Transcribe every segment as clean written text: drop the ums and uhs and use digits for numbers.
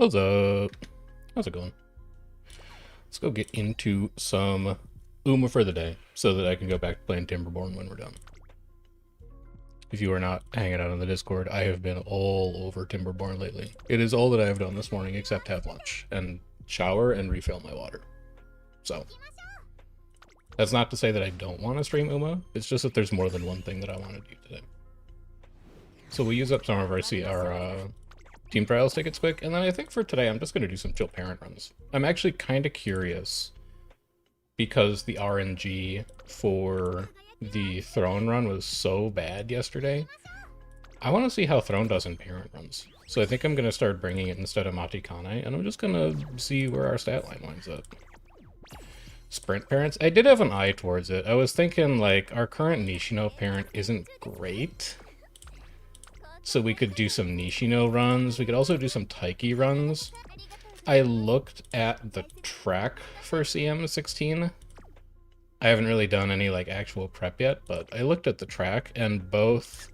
What's up? How's it going? Let's go get into some Uma for the day so that I can go back to playing Timberborn when we're done. If you are not hanging out on the Discord, I have been all over Timberborn lately. It is all that I have done this morning except have lunch and shower and refill my water. So, that's not to say that I don't want to stream Uma, it's just that there's more than one thing that I want to do today. So we use up some of our team trials tickets quick, and then I think for today I'm just going to do some chill parent runs. I'm actually kind of curious, because the RNG for the Throne run was so bad yesterday. I want to see how Throne does in parent runs. So I think I'm going to start bringing it instead of Matikane, and I'm just going to see where our stat line winds up. Sprint parents? I did have an eye towards it. I was thinking, like, our current Nishino parent isn't great. So we could do some Nishino runs. We could also do some Taiki runs. I looked at the track for CM16. I haven't really done any like actual prep yet, but I looked at the track and both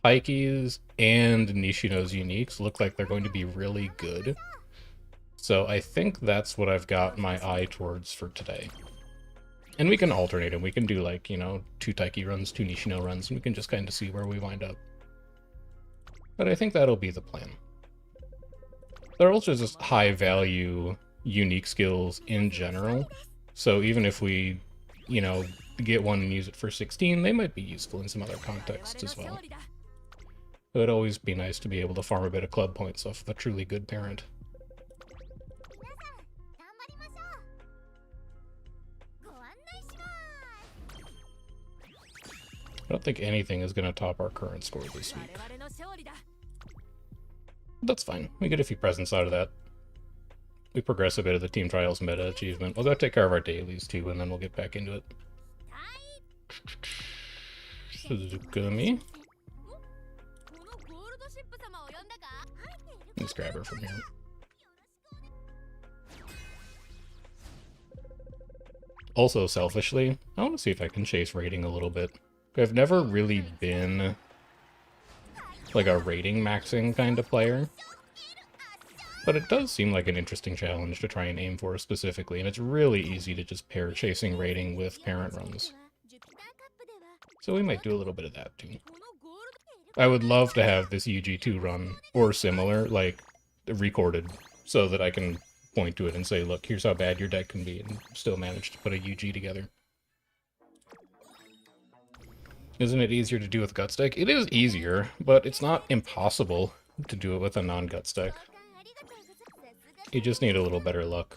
Taiki's and Nishino's uniques look like they're going to be really good. So I think that's what I've got my eye towards for today. And we can alternate them. We can do like, you know, 2 Taiki runs, 2 Nishino runs, and we can just kind of see where we wind up. But I think that'll be the plan. They're also just high-value, unique skills in general. So even if we, you know, get one and use it for 16, they might be useful in some other contexts as well. It would always be nice to be able to farm a bit of club points off of a truly good parent. I don't think anything is going to top our current score this week. That's fine. We get a few presents out of that. We progress a bit of the Team Trials meta achievement. We'll go take care of our dailies too, and then we'll get back into it. Suzukumi. Let's grab her from here. Also, selfishly, I want to see if I can chase rating a little bit. I've never really been like a rating maxing kind of player, but it does seem like an interesting challenge to try and aim for specifically, and it's really easy to just pair chasing rating with parent runs. So we might do a little bit of that too. I would love to have this UG2 run, or similar, like, recorded, so that I can point to it and say, look, here's how bad your deck can be, and still manage to put a UG together. Isn't it easier to do with Guts deck? It is easier, but it's not impossible to do it with a non-Guts deck. You just need a little better luck.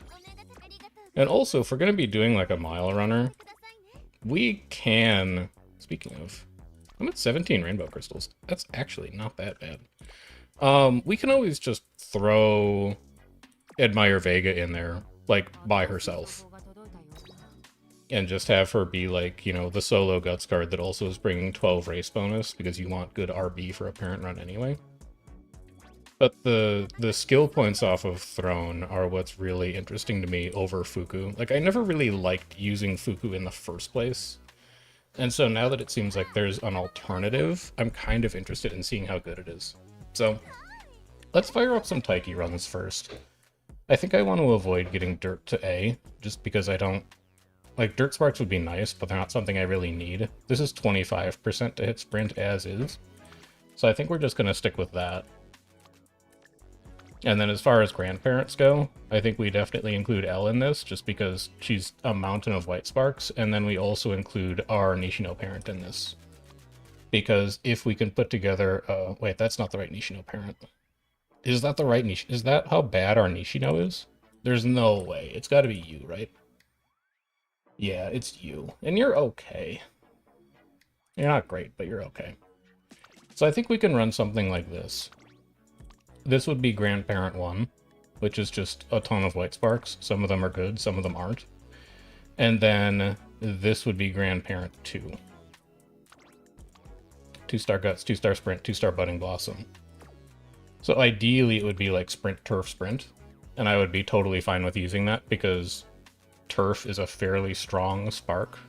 And also, if we're going to be doing like a mile runner, we can... Speaking of, I'm at 17 rainbow crystals. That's actually not that bad. We can always just throw Admire Vega in there, like, by herself. And just have her be like, you know, the solo Guts card that also is bringing 12 race bonus, because you want good RB for a parent run anyway. But the skill points off of Throne are what's really interesting to me over Fuku. Like, I never really liked using Fuku in the first place. And so now that it seems like there's an alternative, I'm kind of interested in seeing how good it is. So, let's fire up some Taiki runs first. I think I want to avoid getting Dirt to A, just because I don't... Like, Dirt Sparks would be nice, but they're not something I really need. This is 25% to hit Sprint as is. So I think we're just going to stick with that. And then as far as grandparents go, I think we definitely include Elle in this, just because she's a mountain of White Sparks, and then we also include our Nishino parent in this. Because if we can put together... wait, that's not the right Nishino parent. Is that the right Nishino? Is that how bad our Nishino is? There's no way. It's got to be you, right? Yeah, it's you. And you're okay. You're not great, but you're okay. So I think we can run something like this. This would be Grandparent 1, which is just a ton of White Sparks. Some of them are good, some of them aren't. And then this would be Grandparent 2. 2-star Guts, 2-star Sprint, 2-star Budding Blossom. So ideally it would be like Sprint, Turf, Sprint. And I would be totally fine with using that, because Turf is a fairly strong spark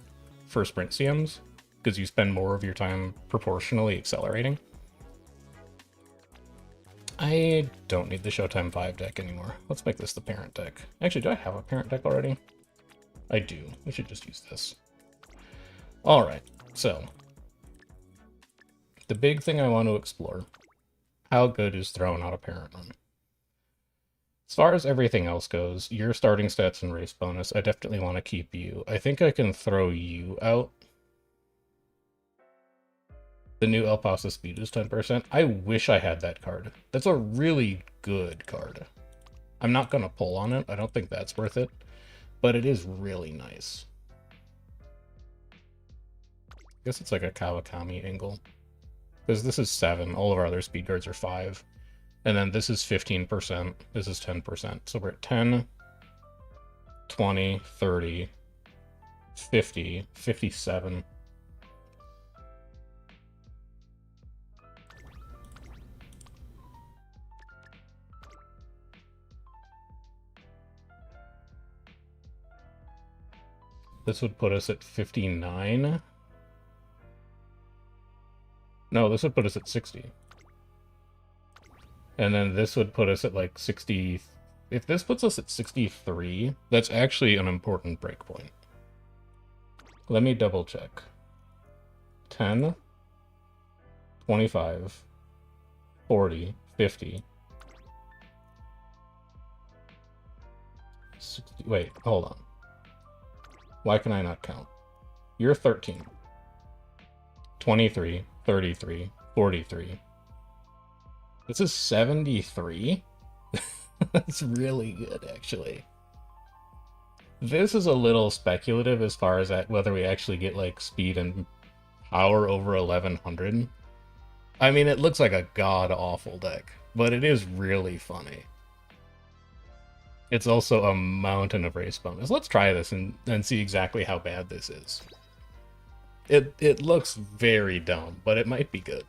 for sprint CMs, because you spend more of your time proportionally accelerating. I don't need the Showtime 5 deck anymore. Let's make this the parent deck. Actually, do I have a parent deck already? I do. We should just use this. Alright, so. The big thing I want to explore. How good is throwing out a parent run? As far as everything else goes, your starting stats and race bonus, I definitely want to keep you. I think I can throw you out. The new El Paso speed is 10%. I wish I had that card. That's a really good card. I'm not going to pull on it. I don't think that's worth it. But it is really nice. I guess it's like a Kawakami angle. Because this is 7. All of our other speed cards are 5. And then this is 15%. This is 10%. So we're at 10, 20, 30, 50, 57. This would put us at 59. No, this would put us at 60. And then this would put us at like 60. If this puts us at 63, that's actually an important breakpoint. Let me double check. 10, 25, 40, 50. 60, wait, hold on. Why can I not count? You're 13. 23, 33, 43. This is 73? That's really good, actually. This is a little speculative as far as whether we actually get, like, speed and power over 1100. I mean, it looks like a god-awful deck, but it is really funny. It's also a mountain of race bonus. Let's try this and see exactly how bad this is. It looks very dumb, but it might be good.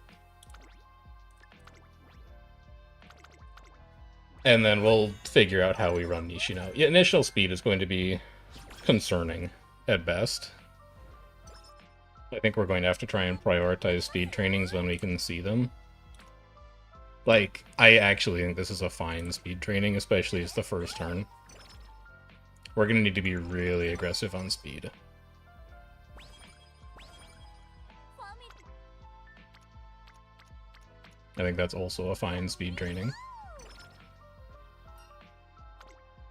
And then we'll figure out how we run Nishino. Yeah, initial speed is going to be concerning at best. I think we're going to have to try and prioritize speed trainings when we can see them. Like, I actually think this is a fine speed training, especially as the first turn. We're going to need to be really aggressive on speed. I think that's also a fine speed training.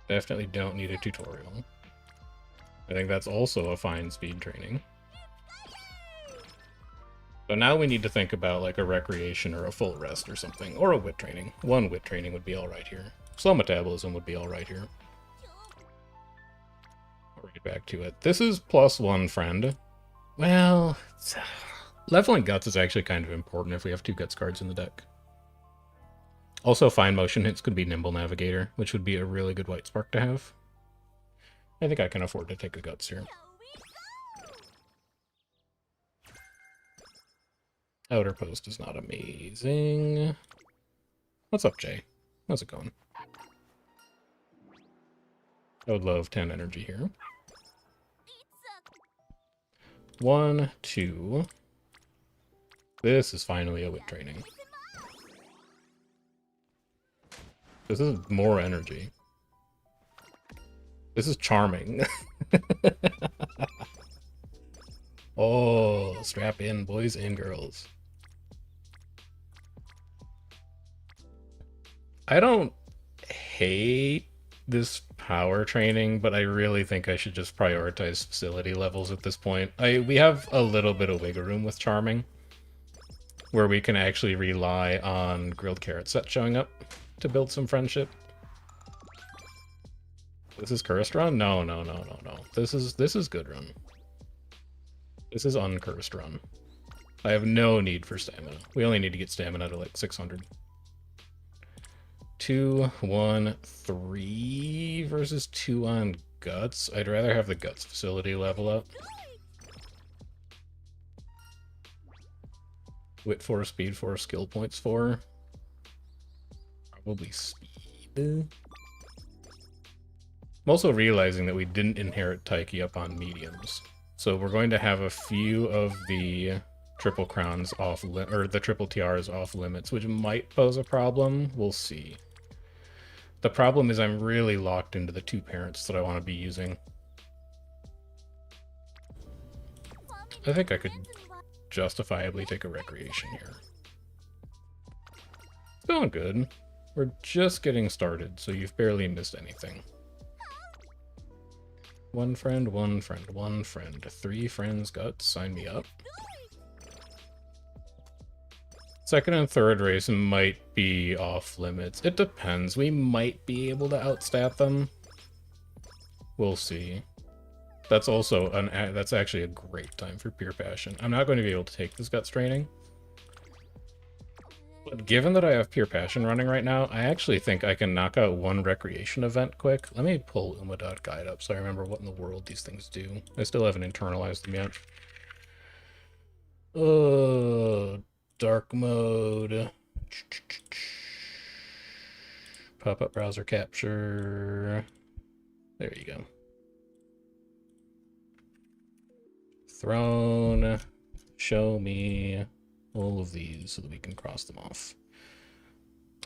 Definitely don't need a tutorial. I think that's also a fine speed training. So now we need to think about like a recreation or a full rest or something, or a wit training. One wit training would be alright here. Slow metabolism would be alright here. Right back to it. This is +1 friend. Well, leveling guts is actually kind of important if we have 2 guts cards in the deck. Also, fine motion hits could be Nimble Navigator, which would be a really good white spark to have. I think I can afford to take a guts here. Outer Post is not amazing. What's up, Jay? How's it going? I would love 10 energy here. 1, 2. This is finally a wit training. This is more energy. This is charming. Oh, strap in, boys and girls. I don't hate this power training, but I really think I should just prioritize facility levels at this point. We have a little bit of wiggle room with charming, where we can actually rely on grilled carrot set showing up to build some friendship. This is cursed run? No. This is good run. This is uncursed run. I have no need for stamina. We only need to get stamina to like 600. 2, 1, 3 versus 2 on guts. I'd rather have the guts facility level up. Wit 4, speed 4, skill points 4. Probably speed. I'm also realizing that we didn't inherit Taiki up on mediums. So we're going to have a few of the triple crowns off or the triple tiaras off limits, which might pose a problem. We'll see. The problem is I'm really locked into the 2 parents that I want to be using. I think I could justifiably take a recreation here. It's going good. We're just getting started, so you've barely missed anything. 1 friend, 1 friend, 1 friend. 3 friends, guts, sign me up. Second and third race might be off limits. It depends. We might be able to outstat them. We'll see. That's also that's actually a great time for pure passion. I'm not going to be able to take this guts training. But given that I have pure passion running right now, I actually think I can knock out 1 recreation event quick. Let me pull Uma.guide up so I remember what in the world these things do. I still haven't internalized them yet. Dark mode. Pop-up browser capture. There you go. Throne. Show me all of these so that we can cross them off.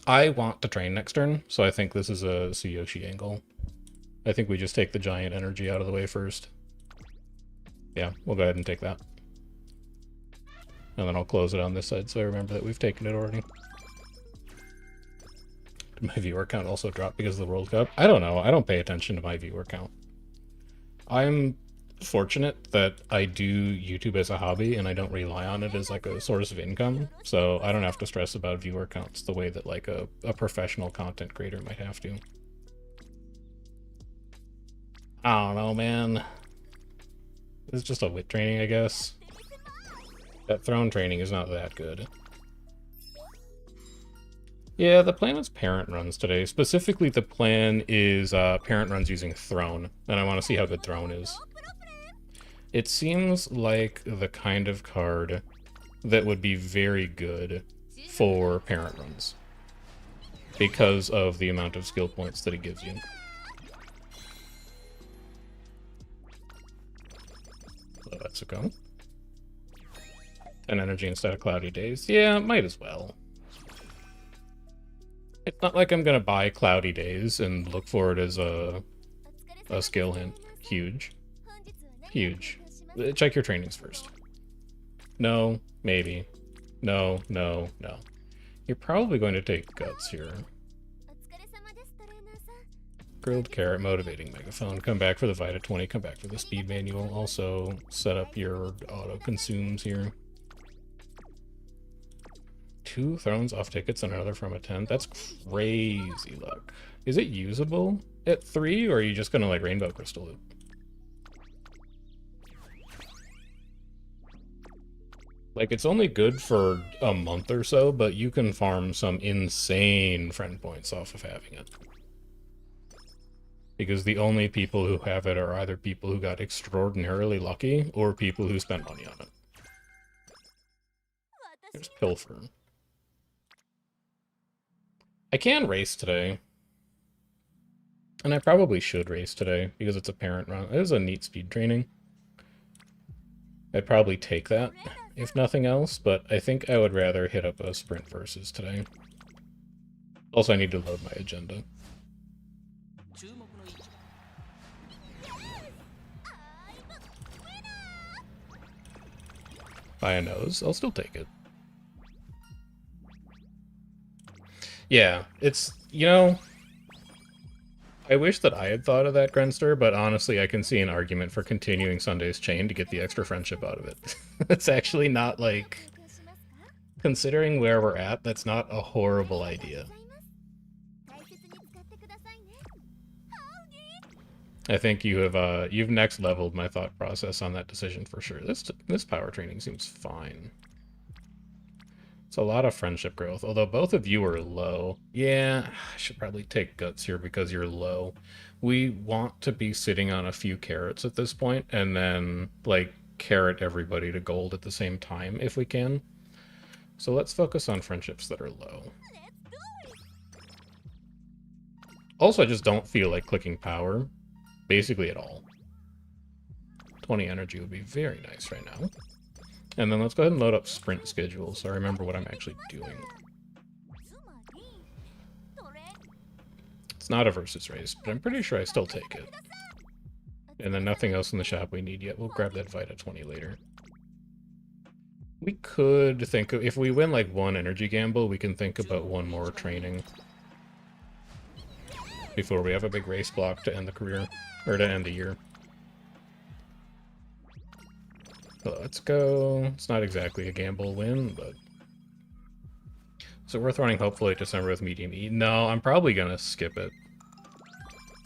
I want to train next turn, so I think this is a Tsuyoshi angle. I think we just take the giant energy out of the way first. Yeah, we'll go ahead and take that. And then I'll close it on this side so I remember that we've taken it already. Did my viewer count also drop because of the World Cup? I don't know. I don't pay attention to my viewer count. I'm fortunate that I do YouTube as a hobby and I don't rely on it as like a source of income, so I don't have to stress about viewer counts the way that like a professional content creator might have to. I don't know, man. It's just a wit training, I guess. That throne training is not that good. Yeah, the plan is parent runs today. Specifically, the plan is parent runs using throne, and I want to see how good throne is. It seems like the kind of card that would be very good for parent runs because of the amount of skill points that it gives you. So that's a go. And energy instead of cloudy days. Yeah, might as well. It's not like I'm gonna buy cloudy days and look for it as a skill hint. Huge. Huge. Check your trainings first. No, maybe. No, no, no. You're probably going to take guts here. Grilled carrot, motivating megaphone. Come back for the Vita 20, come back for the speed manual. Also set up your auto consumes here. 2 thrones off tickets and another from a 10. That's crazy luck. Is it usable at 3, or are you just gonna like rainbow crystal it? Like, it's only good for a month or so, but you can farm some insane friend points off of having it. Because the only people who have it are either people who got extraordinarily lucky, or people who spent money on it. There's Pilfer. I can race today. And I probably should race today, because it's a parent run. It is a neat speed training. I'd probably take that, if nothing else, but I think I would rather hit up a sprint versus today. Also, I need to load my agenda. By a nose, I'll still take it. Yeah, it's, you know, I wish that I had thought of that, Grenster, but honestly, I can see an argument for continuing Sunday's chain to get the extra friendship out of it. It's actually not, like, considering where we're at, that's not a horrible idea. I think you have, you've next leveled my thought process on that decision for sure. This power training seems fine. It's a lot of friendship growth, although both of you are low. Yeah, I should probably take guts here because you're low. We want to be sitting on a few carrots at this point, and then, like, carrot everybody to gold at the same time if we can. So let's focus on friendships that are low. Also, I just don't feel like clicking power, basically at all. 20 energy would be very nice right now. And then let's go ahead and load up sprint schedule so I remember what I'm actually doing. It's not a versus race, but I'm pretty sure I still take it. And then nothing else in the shop we need yet. We'll grab that Vita 20 later. We could think of, if we win like one energy gamble, we can think about one more training before we have a big race block to end the career, or to end the year. So let's go. It's not exactly a gamble win, but so worth running hopefully December with medium E. No, I'm probably gonna skip it.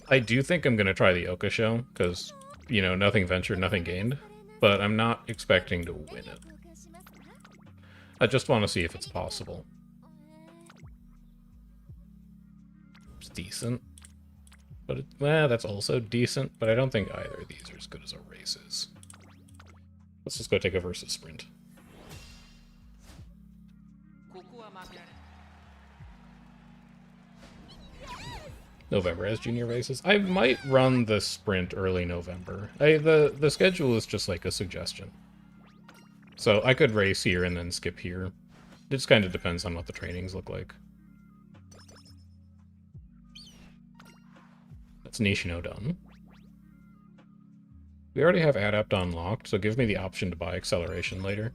I do think I'm gonna try the Oka show, because, you know, nothing ventured, nothing gained. But I'm not expecting to win it. I just want to see if it's possible. It's decent. But that's also decent, but I don't think either of these are as good as our races. Let's just go take a versus sprint. November has junior races. I might run the sprint early November. The schedule is just like a suggestion. So I could race here and then skip here. It just kind of depends on what the trainings look like. That's Nishino done. We already have Adept unlocked, so give me the option to buy acceleration later.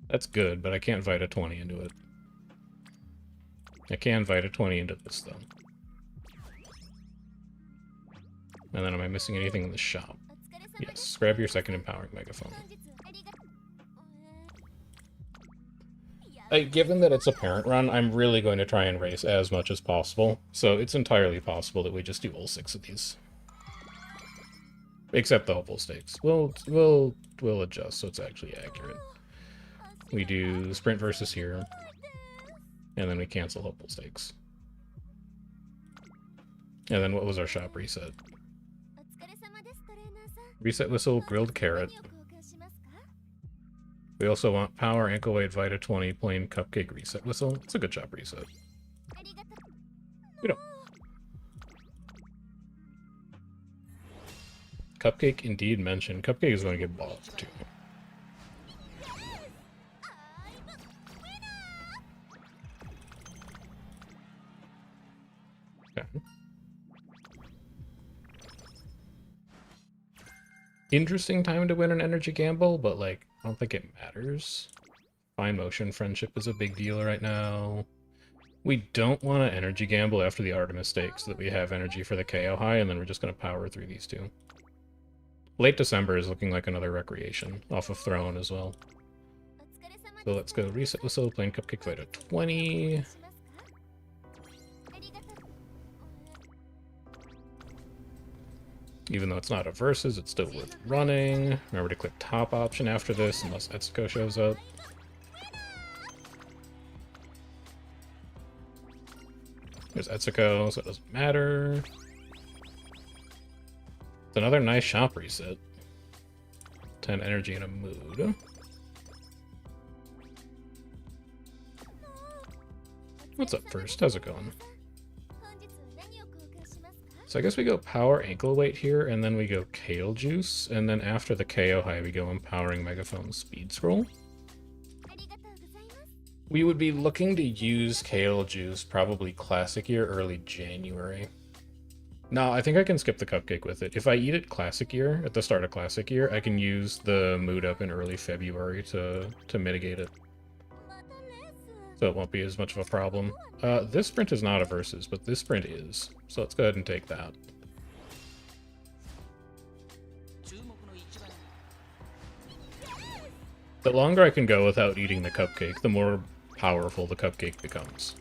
That's good, but I can't Vita 20 into it. I can Vita 20 into this, though. And then am I missing anything in the shop? Yes, grab your second empowering megaphone. Given that it's a parent run, I'm really going to try and race as much as possible, so it's entirely possible that we just do all 6 of these. Except the hopeful stakes. We'll adjust so it's actually accurate. We do sprint versus here, and then we cancel hopeful stakes. And then what was our shop reset? Reset whistle, grilled carrot. We also want power, ankle weight, Vita 20, plain cupcake reset whistle. It's a good shop reset. We don't. Cupcake indeed mentioned. Cupcake is going to get bought too. Okay. Interesting time to win an energy gamble, but like, I don't think it matters. Fine motion friendship is a big deal right now. We don't want to energy gamble after the Artemis stakes so that we have energy for the KO high, and then we're just going to power through these two. Late December is looking like another recreation, off of Throne as well. So let's go reset whistle, plain cupcake Vita 20. Even though it's not a versus, it's still worth running. Remember to click top option after this, unless Etsuko shows up. There's Etsuko, so it doesn't matter. It's another nice shop reset. 10 energy in a mood. What's up first? How's it going? So I guess we go power ankle weight here, and then we go kale juice, and then after the KO high we go empowering megaphone speed scroll. We would be looking to use kale juice probably classic year, early January. No, I think I can skip the cupcake with it. If I eat it classic year, at the start of classic year, I can use the mood up in early February to mitigate it. So it won't be as much of a problem. This sprint is not a versus, but this sprint is. So let's go ahead and take that. The longer I can go without eating the cupcake, the more powerful the cupcake becomes.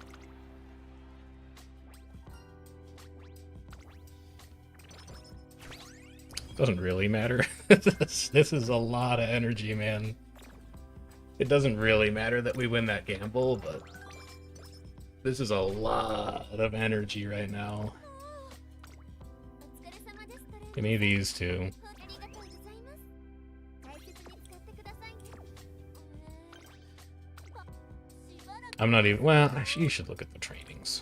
Doesn't really matter. This is a lot of energy, man. It doesn't really matter that we win that gamble, but this is a lot of energy right now. Give me these two. I'm not even, well, you should look at the trainings.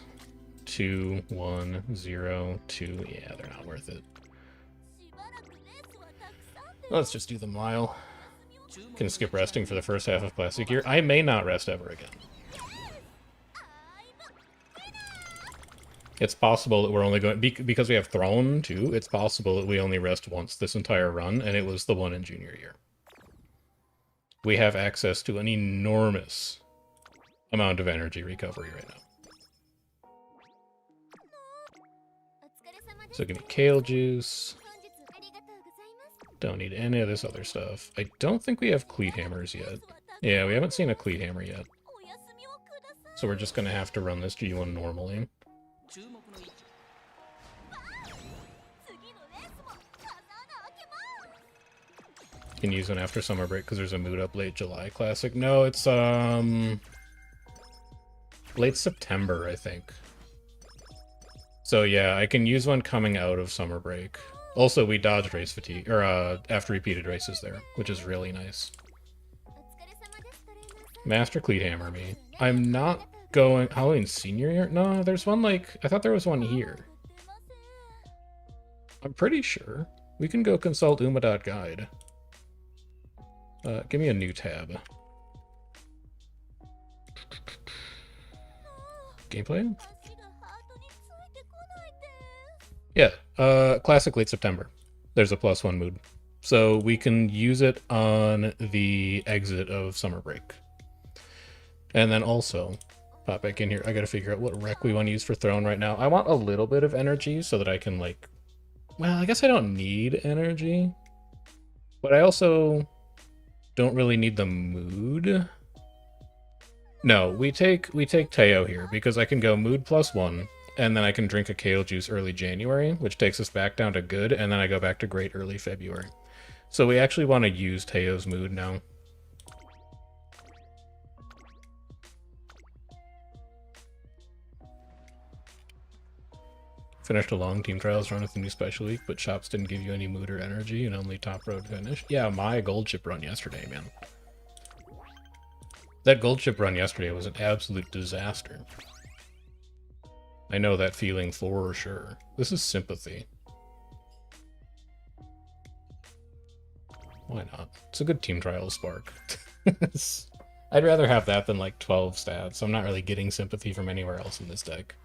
2, 1, 0, 2, yeah, they're not worth it. Let's just do the mile. Can skip resting for the first half of Plastic Year. I may not rest ever again. It's possible that we're only going... Because we have Throne, too, it's possible that we only rest once this entire run, and it was the one in junior year. We have access to an enormous amount of energy recovery right now. So give me kale juice. Don't need any of this other stuff. I don't think we have cleat hammers yet. Yeah, we haven't seen a cleat hammer yet. So we're just going to have to run this G1 normally. Can use one after summer break because there's a Mood Up late July classic. No, it's late September, I think. So yeah, I can use one coming out of summer break. Also, we dodged race fatigue, or after repeated races there, which is really nice. Master Cleat Hammer me. I'm not going... Halloween senior year? No, there's one like... I thought there was one here. I'm pretty sure. We can go consult Uma.guide. Give me a new tab. Gameplay? Yeah, classic late September. There's a +1 mood. So we can use it on the exit of summer break. And then also, pop back in here. I gotta figure out what rec we want to use for Throne right now. I want a little bit of energy so that I can, like... Well, I guess I don't need energy. But I also don't really need the mood. No, we take Teo here because I can go mood +1, and then I can drink a kale juice early January, which takes us back down to good, and then I go back to great early February. So we actually want to use Teo's mood now. Finished a long team trials run with the new special week, but shops didn't give you any mood or energy and only top road finish. Yeah, my gold chip run yesterday, man. That gold chip run yesterday was an absolute disaster. I know that feeling for sure. This is sympathy. Why not? It's a good team trial spark. I'd rather have that than like 12 stats. I'm not really getting sympathy from anywhere else in this deck.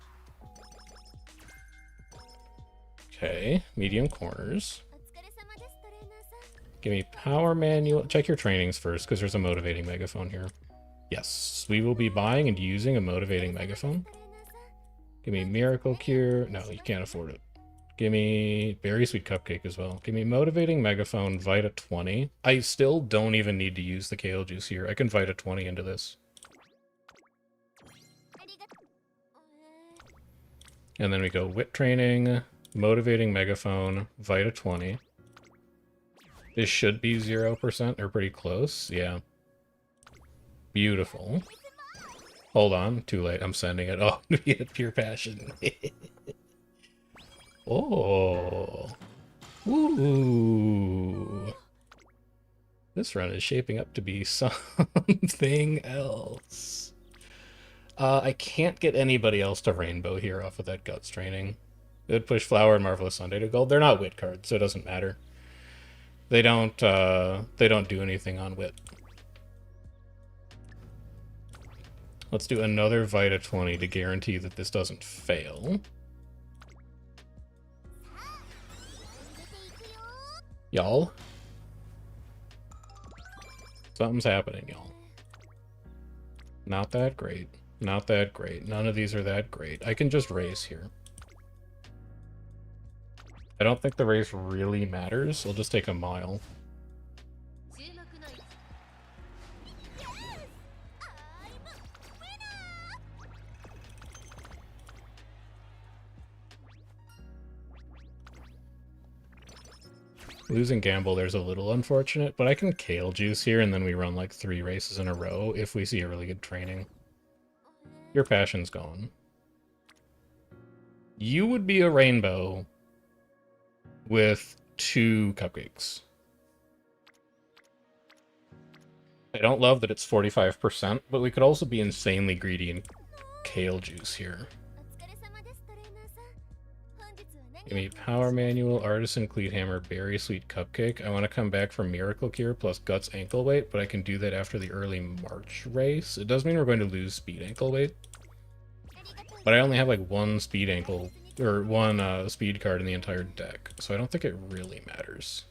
Okay, medium corners. Give me power manual. Check your trainings first, because there's a motivating megaphone here. Yes, we will be buying and using a motivating megaphone. Give me miracle cure. No, you can't afford it. Give me berry sweet cupcake as well. Give me motivating megaphone, Vita 20. I still don't even need to use the kale juice here. I can Vita 20 into this. And then we go wit training. Motivating megaphone, Vita 20. This should be 0% or pretty close. Yeah. Beautiful. Hold on. Too late. I'm sending it. Oh, we had pure passion. Oh. Ooh. This run is shaping up to be something else. I can't get anybody else to rainbow here off of that guts training. It would push Flower and Marvelous Sunday to gold. They're not wit cards, so it doesn't matter. They don't do anything on wit. Let's do another Vita 20 to guarantee that this doesn't fail. Y'all? Something's happening, y'all. Not that great. Not that great. None of these are that great. I can just race here. I don't think the race really matters. I'll just take a mile. Losing gamble, there's a little unfortunate, but I can kale juice here and then we run like 3 races in a row if we see a really good training. Your passion's gone. You would be a rainbow with 2 cupcakes. I don't love that it's 45%, but we could also be insanely greedy and kale juice here. Give me Power Manual, Artisan Cleat Hammer, Berry Sweet Cupcake. I want to come back from Miracle Cure plus Guts Ankle Weight, but I can do that after the early March race. It does mean we're going to lose Speed Ankle Weight. But I only have like one Speed Ankle, or one Speed card in the entire deck, so I don't think it really matters.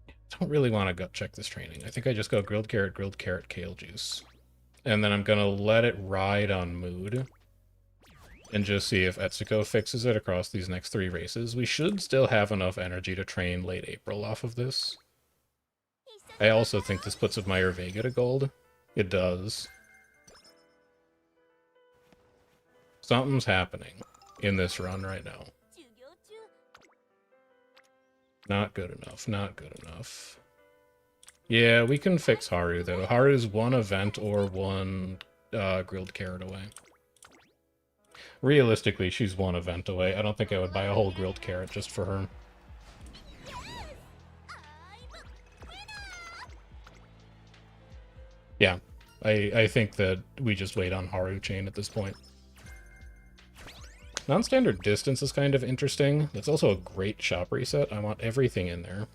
I don't really want to gut check this training. I think I just go Grilled Carrot, Kale Juice. And then I'm going to let it ride on mood. And just see if Etsuko fixes it across these next 3 races. We should still have enough energy to train late April off of this. I also think this puts Admire Vega to gold. It does. Something's happening in this run right now. Not good enough, not good enough. Yeah, we can fix Haru, though. Haru's 1 event or 1 grilled carrot away. Realistically, she's 1 event away. I don't think I would buy a whole grilled carrot just for her. Yeah, I think that we just wait on Haru chain at this point. Non-standard distance is kind of interesting. That's also a great shop reset. I want everything in there.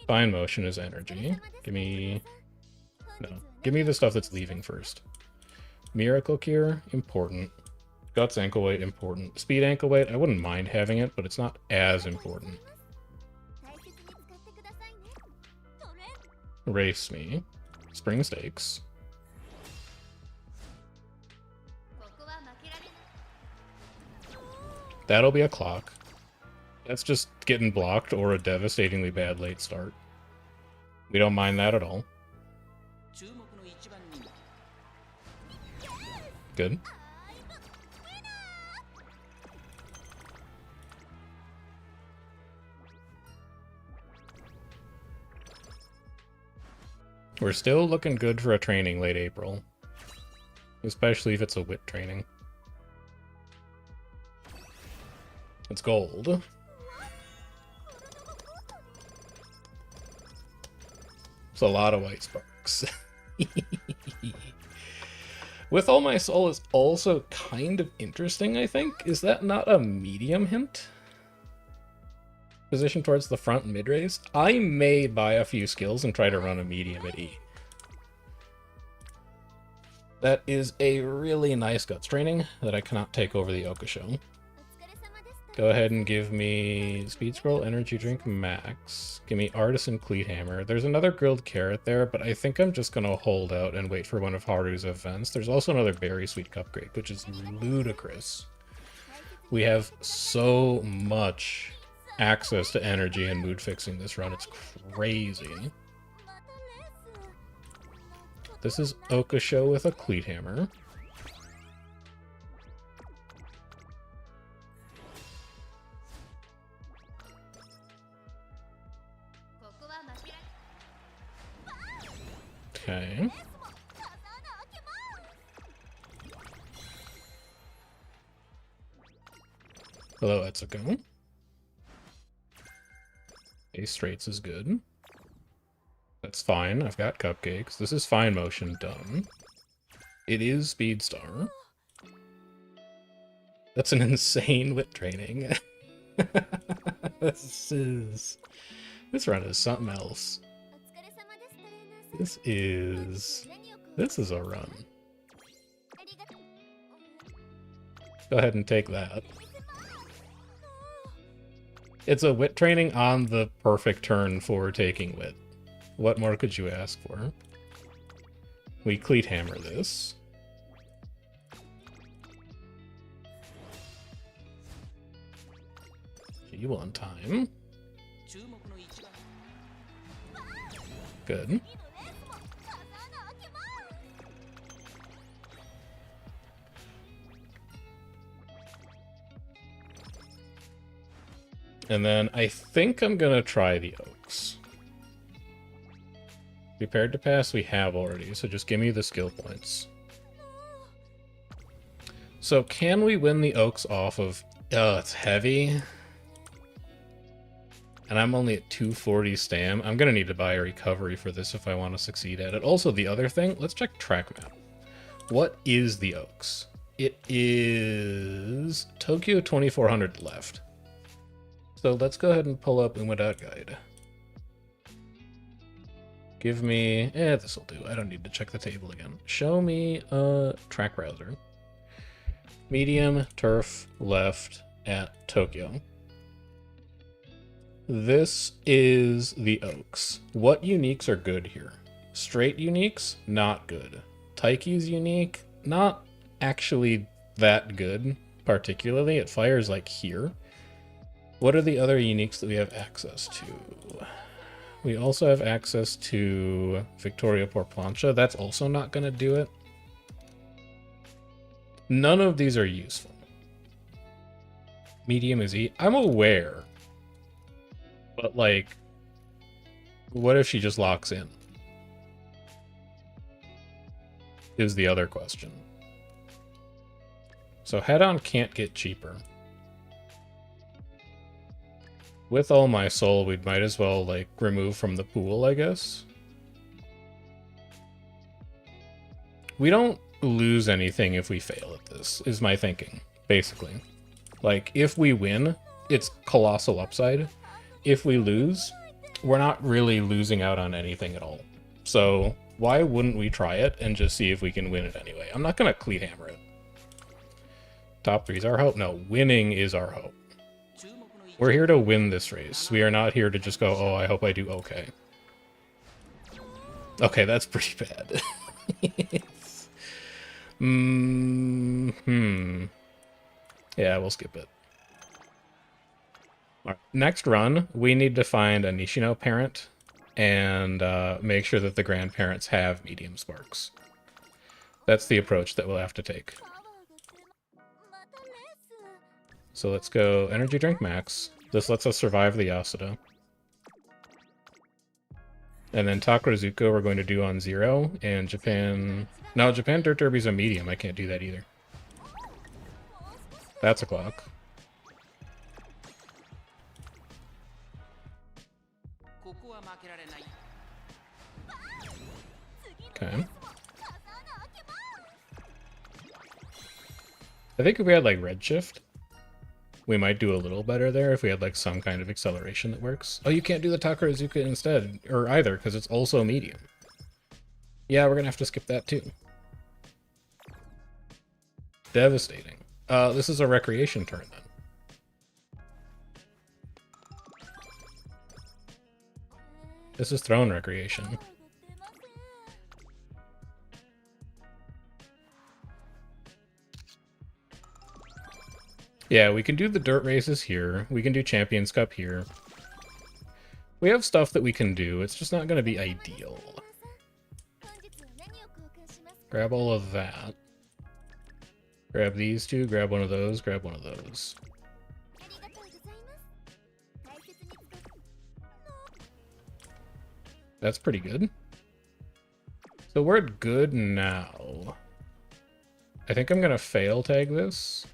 Fine motion is energy. Give me... No. Give me the stuff that's leaving first. Miracle Cure, important. Guts Ankle Weight, important. Speed Ankle Weight, I wouldn't mind having it, but it's not as important. Race me. Spring Stakes. That'll be a clock. That's just getting blocked or a devastatingly bad late start. We don't mind that at all. Good. We're still looking good for a training late April. Especially if it's a wit training. It's gold. It's a lot of white sparks. With All My Soul is also kind of interesting, I think. Is that not a medium hint? Position towards the front mid-race? I may buy a few skills and try to run a medium at E. That is a really nice guts training that I cannot take over the Oka show. Go ahead and give me Speed Scroll, Energy Drink Max. Give me Artisan Cleat Hammer. There's another Grilled Carrot there, but I think I'm just going to hold out and wait for one of Haru's events. There's also another Berry Sweet Cupcake, which is ludicrous. We have so much access to energy and mood fixing this run. It's crazy. This is Oka show with a Cleat Hammer. Okay. Hello, Etsuko. Ace straights is good. That's fine. I've got cupcakes. This is fine motion done. It is Speed Star. That's an insane wit training. This run is something else. This is a run. Go ahead and take that. It's a wit training on the perfect turn for taking wit. What more could you ask for? We Cleat Hammer this. G1 time. Good. And then I think I'm gonna try the Oaks. Prepared to pass we have already, so just give me the skill points. So can we win the Oaks off of... Oh, it's heavy. And I'm only at 240 stam. I'm gonna need to buy a recovery for this if I want to succeed at it. Also, the other thing, let's check track map. What is the Oaks? it is Tokyo 2400 left. So let's go ahead and pull up Umada Guide. Give me, this will do. I don't need to check the table again. Show me a track browser. Medium, turf, left at Tokyo. This is the Oaks. What uniques are good here? Straight uniques, not good. Taiki's unique, not actually that good, particularly. It fires like here. What are the other uniques that we have access to? We also have access to Victoria por Plancha. That's also not going to do it. None of these are useful. Medium is E. I'm aware. But, like, what if she just locks in? Is the other question. So head-on can't get cheaper. With all my soul, we might as well, like, remove from the pool, I guess. We don't lose anything if we fail at this, is my thinking, basically. Like, if we win, it's colossal upside. If we lose, we're not really losing out on anything at all. So why wouldn't we try it and just see if we can win it anyway? I'm not going to cleat hammer it. Top 3 is our hope? No, winning is our hope. We're here to win this race. We are not here to just go, oh, I hope I do okay. Okay, that's pretty bad. Yeah, we'll skip it. All right. Next run, we need to find a Nishino parent and make sure that the grandparents have medium sparks. That's the approach that we'll have to take. So let's go energy drink max. This lets us survive the Yasuda. And then Takarazuka we're going to do on 0, and Japan... No, Japan Dirt Derby's a medium. I can't do that either. That's a clock. Okay. I think if we had, like, Redshift, we might do a little better there if we had, like, some kind of acceleration that works. Oh, you can't do the Takarazuka instead, or either, because it's also medium. Yeah, we're gonna have to skip that, too. Devastating. This is a recreation turn, then. This is throne recreation. Yeah, we can do the dirt races here. We can do Champions Cup here. We have stuff that we can do. It's just not going to be ideal. Grab all of that. Grab these two, grab one of those, grab one of those. That's pretty good. So we're at good now. I think I'm going to fail tag this.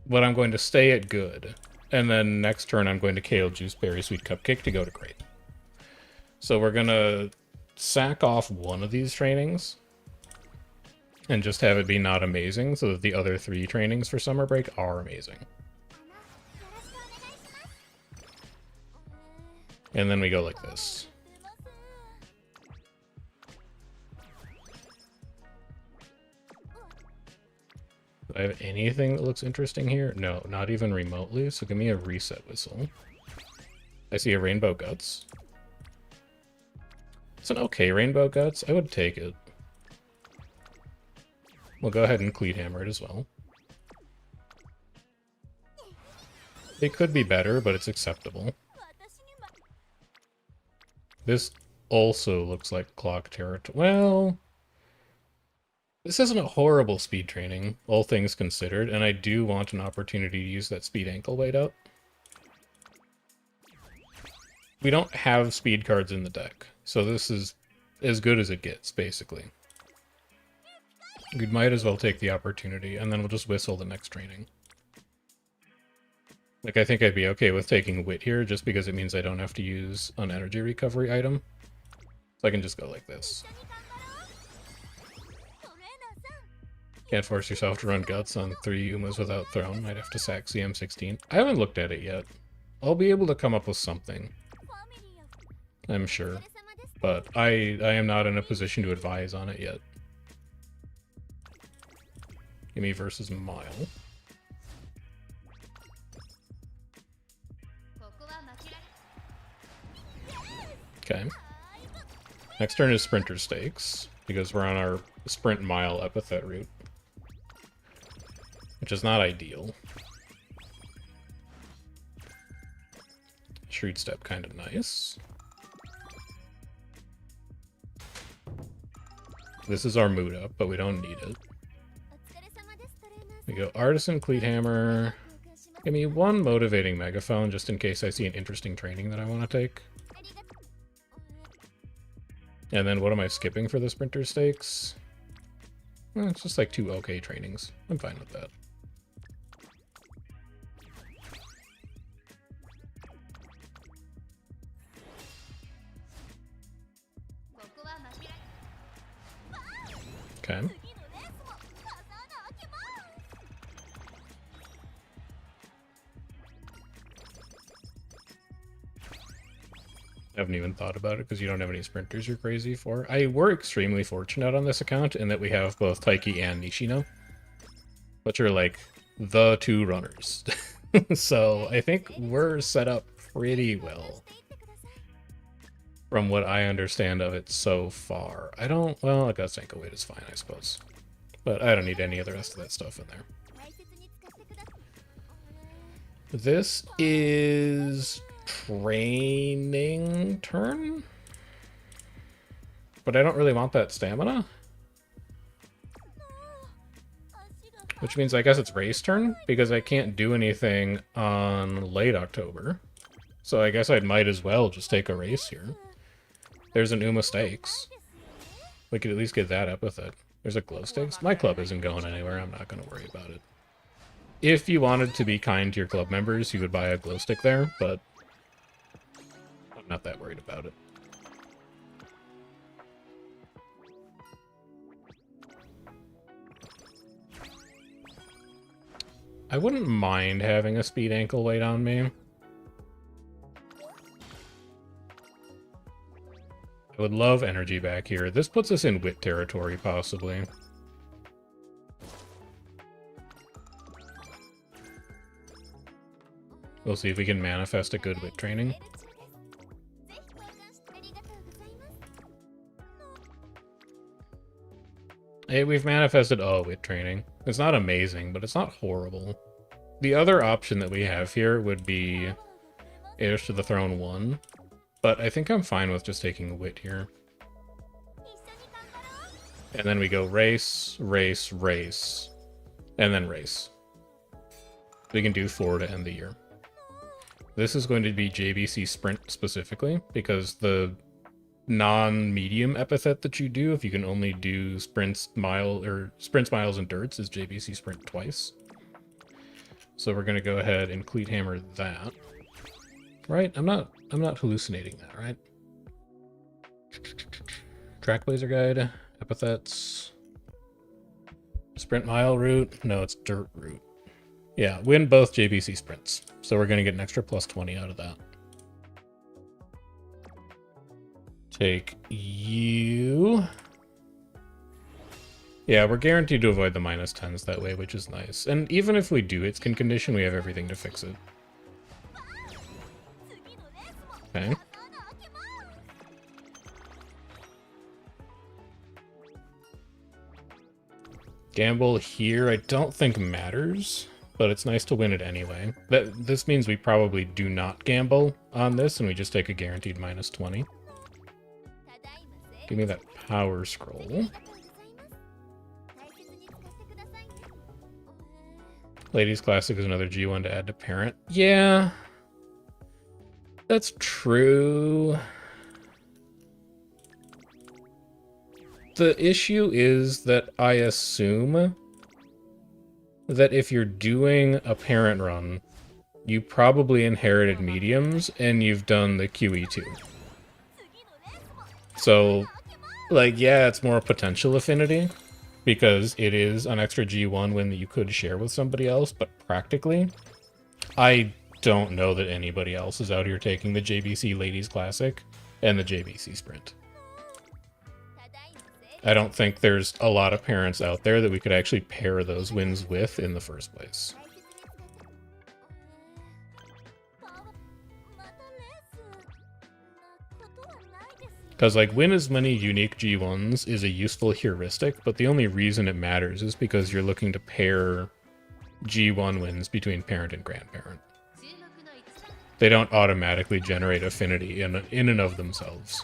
But I'm going to stay at good. And then next turn I'm going to KO Juice Berry Sweet Cupcake to go to great. So we're going to sack off one of these trainings. And just have it be not amazing, so that the other 3 trainings for summer break are amazing. And then we go like this. Do I have anything that looks interesting here? No, not even remotely, so give me a reset whistle. I see a Rainbow Guts. It's an okay Rainbow Guts. I would take it. We'll go ahead and Cleat Hammer it as well. It could be better, but it's acceptable. This also looks like clock territory. Well, this isn't a horrible speed training, all things considered, and I do want an opportunity to use that speed ankle weight up. We don't have speed cards in the deck, so this is as good as it gets, basically. We might as well take the opportunity, and then we'll just whistle the next training. Like, I think I'd be okay with taking Wit here, just because it means I don't have to use an energy recovery item. So I can just go like this. Can't force yourself to run guts on 3 Umas without throne. Might have to sack CM16. I haven't looked at it yet. I'll be able to come up with something, I'm sure. But I am not in a position to advise on it yet. Gimme versus Mile. Okay. Next turn is Sprinter Stakes, because we're on our Sprint Mile epithet route. Which is not ideal. Shrewd Step kind of nice. This is our mood up, but we don't need it. We go Artisan, Cleat Hammer. Give me one motivating megaphone just in case I see an interesting training that I want to take. And then what am I skipping for the Sprinter Stakes? Well, it's just like 2 okay trainings. I'm fine with that. Okay. I haven't even thought about it because you don't have any sprinters you're crazy for. We're extremely fortunate on this account in that we have both Taiki and Nishino, which are like the 2 runners. So I think we're set up pretty well from what I understand of it so far. Well, I got Senko weight is fine, I suppose. But I don't need any of the rest of that stuff in there. This is training turn? But I don't really want that stamina. Which means I guess it's race turn, because I can't do anything on late October. So I guess I might as well just take a race here. There's an Uma Stakes. We could at least get that epithet. There's a Glow Stakes. My club isn't going anywhere. I'm not going to worry about it. If you wanted to be kind to your club members, you would buy a Glow Stick there, but I'm not that worried about it. I wouldn't mind having a speed ankle weight on me. I would love energy back here. This puts us in wit territory, possibly. We'll see if we can manifest a good wit training. Hey, we've manifested wit training. It's not amazing, but it's not horrible. The other option that we have here would be Heirs to the Throne 1. But I think I'm fine with just taking wit here. And then we go race, race, race, and then race. We can do 4 to end the year. This is going to be JBC Sprint specifically, because the non-medium epithet that you do, if you can only do sprints, miles, and dirts, is JBC Sprint twice. So we're going to go ahead and Cleat Hammer that. Right? I'm not hallucinating that, right? Track Blazer Guide, epithets. Sprint mile route? No, it's dirt route. Yeah, win both JBC sprints. So we're going to get an extra plus 20 out of that. Take you. Yeah, we're guaranteed to avoid the minus 10s that way, which is nice. And even if we do its condition, we have everything to fix it. Okay. Gamble here, I don't think matters, but it's nice to win it anyway. This means we probably do not gamble on this, and we just take a guaranteed minus 20. Give me that power scroll. Ladies Classic is another G1 to add to Parent. Yeah. That's true. The issue is that I assume that if you're doing a parent run, you probably inherited mediums and you've done the QE2. So, like, yeah, it's more potential affinity, because it is an extra G1 win that you could share with somebody else, but practically, I don't know that anybody else is out here taking the JBC Ladies Classic and the JBC Sprint. I don't think there's a lot of parents out there that we could actually pair those wins with in the first place. Because, like, win as many unique G1s is a useful heuristic, but the only reason it matters is because you're looking to pair G1 wins between parent and grandparent. They don't automatically generate affinity in and of themselves.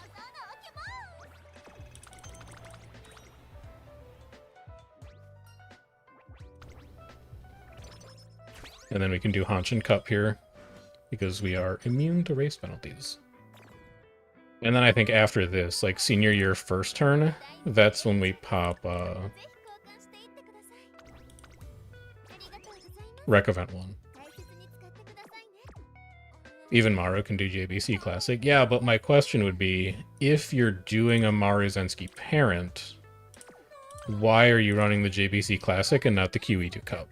And then we can do Hanshin Cup here, because we are immune to race penalties. And then I think after this, like senior year first turn, that's when we pop Rec Event 1. Even Maru can do JBC Classic. Yeah, but my question would be, if you're doing a Maruzensky parent, why are you running the JBC Classic and not the QE2 Cup?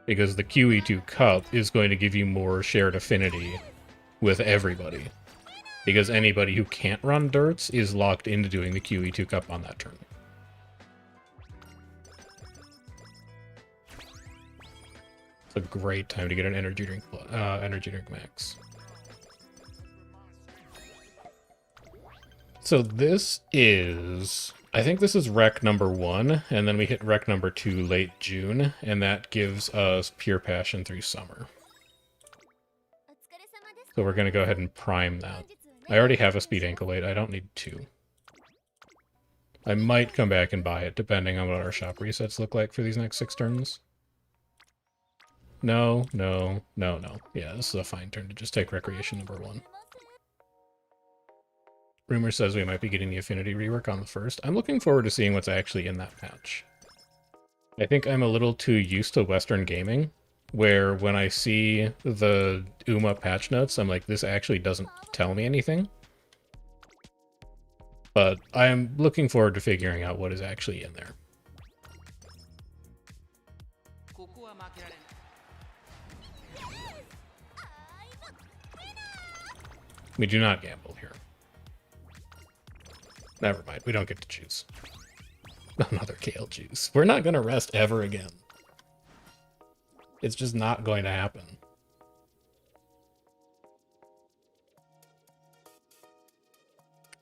Because the QE2 Cup is going to give you more shared affinity with everybody. Because anybody who can't run dirts is locked into doing the QE2 Cup on that turn. It's a great time to get an energy drink max. So this is... I think this is rec number 1, and then we hit rec number 2 late June, and that gives us Pure Passion through summer. So we're going to go ahead and prime that. I already have a Speed Ankle Weight, I don't need 2. I might come back and buy it, depending on what our shop resets look like for these next 6 turns. No, no, no, no. Yeah, this is a fine turn to just take Recreation number 1. Rumor says we might be getting the Affinity rework on the 1st. I'm looking forward to seeing what's actually in that patch. I think I'm a little too used to Western gaming, where when I see the Uma patch notes, I'm like, this actually doesn't tell me anything. But I'm looking forward to figuring out what is actually in there. We do not gamble here. Never mind, we don't get to choose. Another Kale juice. We're not going to rest ever again. It's just not going to happen.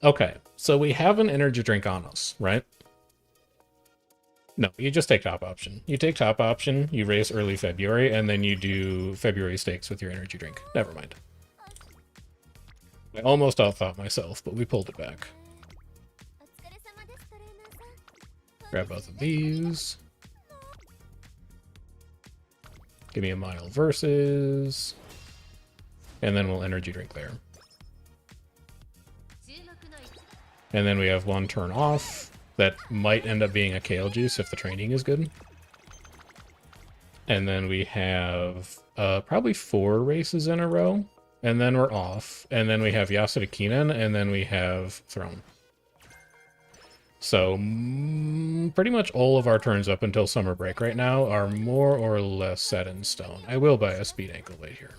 Okay, so we have an energy drink on us, right? No, you just take top option. You take top option, you race early February, and then you do February stakes with your energy drink. Never mind. I almost outthought myself, but we pulled it back. Grab both of these. Give me a mile versus. And then we'll energy drink there. And then we have 1 turn off. That might end up being a kale juice if the training is good. And then we have probably 4 races in a row. And then we're off. And then we have Yasuda Kinen, and then we have Throne. So, pretty much all of our turns up until summer break right now are more or less set in stone. I will buy a Speed Ankle Weight here.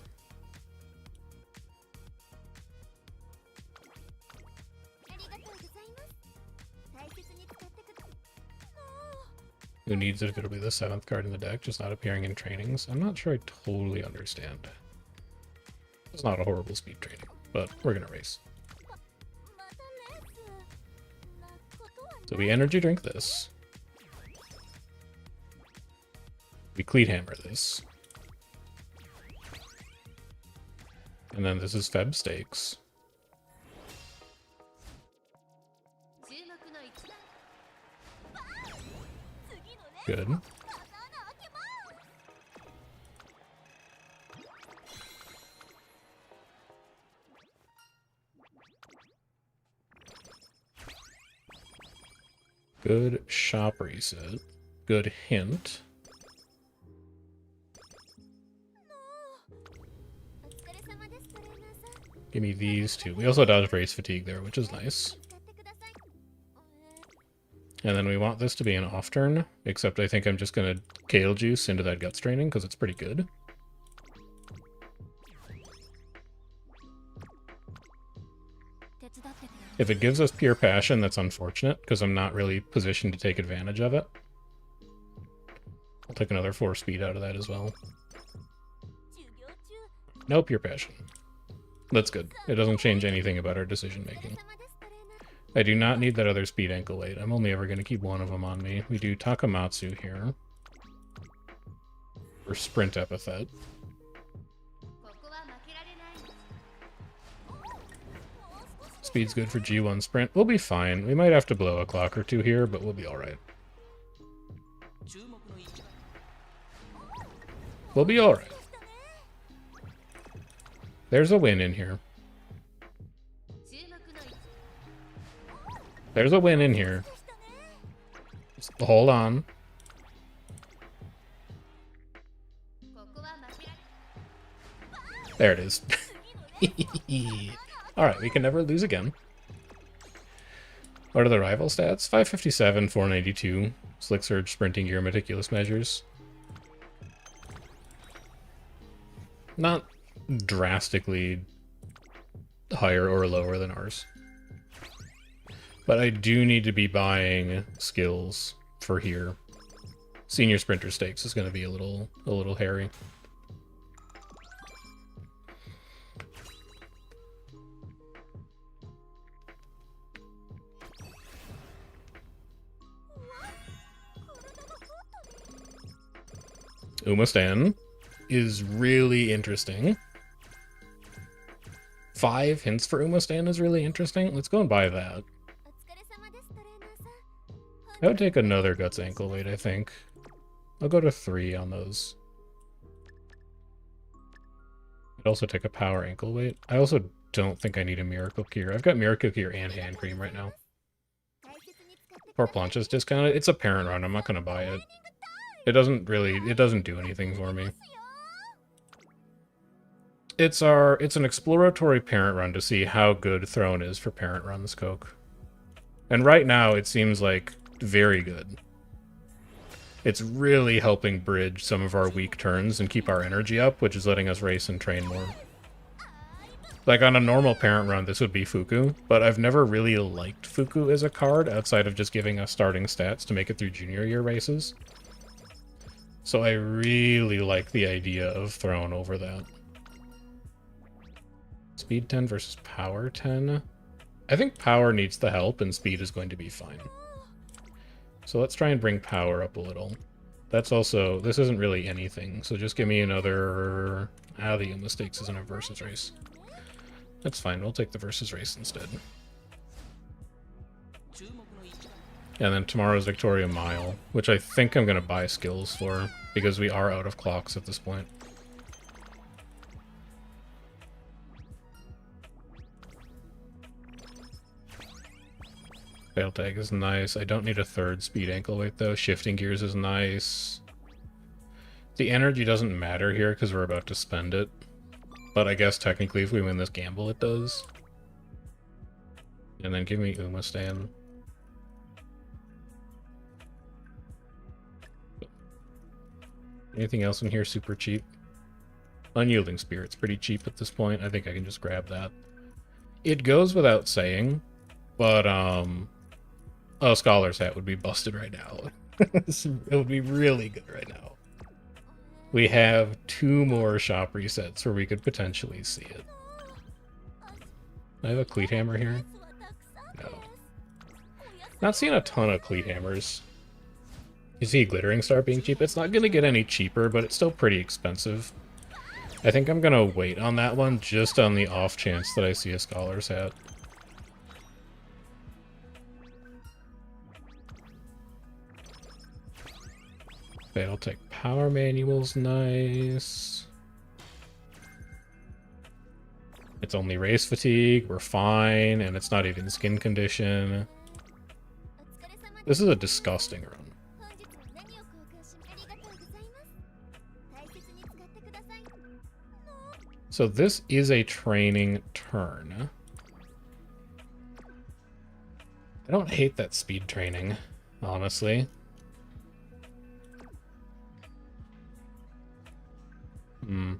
Who needs it if it'll be the 7th card in the deck, just not appearing in trainings? I'm not sure I totally understand. It's not a horrible speed training, but we're gonna race. So we energy drink this. We cleat hammer this. And then this is Feb stakes. Good. Good shop reset. Good hint. Give me these two. We also dodged race fatigue there, which is nice. And then we want this to be an off turn, except I think I'm just going to Kale Juice into that Guts Training because it's pretty good. If it gives us Pure Passion, that's unfortunate because I'm not really positioned to take advantage of it. I'll take another 4 speed out of that as well. No Pure Passion. That's good. It doesn't change anything about our decision making. I do not need that other speed ankle weight. I'm only ever going to keep one of them on me. We do Takamatsu here. Or Sprint Epithet. Speed's good for G1 Sprint. We'll be fine. We might have to blow a clock or two here, but we'll be alright. We'll be alright. There's a win in here. There's a win in here. Just hold on. There it is. Alright, we can never lose again. What are the rival stats? 557, 492. Slick Surge, Sprinting Gear, Meticulous Measures. Not drastically higher or lower than ours. But I do need to be buying skills for here. Senior Sprinter Stakes is going to be a little hairy. Umastan is really interesting. 5 hints for Umastan is really interesting. Let's go and buy that. I would take another Guts ankle weight, I think. I'll go to 3 on those. I'd also take a power ankle weight. I also don't think I need a Miracle Cure. I've got Miracle Cure and Hand Cream right now. Poor Plancha's discounted. It's a parent run. I'm not going to buy it. It doesn't do anything for me. It's an exploratory parent run to see how good Throne is for parent runs, Coke. And right now, it seems like very good. It's really helping bridge some of our weak turns and keep our energy up, which is letting us race and train more. Like, on a normal parent run, this would be Fuku, but I've never really liked Fuku as a card outside of just giving us starting stats to make it through junior year races. So I really like the idea of Throne over that. Speed 10 versus Power 10. I think Power needs the help and Speed is going to be fine. So let's try and bring Power up a little. That's also... This isn't really anything, so just give me another... the Mistakes isn't a versus race. That's fine, we'll take the versus race instead. And then tomorrow's Victoria Mile, which I think I'm going to buy skills for, because we are out of clocks at this point. Fail Tag is nice. I don't need a 3rd speed ankle weight though. Shifting Gears is nice. The energy doesn't matter here because we're about to spend it. But I guess technically if we win this gamble it does. And then give me Umastan. Anything else in here super cheap? Unyielding Spirit's pretty cheap at this point. I think I can just grab that. It goes without saying, but oh, Scholar's Hat would be busted right now. It would be really good right now. We have 2 more shop resets where we could potentially see it. I have a Cleat Hammer here? No. Not seeing a ton of Cleat Hammers. You see Glittering Star being cheap? It's not going to get any cheaper, but it's still pretty expensive. I think I'm going to wait on that one just on the off chance that I see a Scholar's Hat. Okay, I'll take Power Manuals, nice. It's only race fatigue, we're fine, and it's not even skin condition. This is a disgusting run. So this is a training turn. I don't hate that speed training, honestly. Hmm.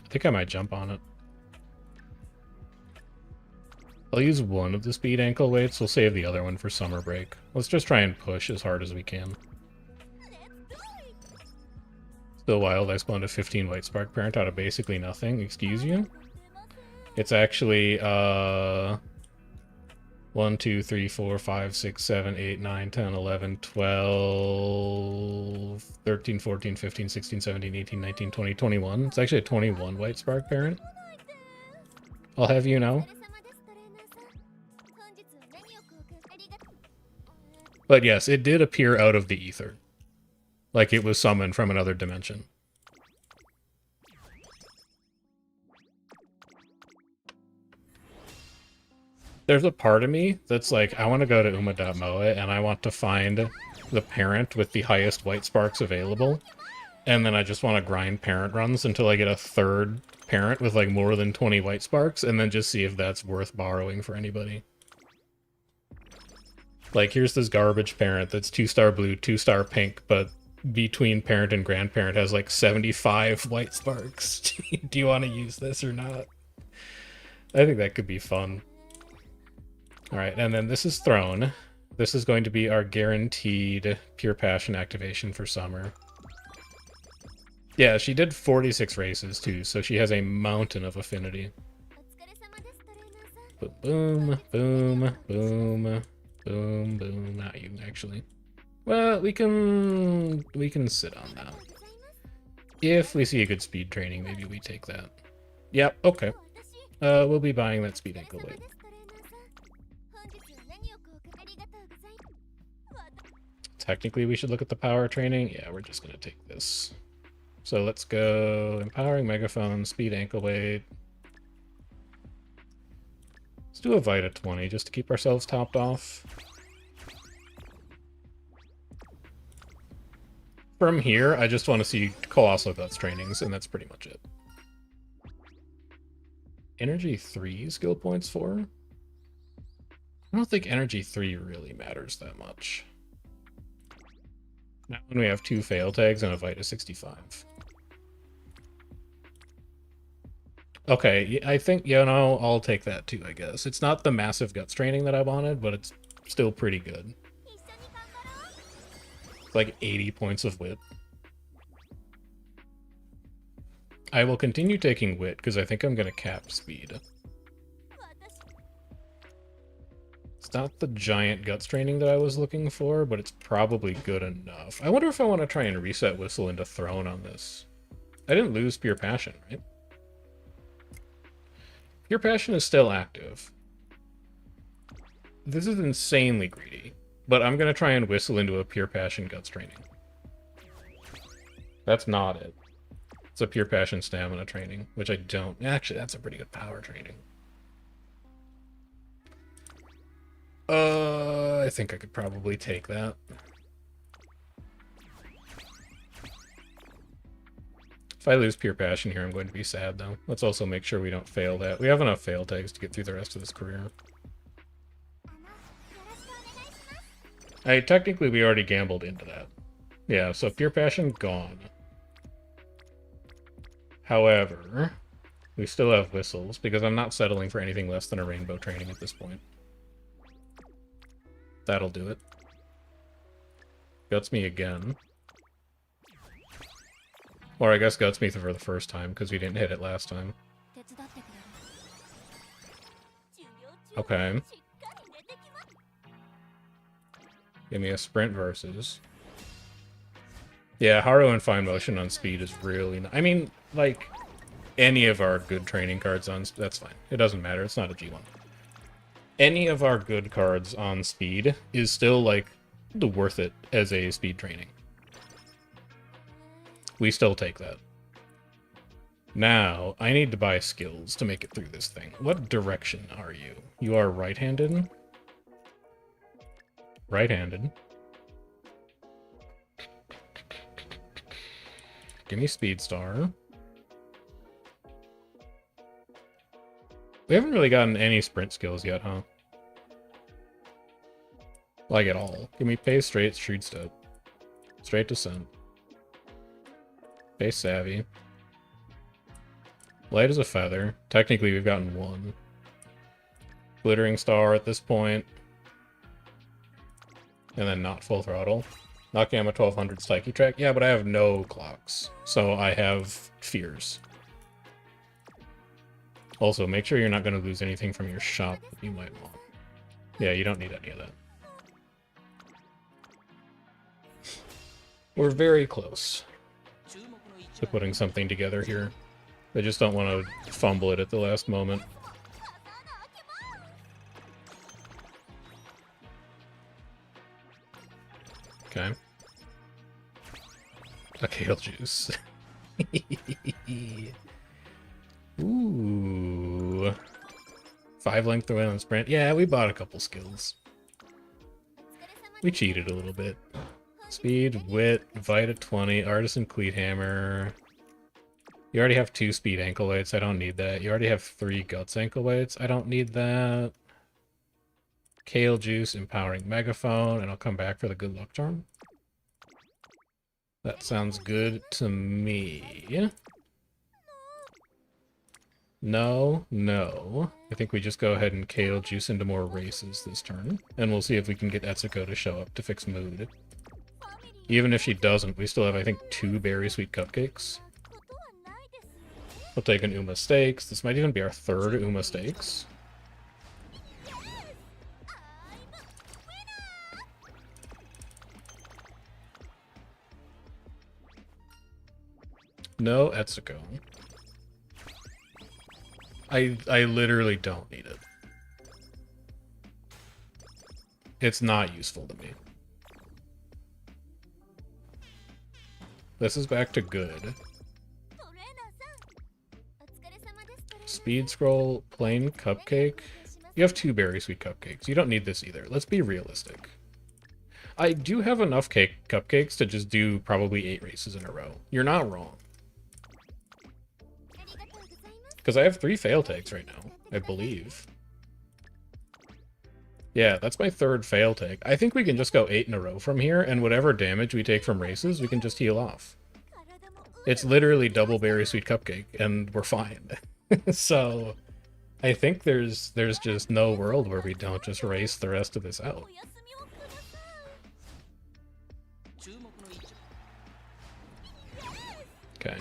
I think I might jump on it. I'll use one of the speed ankle weights. We'll save the other one for summer break. Let's just try and push as hard as we can. Still wild, I spawned a 15 white spark parent out of basically nothing. Excuse you? It's actually, 1, 2, 3, 4, 5, 6, 7, 8, 9, 10, 11, 12, 13, 14, 15, 16, 17, 18, 19, 20, 21. It's actually a 21 white spark parent. I'll have you know. But yes, it did appear out of the ether. Like it was summoned from another dimension. There's a part of me that's like, I want to go to Uma.moe and I want to find the parent with the highest white sparks available. And then I just want to grind parent runs until I get a third parent with like more than 20 white sparks and then just see if that's worth borrowing for anybody. Like, here's this garbage parent that's 2-star blue, 2-star pink, but between parent and grandparent has like 75 white sparks. Do you want to use this or not? I think that could be fun. Alright, and then this is Throne. This is going to be our guaranteed Pure Passion activation for summer. Yeah, she did 46 races too, so she has a mountain of affinity. But boom, boom, boom, boom, boom. Not you, actually. Well, we can sit on that. If we see a good speed training, maybe we take that. Yep, okay. We'll be buying that speed ankle weight. Technically, we should look at the power training. Yeah, we're just gonna take this. So let's go empowering megaphone, speed ankle weight. Let's do a Vita 20 just to keep ourselves topped off. From here, I just want to see Colossal Guts trainings, and that's pretty much it. Energy 3 skill points for? I don't think Energy 3 really matters that much. Now when we have 2 fail tags and a Vita 65. Okay, I think, you know, I'll take that too, I guess. It's not the massive guts training that I wanted, but it's still pretty good. It's like 80 points of wit. I will continue taking wit, because I think I'm going to cap speed. It's not the giant guts training that I was looking for, but it's probably good enough. I wonder if I want to try and reset Whistle into Throne on this. I didn't lose Pure Passion, right? Pure Passion is still active. This is insanely greedy, but I'm going to try and whistle into a Pure Passion Guts training. That's not it. It's a Pure Passion Stamina training, which I don't... Actually, that's a pretty good power training. I think I could probably take that. If I lose Pure Passion here, I'm going to be sad, though. Let's also make sure we don't fail that. We have enough fail tags to get through the rest of this career. Technically, we already gambled into that. Yeah, so Pure Passion, gone. However, we still have whistles, because I'm not settling for anything less than a rainbow training at this point. That'll do it. Guts me again. Or I guess Guts me for the first time, because we didn't hit it last time. Okay. Give me a sprint versus. Yeah, Haru and Fine Motion on speed is really... I mean, like, any of our good training cards on... That's fine. It doesn't matter. It's not a G1. Any of our good cards on speed is still, like, worth it as a speed training. We still take that. Now, I need to buy skills to make it through this thing. What direction are you? You are right-handed? Right-handed. Give me Speed Star. We haven't really gotten any sprint skills yet, huh? Like at all. Give me Pace, Straight, Shrewd Step. Straight Descent. Pace Savvy. Light as a Feather. Technically, we've gotten one. Glittering Star at this point. And then not Full Throttle. Knock Gamma 1200 Psyche Track. Yeah, but I have no clocks. So I have fears. Also, make sure you're not going to lose anything from your shop that you might want. Yeah, you don't need any of that. We're very close to putting something together here. I just don't want to fumble it at the last moment. Okay. A Kale Juice. Ooh. 5 length throw in on sprint. Yeah, we bought a couple skills. We cheated a little bit. Speed, Wit, Vita 20, Artisan Cleat Hammer. You already have 2 speed ankle weights. I don't need that. You already have 3 guts ankle weights. I don't need that. Kale Juice, Empowering Megaphone, and I'll come back for the Good Luck Charm. That sounds good to me. No. I think we just go ahead and Kale Juice into more races this turn. And we'll see if we can get Etsuko to show up to fix mood. Even if she doesn't, we still have, I think, 2 Berry Sweet Cupcakes. We'll take an Uma Stakes. This might even be our 3rd Uma Stakes. No Etsuko. I literally don't need it. It's not useful to me. This is back to good. Speed Scroll, Plain Cupcake. You have 2 Berry Sweet Cupcakes. You don't need this either. Let's be realistic. I do have enough cupcakes to just do probably 8 races in a row. You're not wrong. Because I have 3 fail takes right now, I believe. Yeah, that's my 3rd fail take. I think we can just go 8 in a row from here, and whatever damage we take from races, we can just heal off. It's literally double Berry Sweet Cupcake, and we're fine. So, I think there's just no world where we don't just race the rest of this out. Okay.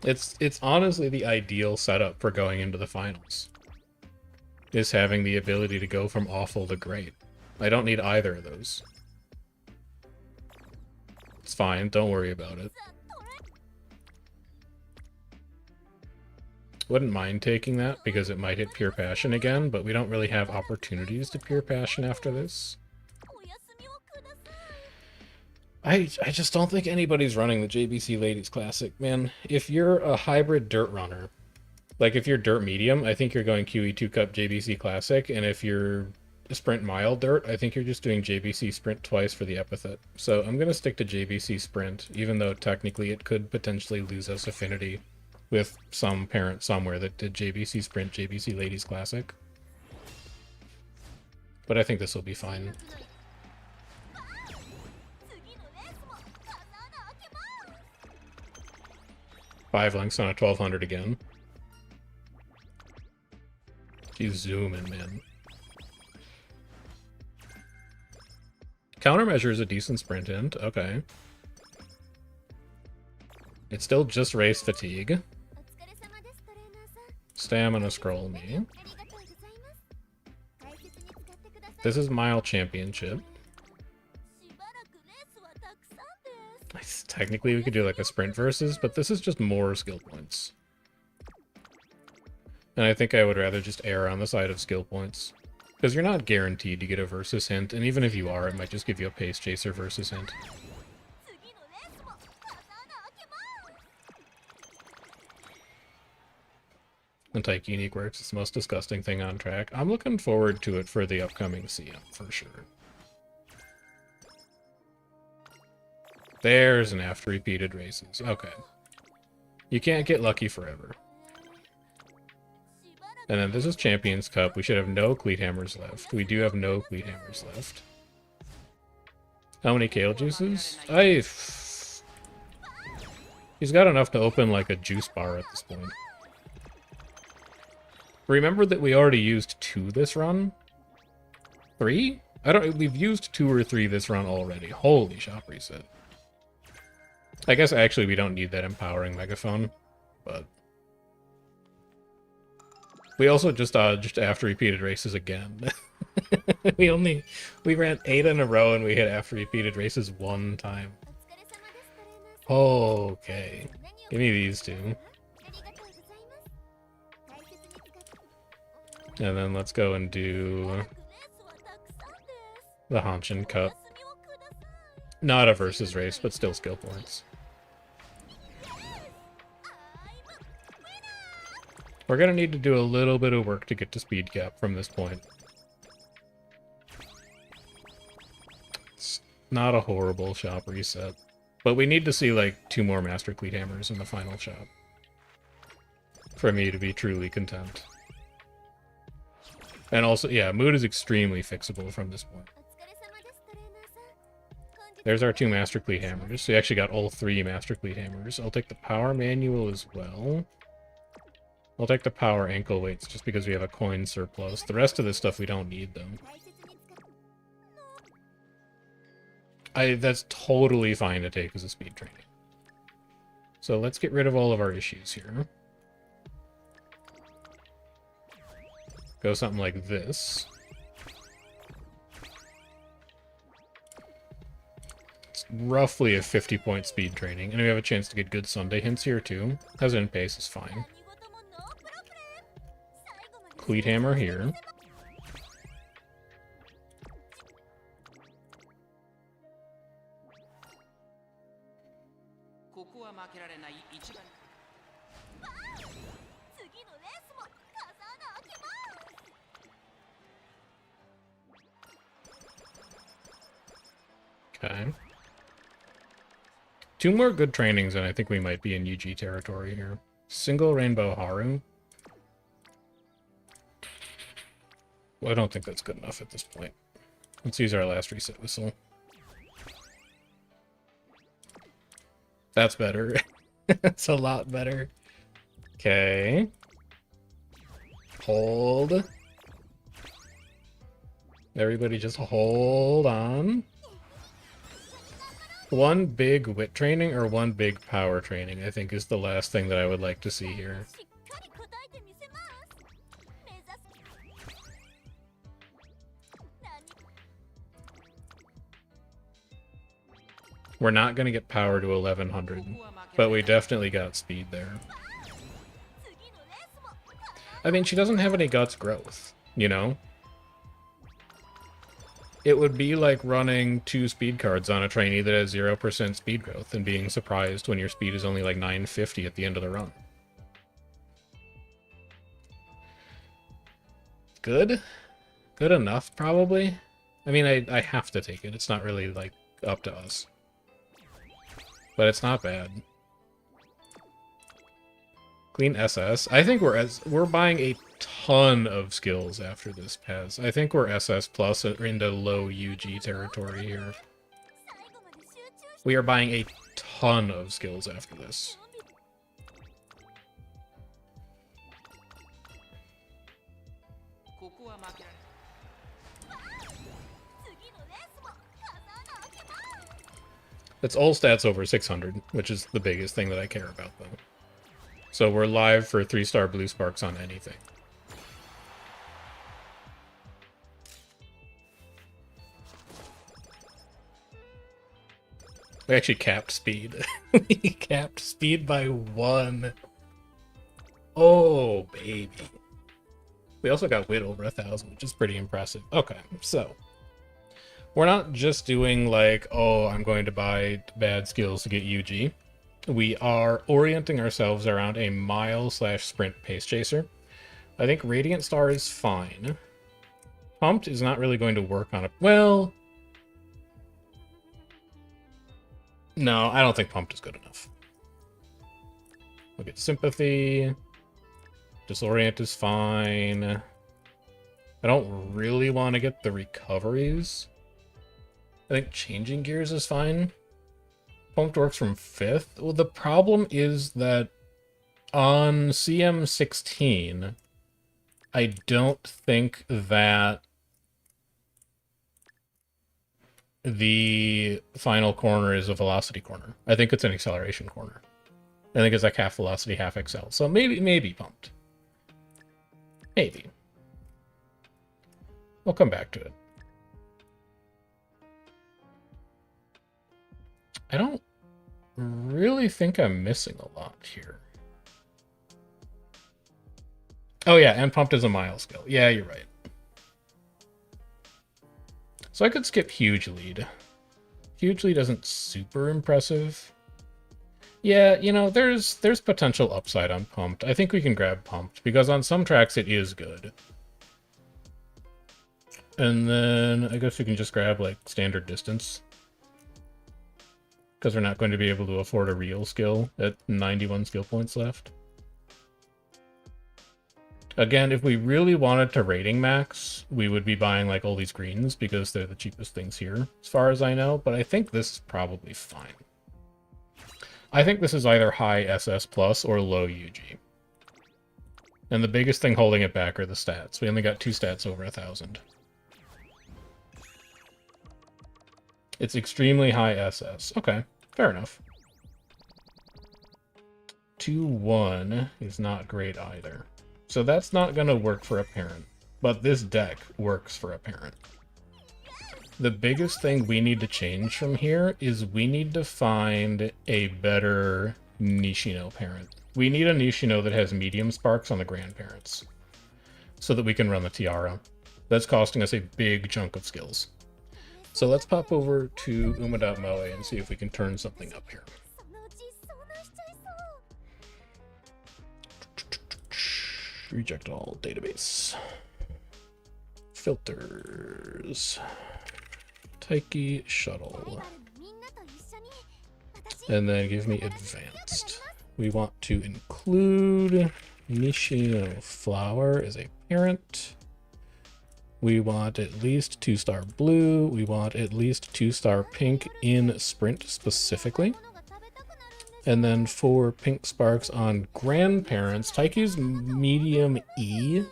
It's honestly the ideal setup for going into the finals. Is having the ability to go from awful to great. I don't need either of those. It's fine, don't worry about it. Wouldn't mind taking that, because it might hit Pure Passion again, but we don't really have opportunities to Pure Passion after this. I just don't think anybody's running the JBC Ladies Classic, man. If you're a hybrid dirt runner, like if you're dirt medium, I think you're going QE2 Cup JBC Classic, and if you're sprint mild dirt, I think you're just doing JBC Sprint twice for the epithet. So I'm going to stick to JBC Sprint, even though technically it could potentially lose us affinity with some parent somewhere that did JBC Sprint, JBC Ladies Classic. But I think this will be fine. Five lengths on a 1200 again. She's zooming, man. Countermeasure is a decent sprint int. Okay. It's still just race fatigue. Stamina scroll me. This is Mile Championship. Technically, we could do like a sprint versus, but this is just more skill points. And I think I would rather just err on the side of skill points. Because you're not guaranteed to get a versus hint, and even if you are, it might just give you a pace chaser versus hint. Taikini works. It's the most disgusting thing on track. I'm looking forward to it for the upcoming CM, for sure. There's an after repeated races. Okay. You can't get lucky forever. And then this is Champions Cup. We should have no Cleat Hammers left. We do have no Cleat Hammers left. How many Kale Juices? He's got enough to open like a juice bar at this point. Remember that we already used 2 this run? 3? We've used 2 or 3 this run already. Holy shop reset. I guess actually we don't need that empowering megaphone, but we also just after repeated races again. we ran 8 in a row and we hit after repeated races 1 time. Okay. Give me these 2. And then let's go and do the Hanshin Cup. Not a versus race, but still skill points. We're gonna need to do a little bit of work to get to speed cap from this point. It's not a horrible shop reset. But we need to see like 2 more Master Cleat Hammers in the final shop for me to be truly content. And also, yeah, mood is extremely fixable from this point. There's our 2 Master Cleat Hammers. So we actually got all 3 Master Cleat Hammers. I'll take the Power Manual as well. I'll take the Power Ankle Weights just because we have a coin surplus. The rest of this stuff we don't need, though. That's totally fine to take as a speed training. So let's get rid of all of our issues here. Go something like this. It's roughly a 50-point speed training, and we have a chance to get good Sunday hints here too. Hesitant pace is fine. Cleat Hammer here. Okay. 2 more good trainings, and I think we might be in UG territory here. Single Rainbow Haru. Well, I don't think that's good enough at this point. Let's use our last reset whistle. That's better. That's a lot better. Okay. Hold. Everybody just hold on. 1 big wit training or 1 big power training, I think, is the last thing that I would like to see here. We're not going to get power to 1100, but we definitely got speed there. I mean, she doesn't have any guts growth, you know? It would be like running 2 speed cards on a trainee that has 0% speed growth and being surprised when your speed is only like 950 at the end of the run. Good? Good enough, probably? I mean, I have to take it. It's not really, like, up to us. But it's not bad. Clean SS. I think we're buying a ton of skills after this pass. I think we're SS plus into low UG territory here. We are buying a ton of skills after this. It's all stats over 600, which is the biggest thing that I care about, though. So we're live for 3-star blue sparks on anything. We actually capped speed. We capped speed by 1. Oh, baby. We also got wit over 1,000, which is pretty impressive. Okay, so we're not just doing like, oh, I'm going to buy bad skills to get UG. We are orienting ourselves around a mile/sprint pace chaser. I think Radiant Star is fine. Pumped is not really going to work on it. Well, no, I don't think Pumped is good enough. Look at Sympathy. Disorient is fine. I don't really want to get the recoveries. I think Changing Gears is fine. Pumped works from 5th. Well, the problem is that on CM16, I don't think that the final corner is a velocity corner. I think it's an acceleration corner. I think it's like half velocity, half accel. So maybe Pumped. Maybe. We'll come back to it. I don't really think I'm missing a lot here. Oh yeah, and Pumped is a mile skill. Yeah, you're right. So I could skip Huge Lead. Huge Lead isn't super impressive. Yeah, you know, there's potential upside on Pumped. I think we can grab Pumped, because on some tracks it is good. And then I guess we can just grab, like, Standard Distance. Because we're not going to be able to afford a real skill at 91 skill points left. Again, if we really wanted to rating max, we would be buying, like, all these greens, because they're the cheapest things here, as far as I know. But I think this is probably fine. I think this is either high SS plus or low UG. And the biggest thing holding it back are the stats. We only got 2 stats over 1,000. It's extremely high SS. Okay, fair enough. 2-1 is not great either. So that's not going to work for a parent. But this deck works for a parent. The biggest thing we need to change from here is we need to find a better Nishino parent. We need a Nishino that has medium sparks on the grandparents, so that we can run the Tiara. That's costing us a big chunk of skills. So let's pop over to Uma.moe and see if we can turn something up here. Reject all database. Filters. Taiki Shuttle. And then give me advanced. We want to include Nishino Flower as a parent. We want at least 2-star blue. We want at least 2-star pink in sprint specifically. And then for pink sparks on grandparents, Taiki's medium E.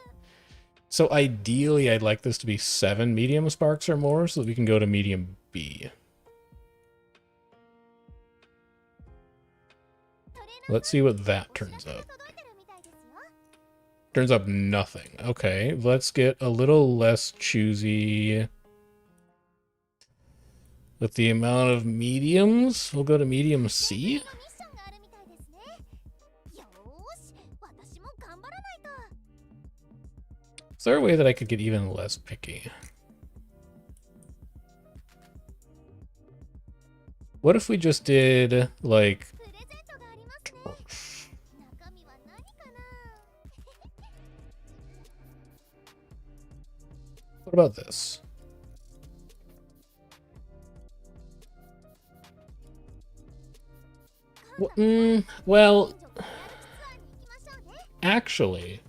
So ideally, I'd like this to be 7 medium sparks or more so that we can go to medium B. Let's see what that turns up. Turns up nothing. Okay, let's get a little less choosy with the amount of mediums. We'll go to medium C. Is there a way that I could get even less picky? What if we just did, like... What about this? Well, actually,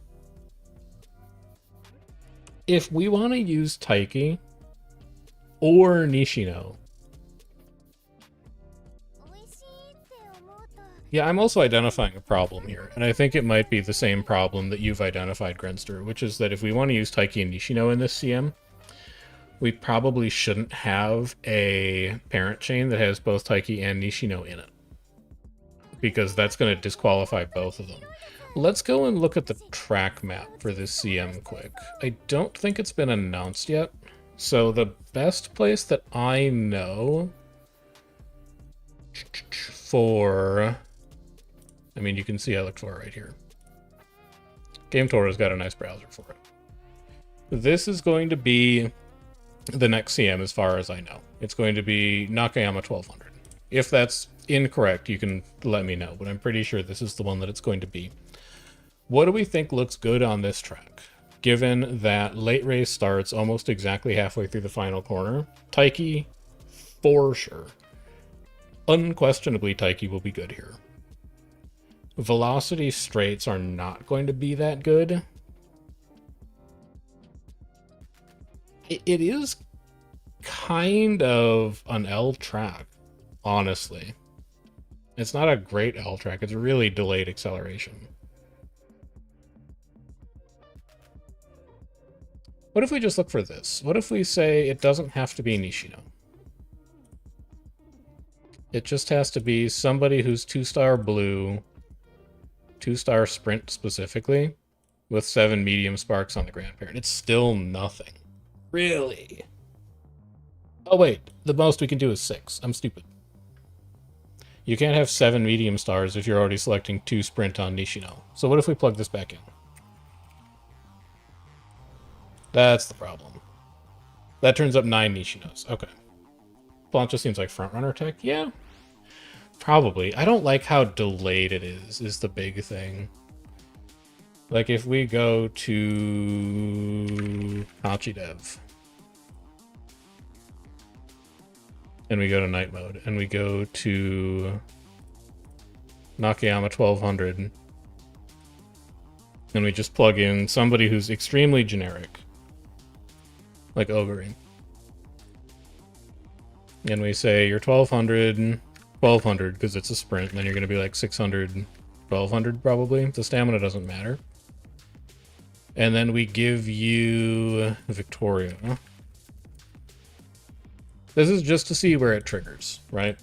if we want to use Taiki or Nishino, yeah, I'm also identifying a problem here, and I think it might be the same problem that you've identified, Grenster, which is that if we want to use Taiki and Nishino in this CM, we probably shouldn't have a parent chain that has both Taiki and Nishino in it, because that's going to disqualify both of them. Let's go and look at the track map for this CM quick. I don't think it's been announced yet, so the best place that I know for... I mean, you can see I looked for it right here. Game Toro's got a nice browser for it. This is going to be the next CM as far as I know. It's going to be Nakayama 1200. If that's incorrect, you can let me know, but I'm pretty sure this is the one that it's going to be. What do we think looks good on this track? Given that late race starts almost exactly halfway through the final corner, Taiki, for sure. Unquestionably, Taiki will be good here. Velocity straights are not going to be that good. It is kind of an L track, honestly. It's not a great L track, it's a really delayed acceleration. What if we just look for this? What if we say it doesn't have to be Nishino? It just has to be somebody who's 2-star blue, 2-star sprint specifically, with 7 medium sparks on the grandparent. It's still nothing. Really? Oh wait, the most we can do is 6. I'm stupid. You can't have 7 medium stars if you're already selecting 2 sprint on Nishino. So what if we plug this back in? That's the problem. That turns up 9 Nishinos. Okay. Plancha seems like frontrunner tech. Yeah. Probably. I don't like how delayed it is the big thing. Like if we go to Hachi Dev. And we go to night mode. And we go to Nakayama 1200. And we just plug in somebody who's extremely generic. Like Ogre. And we say you're 1200, 1200 because it's a sprint, and then you're going to be like 600, 1200 probably. The stamina doesn't matter. And then we give you Victoria. This is just to see where it triggers, right?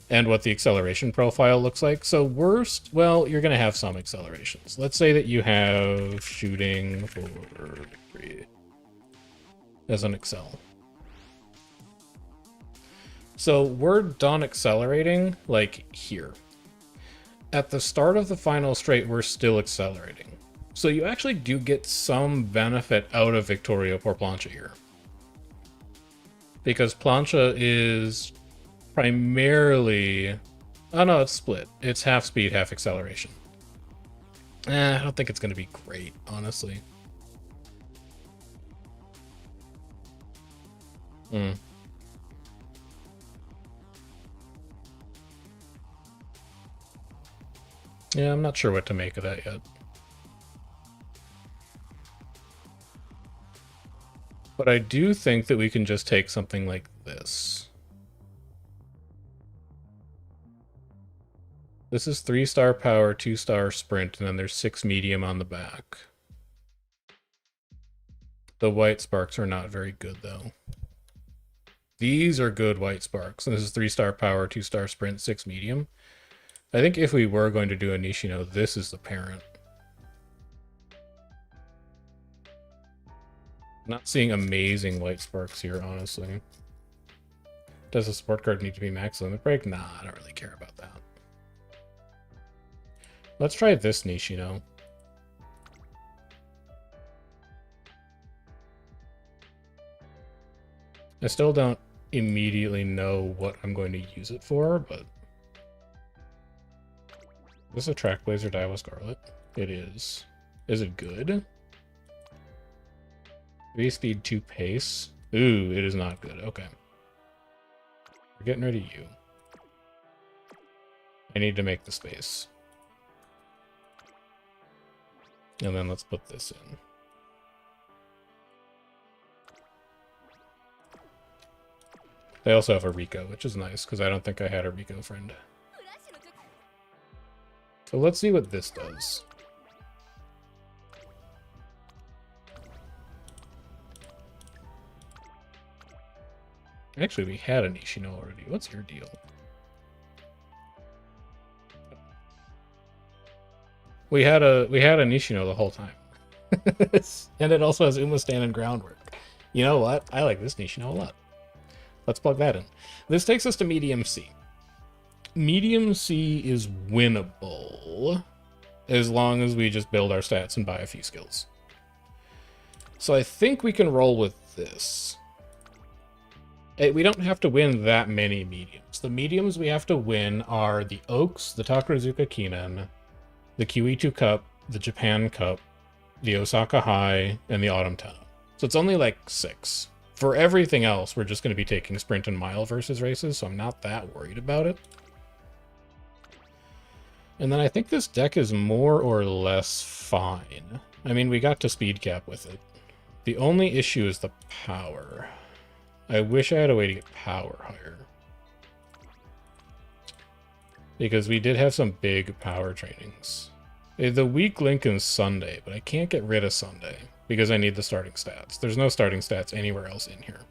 And what the acceleration profile looks like. So worst, well, you're going to have some accelerations. Let's say that you have shooting for victory as an accel. So we're done accelerating, like, here. At the start of the final straight, we're still accelerating. So you actually do get some benefit out of Victoria for Plancha here. Because Plancha is primarily... Oh no, it's split. It's half speed, half acceleration. I don't think it's going to be great, honestly. Yeah, I'm not sure what to make of that yet. But I do think that we can just take something like this. This is 3-star power, 2-star sprint, and then there's 6 medium on the back. The white sparks are not very good, though. These are good white sparks. And this is 3-star power, 2-star sprint, 6 medium. I think if we were going to do a Nishino, this is the parent. Not seeing amazing white sparks here, honestly. Does the support card need to be max limit break? Nah, I don't really care about that. Let's try this Nishino. I still don't immediately know what I'm going to use it for, but... Is this a Track Blazer Daiwa Scarlet? It is. Is it good? 3 speed, 2 pace. Ooh, it is not good. Okay. We're getting rid of you. I need to make the space. And then let's put this in. They also have a Rico, which is nice, because I don't think I had a Rico friend. So let's see what this does. Actually, we had a Nishino already. What's your deal? We had a Nishino the whole time. And it also has Umamusume and groundwork. You know what? I like this Nishino a lot. Let's plug that in. This takes us to Medium C. Medium C is winnable as long as we just build our stats and buy a few skills. So I think we can roll with this. We don't have to win that many mediums. The mediums we have to win are the Oaks, the Takarazuka Kinan, the QE2 Cup, the Japan Cup, the Osaka High, and the Autumn Tenno. So it's only like 6. For everything else, we're just going to be taking sprint and mile versus races, so I'm not that worried about it. And then I think this deck is more or less fine. I mean, we got to speed cap with it. The only issue is the power. I wish I had a way to get power higher. Because we did have some big power trainings. The weak link is Sunday, but I can't get rid of Sunday because I need the starting stats. There's no starting stats anywhere else in here.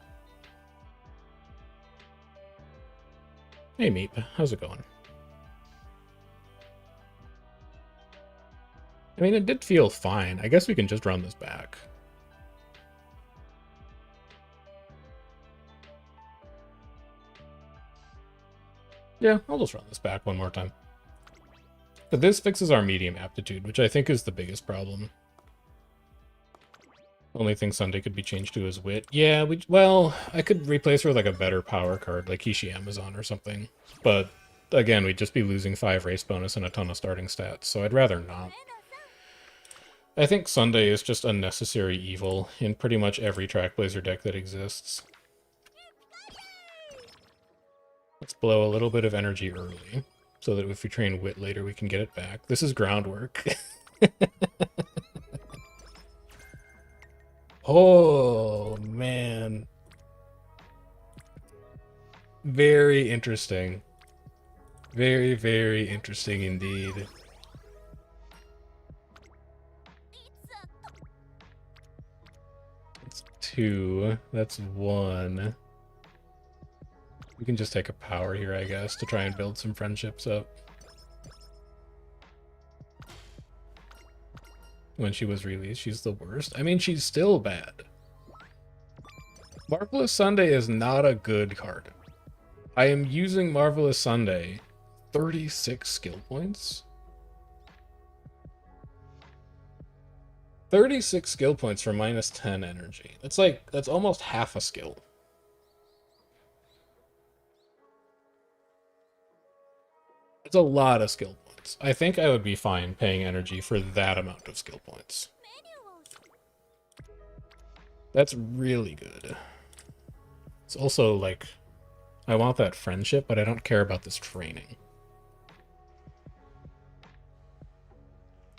Hey Meep, how's it going? I mean, it did feel fine. I guess we can just run this back. Yeah, I'll just run this back one more time. But this fixes our medium aptitude, which I think is the biggest problem. Only thing Sunday could be changed to is wit. Yeah, well, I could replace her with like a better power card, like Kishi Amazon or something. But again, we'd just be losing 5 race bonus and a ton of starting stats, so I'd rather not. I think Sunday is just a necessary evil in pretty much every Trackblazer deck that exists. Let's blow a little bit of energy early, so that if we train wit later, we can get it back. This is groundwork. Oh, man. Very interesting. Very, very interesting indeed. That's 2. That's 1. We can just take a power here, I guess, to try and build some friendships up. When she was released, she's the worst. I mean, she's still bad. Marvelous Sunday is not a good card. I am using Marvelous Sunday. 36 skill points? 36 skill points for minus 10 energy. That's almost half a skill. It's a lot of skill points. I think I would be fine paying energy for that amount of skill points. That's really good. It's also like, I want that friendship, but I don't care about this training.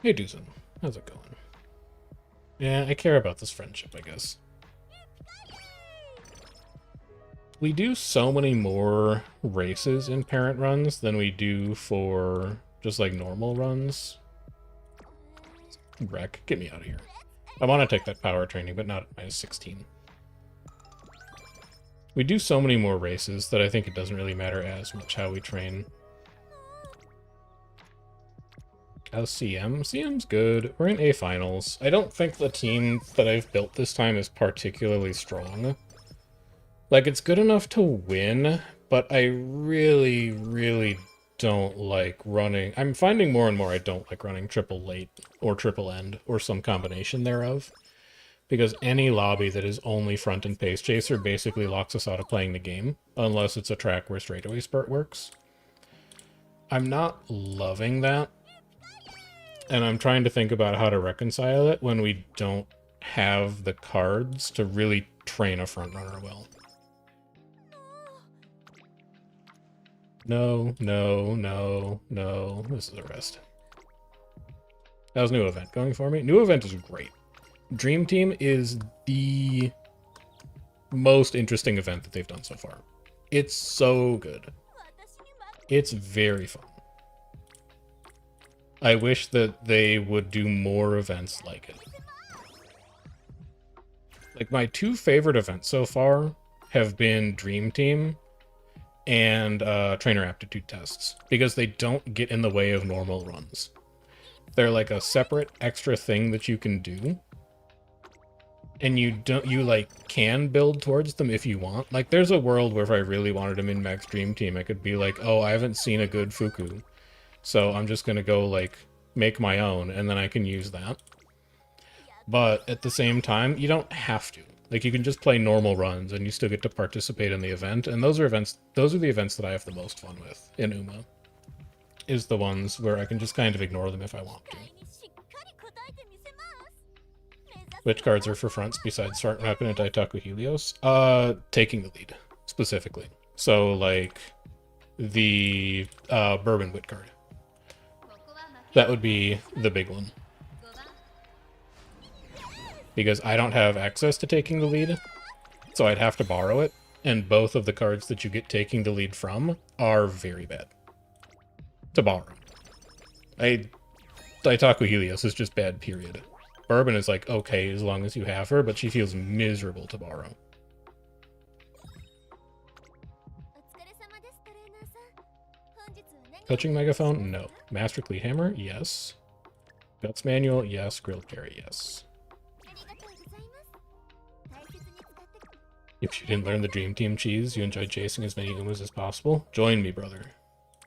Hey Duzin, how's it going? Yeah, I care about this friendship, I guess. We do so many more races in parent runs than we do for just like normal runs. Wreck, get me out of here. I want to take that power training, but not at minus 16. We do so many more races that I think it doesn't really matter as much how we train. How's CM? CM's good. We're in A finals. I don't think the team that I've built this time is particularly strong. Like, it's good enough to win, but I really, really don't like running. I'm finding more and more I don't like running triple late or triple end or some combination thereof. Because any lobby that is only front and pace chaser basically locks us out of playing the game, unless it's a track where straightaway spurt works. I'm not loving that, and I'm trying to think about how to reconcile it when we don't have the cards to really train a front runner well. No, no, no, no. This is a rest. How's new event going for me? New event is great. Dream Team is the most interesting event that they've done so far. It's so good. It's very fun. I wish that they would do more events like it. Like, my 2 favorite events so far have been Dream Team and trainer aptitude tests, because they don't get in the way of normal runs. They're like a separate extra thing that you can do. And you like can build towards them if you want. Like, there's a world where if I really wanted to min-max Dream Team, I could be like, oh, I haven't seen a good Fuku, so I'm just gonna go like make my own, and then I can use that. But at the same time, you don't have to. Like, you can just play normal runs and you still get to participate in the event, and those are the events that I have the most fun with in Uma. is the ones where I can just kind of ignore them if I want to. Which cards are for fronts besides Front Weapon and Daitaku Helios? Taking the lead, specifically. So, like, the Bourbon Wit card. That would be the big one. Because I don't have access to taking the lead, so I'd have to borrow it, and both of the cards that you get taking the lead from are very bad to borrow. Daitaku Helios is just bad, period. Bourbon is like okay as long as you have her, but she feels miserable to borrow. Touching Megaphone? No. Master Cleat Hammer? Yes. Guts Manual? Yes. Grilled Carry? Yes. If you didn't learn the Dream Team cheese, you enjoyed chasing as many Umas as possible, join me, brother.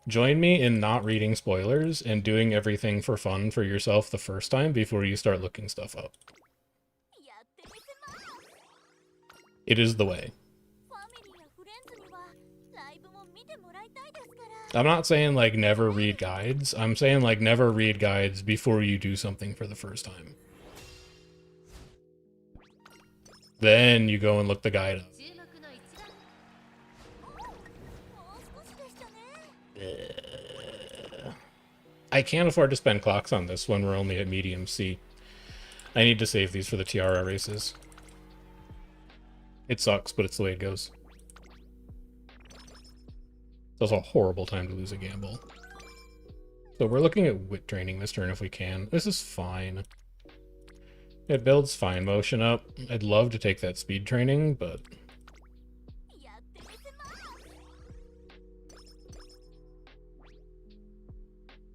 Join me in not reading spoilers and doing everything for fun for yourself the first time before you start looking stuff up. It is the way. I'm not saying, like, never read guides. I'm saying, like, never read guides before you do something for the first time. Then you go and look the guide up. I can't afford to spend clocks on this when we're only at medium C. I need to save these for the Tiara races. It sucks, but it's the way it goes. It's also a horrible time to lose a gamble. So we're looking at wit training this turn if we can. This is fine. It builds fine motion up. I'd love to take that speed training, but...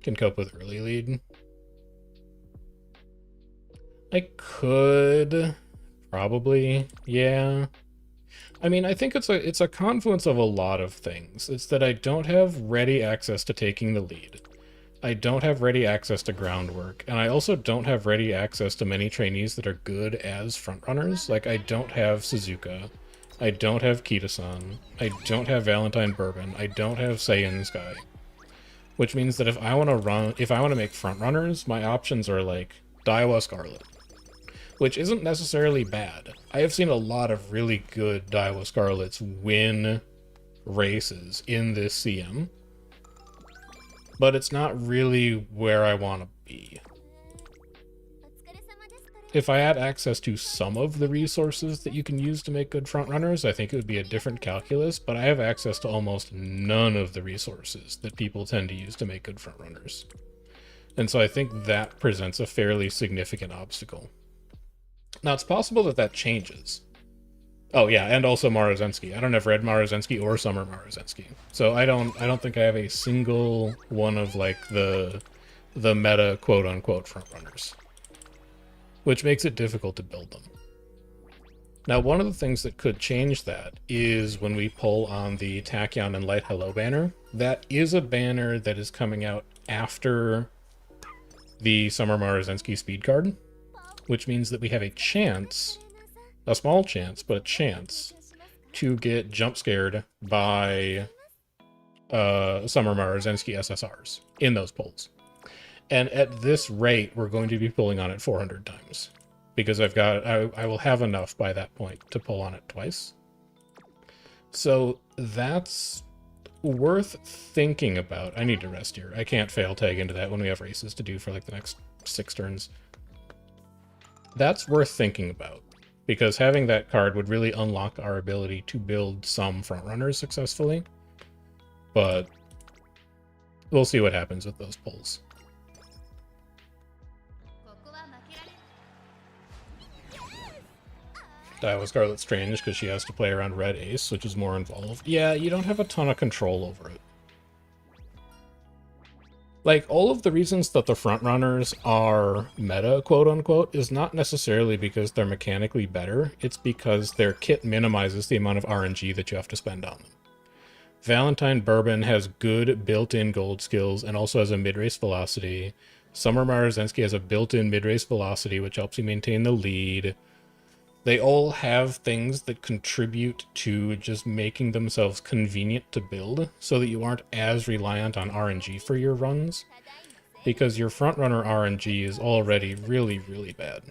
can cope with early lead. I could... probably, yeah. I mean, I think it's a confluence of a lot of things. It's that I don't have ready access to taking the lead. I don't have ready access to groundwork, and I also don't have ready access to many trainees that are good as frontrunners. Like, I don't have Suzuka, I don't have Kita-san, I don't have Valentine Bourbon, I don't have Saiyan Sky. Which means that if I want to make frontrunners, my options are like Daiwa Scarlet, which isn't necessarily bad. I have seen a lot of really good Daiwa Scarlets win races in this CM. But it's not really where I want to be. If I had access to some of the resources that you can use to make good frontrunners, I think it would be a different calculus, but I have access to almost none of the resources that people tend to use to make good frontrunners. And so I think that presents a fairly significant obstacle. Now, it's possible that that changes. Oh yeah, and also Marozensky. I don't have Red Marozensky or Summer Marozensky. So I don't think I have a single one of like the meta quote-unquote frontrunners, which makes it difficult to build them. Now, one of the things that could change that is when we pull on the Tachyon and Light Hello banner. That is a banner that is coming out after the Summer Marozensky speed card, which means that we have a chance, a small chance, but a chance, to get jump scared by Summer Marozensky SSRs in those pulls. And at this rate, we're going to be pulling on it 400 times. Because I will have enough by that point to pull on it twice. So that's worth thinking about. I need to rest here. I can't fail tag into that when we have races to do for like the next 6 turns. That's worth thinking about, because having that card would really unlock our ability to build some frontrunners successfully. But we'll see what happens with those pulls. Daiwa Scarlet Strange because she has to play around Red Ace, which is more involved. Yeah, you don't have a ton of control over it. Like, all of the reasons that the frontrunners are meta, quote-unquote, is not necessarily because they're mechanically better. It's because their kit minimizes the amount of RNG that you have to spend on them. Valentine Bourbon has good built-in gold skills and also has a mid-race velocity. Summer Marozensky has a built-in mid-race velocity, which helps you maintain the lead. They all have things that contribute to just making themselves convenient to build so that you aren't as reliant on RNG for your runs, because your frontrunner RNG is already really, really bad.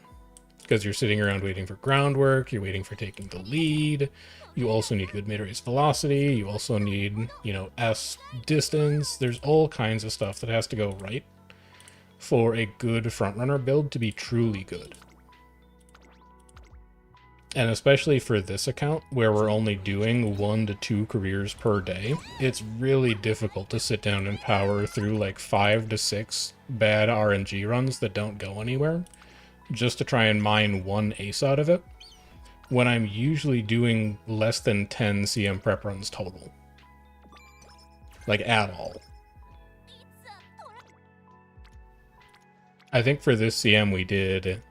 Because you're sitting around waiting for groundwork, you're waiting for taking the lead, you also need good mid-race velocity, you also need, you know, S distance. There's all kinds of stuff that has to go right for a good frontrunner build to be truly good. And especially for this account, where we're only doing 1 to 2 careers per day, it's really difficult to sit down and power through like 5 to 6 bad RNG runs that don't go anywhere, just to try and mine 1 ace out of it, when I'm usually doing less than 10 CM prep runs total. Like, at all. I think for this CM we did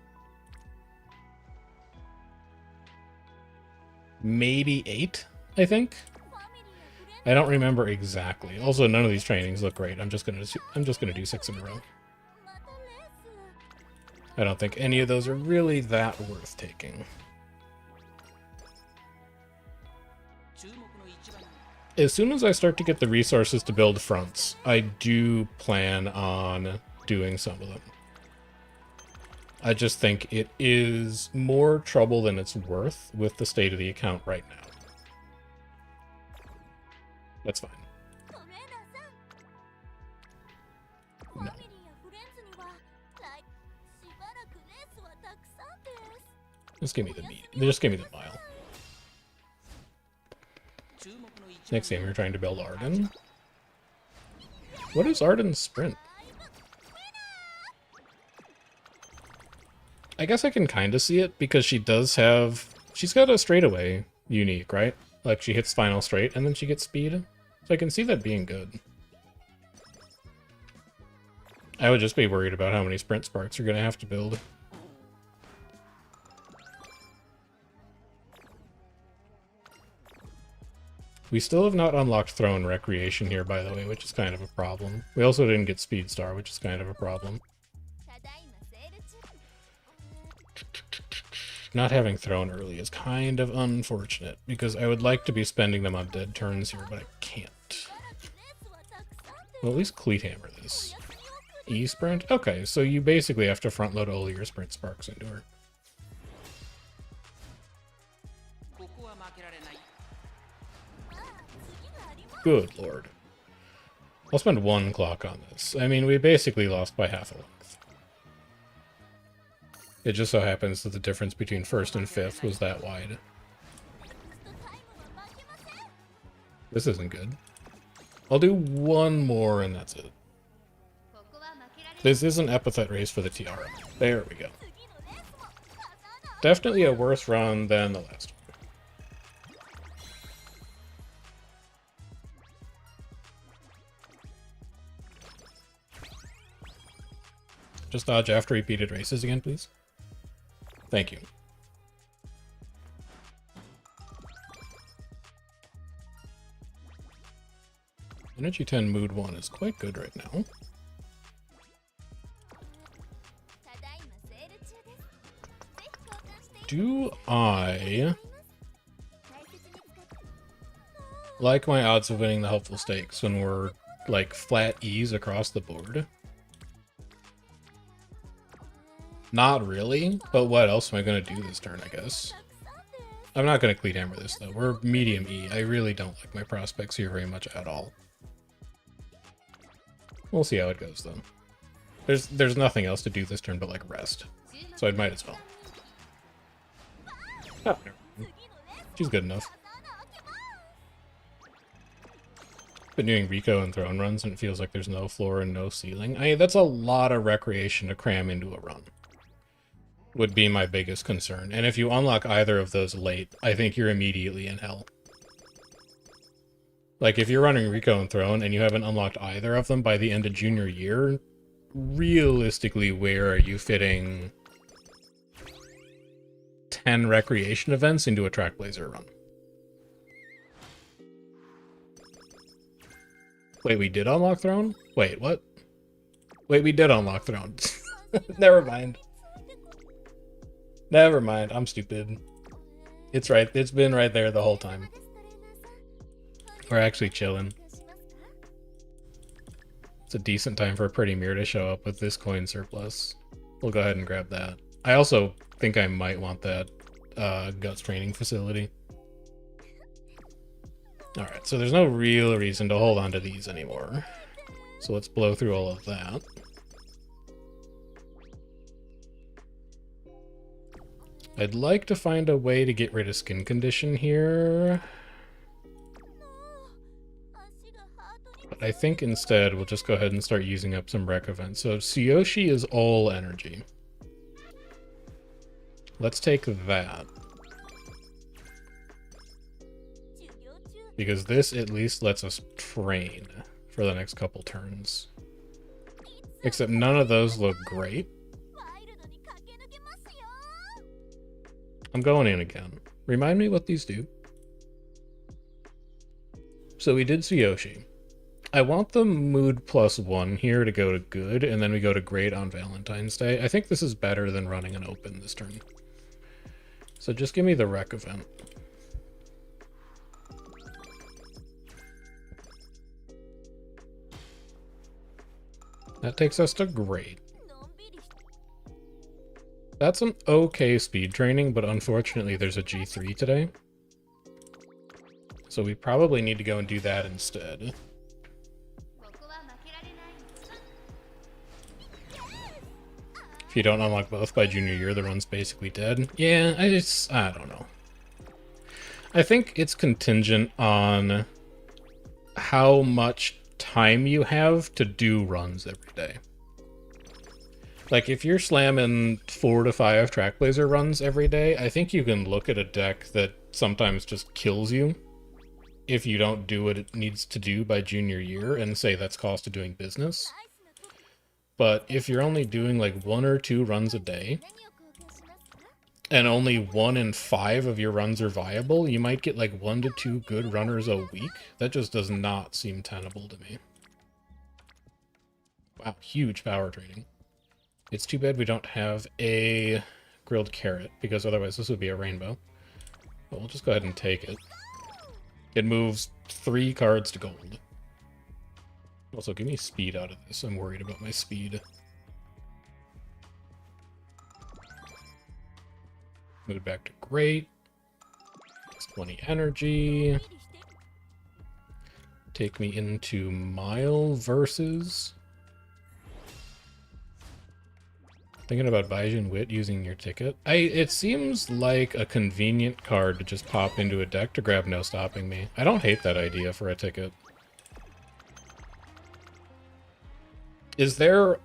maybe 8, I think. I don't remember exactly. Also, none of these trainings look great. I'm just gonna do 6 in a row. I don't think any of those are really that worth taking. As soon as I start to get the resources to build fronts, I do plan on doing some of them. I just think it is more trouble than it's worth with the state of the account right now. That's fine. No. Just give me the meat. Just give me the mile. Next game, we're trying to build Arden. What is Arden's sprint? I guess I can kind of see it, because she does have... She's got a straightaway unique, right? Like, she hits final straight, and then she gets speed. So I can see that being good. I would just be worried about how many sprint sparks you're going to have to build. We still have not unlocked Throne Recreation here, by the way, which is kind of a problem. We also didn't get Speed Star, which is kind of a problem. Not having Throne early is kind of unfortunate, because I would like to be spending them on dead turns here, but I can't. Well, at least Cleat Hammer this. E-Sprint? Okay, so you basically have to front-load all your Sprint Sparks into her. Good lord. I'll spend 1 clock on this. I mean, we basically lost by half a length. It just so happens that the difference between 1st and 5th was that wide. This isn't good. I'll do 1 more and that's it. This is an epithet race for the Tiara. There we go. Definitely a worse run than the last one. Just dodge after repeated races again, please. Thank you. Energy 10 Mood 1 is quite good right now. Do I like my odds of winning the helpful stakes when we're like flat E's across the board? Not really, but what else am I going to do this turn, I guess? I'm not going to Cleat Hammer this, though. We're medium E. I really don't like my prospects here very much at all. We'll see how it goes, though. There's nothing else to do this turn but, like, rest. So I might as well. Oh, she's good enough. Been doing Rico and Throne runs, and it feels like there's no floor and no ceiling. I mean, that's a lot of recreation to cram into a run. Would be my biggest concern. And if you unlock either of those late, I think you're immediately in hell. Like, if you're running Rico and Throne and you haven't unlocked either of them by the end of junior year, realistically, where are you fitting 10 recreation events into a Trackblazer run? Wait, we did unlock Throne? Wait, what? Wait, we did unlock Throne. Never mind. Never mind, I'm stupid. It's right, it's been right there the whole time. We're actually chilling. It's a decent time for a pretty mirror to show up with this coin surplus. We'll go ahead and grab that. I also think I might want that guts training facility. Alright, so there's no real reason to hold on to these anymore. So let's blow through all of that. I'd like to find a way to get rid of skin condition here. But I think instead we'll just go ahead and start using up some rec events. So Tsuyoshi is all energy. Let's take that. Because this at least lets us train for the next couple turns. Except none of those look great. I'm going in again. Remind me what these do. So we did Tsuyoshi. I want the mood +1 here to go to good, and then we go to great on Valentine's Day. I think this is better than running an open this turn. So just give me the rec event. That takes us to great. That's an okay speed training, but unfortunately there's a G3 today. So we probably need to go and do that instead. If you don't unlock both by junior year, the run's basically dead. Yeah, I don't know. I think it's contingent on how much time you have to do runs every day. Like, if you're slamming 4 to 5 Trackblazer runs every day, I think you can look at a deck that sometimes just kills you if you don't do what it needs to do by junior year and say that's cost of doing business. But if you're only doing like 1 or 2 runs a day, and only 1 in 5 of your runs are viable, you might get like 1 to 2 good runners a week. That just does not seem tenable to me. Wow, huge power training. It's too bad we don't have a grilled carrot, because otherwise this would be a rainbow. But we'll just go ahead and take it. It moves 3 cards to gold. Also, give me speed out of this. I'm worried about my speed. Move back to great. It's 20 energy. Take me into Mile versus. Thinking about Baijin Wit using your ticket. It seems like a convenient card to just pop into a deck to grab No Stopping Me. I don't hate that idea for a ticket. Is there,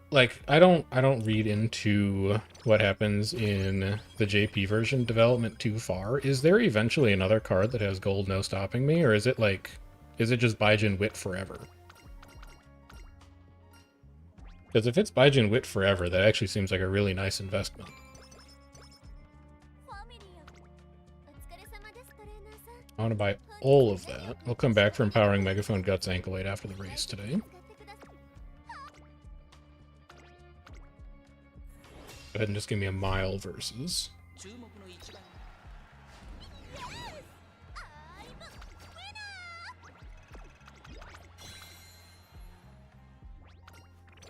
like, I don't read into what happens in the JP version development too far. Is there eventually another card that has gold No Stopping Me, or is it like, is it just Baijin Wit forever? Because if it's Baijin Wit forever, that actually seems like a really nice investment. I want to buy all of that. I'll come back for Empowering Megaphone Guts Ankle Weight after the race today. Go ahead and just give me a Mile versus.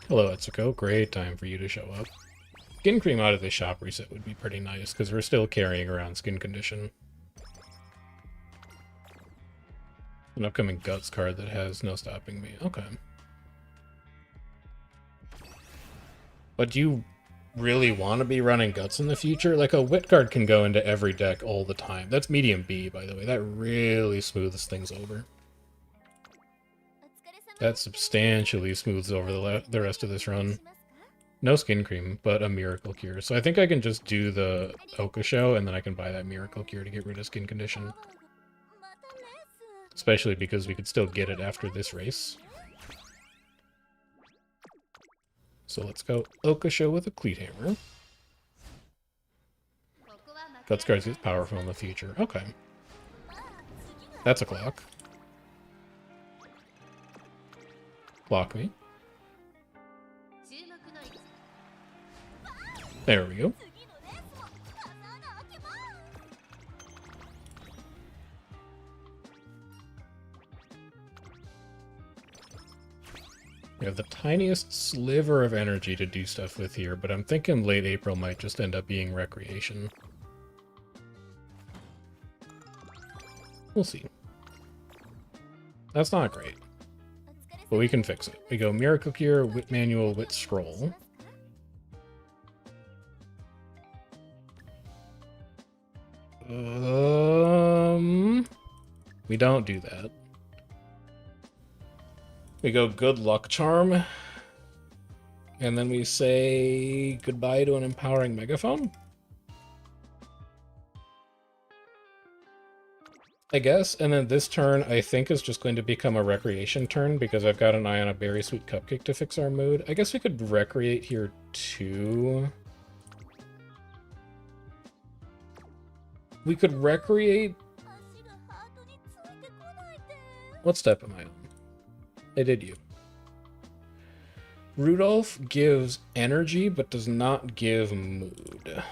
Hello, Etsuko. Great time for you to show up. Skin Cream out of the shop reset would be pretty nice, because we're still carrying around Skin Condition. An upcoming Guts card that has No Stopping Me. Okay. But do you really want to be running Guts in the future? Like, a Wit card can go into every deck all the time. That's medium B, by the way. That really smooths things over. That substantially smooths over the rest of this run. No Skin Cream, but a Miracle Cure. So I think I can just do the Okasho, and then I can buy that Miracle Cure to get rid of Skin Condition. Especially because we could still get it after this race. So let's go Okasho with a Cleat Hammer. Guts cards get powerful in the future. Okay. That's a clock. Block me. There we go. We have the tiniest sliver of energy to do stuff with here, but I'm thinking late April might just end up being recreation. We'll see. That's not great, but we can fix it. We go Miracle Cure, Wit Manual, Wit Scroll. We don't do that. We go Good Luck Charm, and then we say goodbye to an Empowering Megaphone? I guess, and then this turn I think is just going to become a recreation turn because I've got an eye on a Berry Sweet Cupcake to fix our mood. I guess we could recreate here too. We could recreate... What step am I on? I did you. Rudolph gives energy but does not give mood.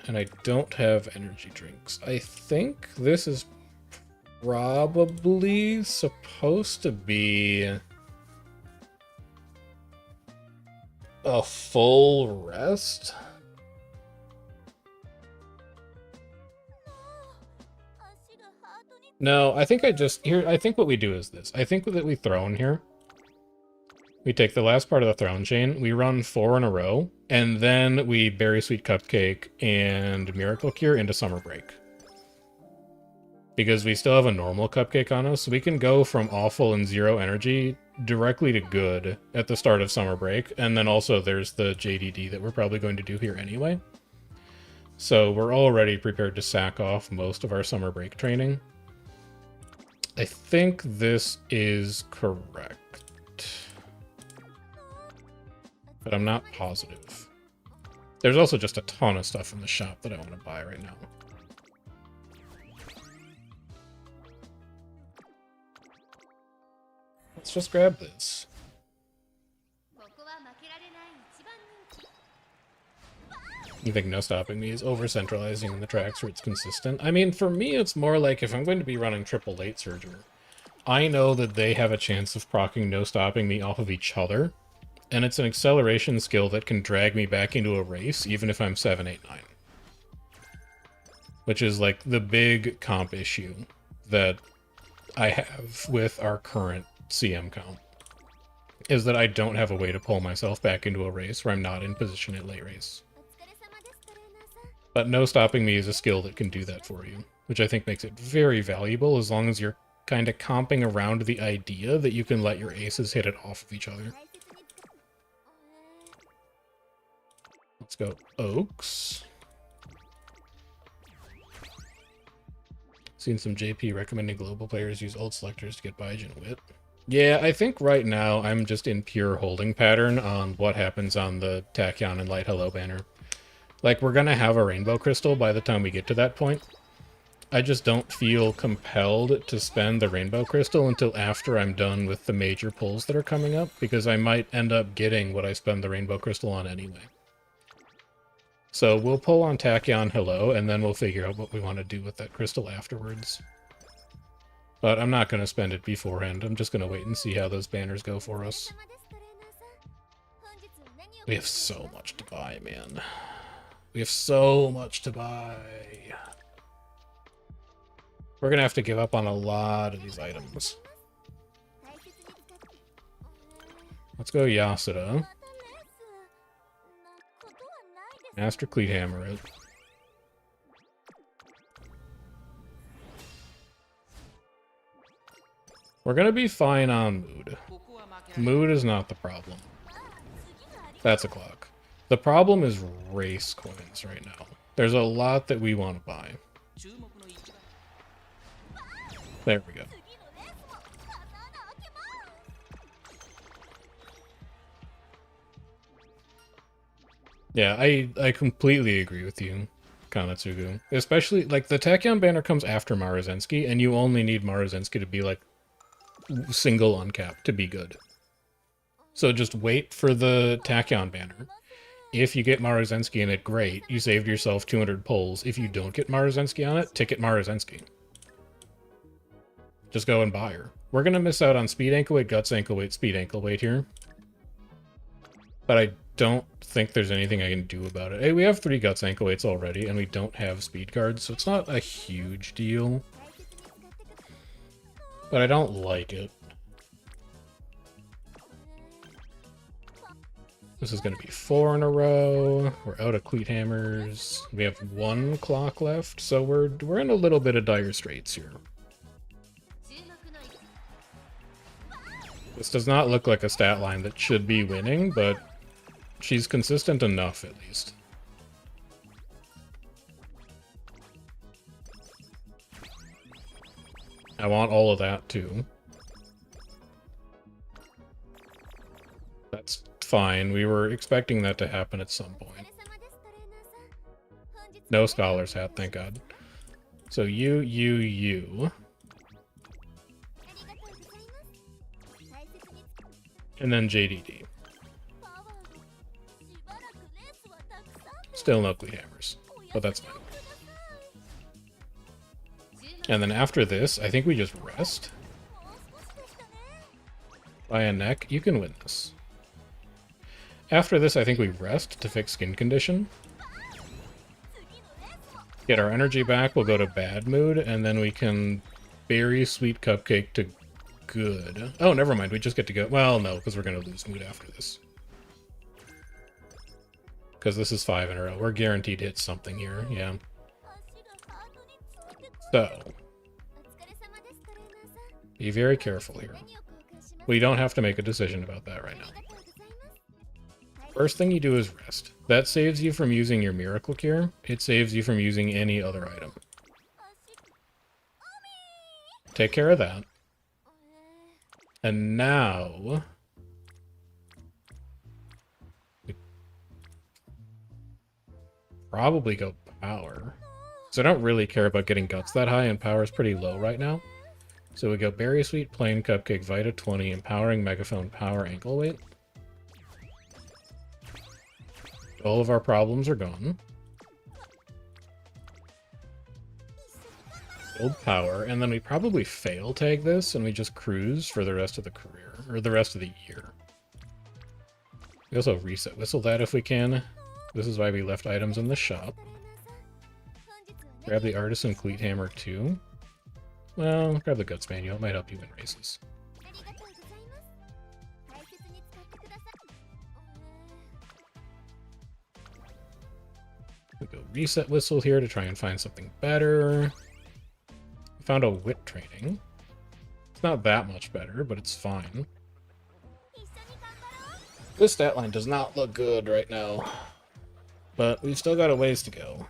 And I don't have energy drinks. I think this is probably supposed to be a full rest. No, I think I think what we do is this. I think that we Throne here. We take the last part of the Throne chain, we run 4 in a row, and then we Berry Sweet Cupcake and Miracle Cure into Summer Break. Because we still have a normal Cupcake on us, so we can go from awful and 0 energy directly to good at the start of Summer Break, and then also there's the JDD that we're probably going to do here anyway. So we're already prepared to sack off most of our Summer Break training. I think this is correct. But I'm not positive. There's also just a ton of stuff in the shop that I want to buy right now. Let's just grab this. You think No Stopping Me is over-centralizing in the tracks where it's consistent? I mean, for me, it's more like if I'm going to be running triple late Surger, I know that they have a chance of proccing No Stopping Me off of each other, and it's an acceleration skill that can drag me back into a race, even if I'm 7, 8, 9. Which is, like, the big comp issue that I have with our current CM count, is that I don't have a way to pull myself back into a race where I'm not in position at late race. But No Stopping Me is a skill that can do that for you, which I think makes it very valuable as long as you're kind of comping around the idea that you can let your aces hit it off of each other. Let's go Oaks. Seen some JP recommending global players use old selectors to get Baijin Wit. Yeah, I think right now I'm just in pure holding pattern on what happens on the Tachyon and Light Hello banner. Like, we're gonna have a Rainbow Crystal by the time we get to that point. I just don't feel compelled to spend the Rainbow Crystal until after I'm done with the major pulls that are coming up, because I might end up getting what I spend the Rainbow Crystal on anyway. So we'll pull on Tachyon Hello, and then we'll figure out what we want to do with that crystal afterwards. But I'm not going to spend it beforehand. I'm just going to wait and see how those banners go for us. We have so much to buy, man. We have so much to buy. We're going to have to give up on a lot of these items. Let's go Yasuda. Master Cleat Hammer it. We're going to be fine on mood. Mood is not the problem. That's a clock. The problem is race coins right now. There's a lot that we want to buy. There we go. Yeah, I completely agree with you, Kanatsugu. Especially, like, the Tachyon banner comes after Maruzensky, and you only need Maruzensky to be, like, single uncapped to be good. So just wait for the Tachyon banner. If you get Maruzensky in it, great. You saved yourself 200 pulls. If you don't get Maruzensky on it, ticket Maruzensky. Just go and buy her. We're going to miss out on Speed Ankle Weight, Guts Ankle Weight, Speed Ankle Weight here. But I don't think there's anything I can do about it. Hey, we have 3 Guts ankle weights already, and we don't have speed cards, so it's not a huge deal. But I don't like it. This is going to be 4 in a row. We're out of cleat hammers. We have 1 clock left, so we're in a little bit of dire straits here. This does not look like a stat line that should be winning, but she's consistent enough at least. I want all of that too. That's fine. We were expecting that to happen at some point. No Scholar's Hat, thank God. So you. And then JDD. Still no cleat hammers, but that's fine. And then after this, I think we just rest. By a neck, you can win this. After this, I think we rest to fix skin condition. Get our energy back, we'll go to bad mood, and then we can berry sweet cupcake to good. Oh, never mind, we just get to go. Well, no, because we're going to lose mood after this. Because this is 5 in a row. We're guaranteed to hit something here, yeah. So, be very careful here. We don't have to make a decision about that right now. First thing you do is rest. That saves you from using your Miracle Cure. It saves you from using any other item. Take care of that. And now... we probably go power. So I don't really care about getting guts that high, and power is pretty low right now. So we go Berry Sweet, Plain Cupcake, Vita 20, Empowering Megaphone, Power Ankle Weight. All of our problems are gone. Build power, and then we probably fail tag this, and we just cruise for the rest of the career, or the rest of the year. We also reset whistle that if we can. This is why we left items in the shop. Grab the Artisan Cleat Hammer too. Well, grab the Guts Manual, it might help you win races. We go reset whistle here to try and find something better. We found a wit training. It's not that much better, but it's fine. This stat line does not look good right now, but we've still got a ways to go.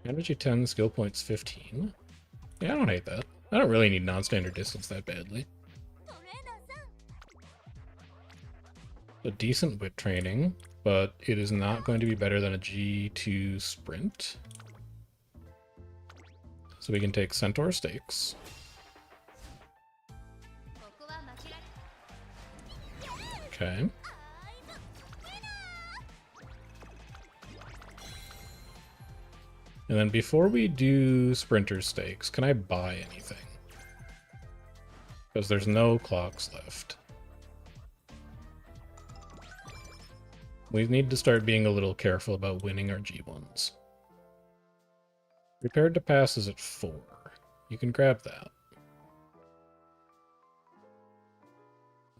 Energy 10, skill points 15. Yeah, I don't hate that. I don't really need non-standard distance that badly. A decent wit training, but it is not going to be better than a G2 sprint. So we can take Centaur Stakes. Okay. And then before we do Sprinter Stakes, can I buy anything? Because there's no clocks left. We need to start being a little careful about winning our G1s. Prepared to Pass is at 4. You can grab that.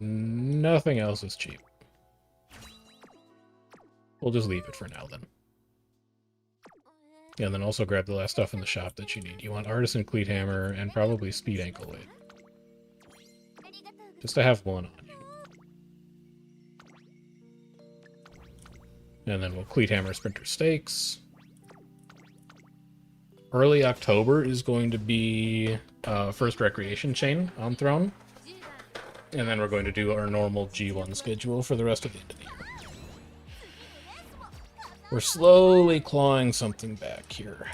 Nothing else is cheap. We'll just leave it for now then. Yeah, and then also grab the last stuff in the shop that you need. You want Artisan Cleat Hammer and probably Speed Ankle Weight. Just to have one on you. And then we'll Cleat Hammer Sprinter Stakes. Early October is going to be first Recreation Chain on Throne. And then we're going to do our normal G1 schedule for the rest of the end of the year. We're slowly clawing something back here.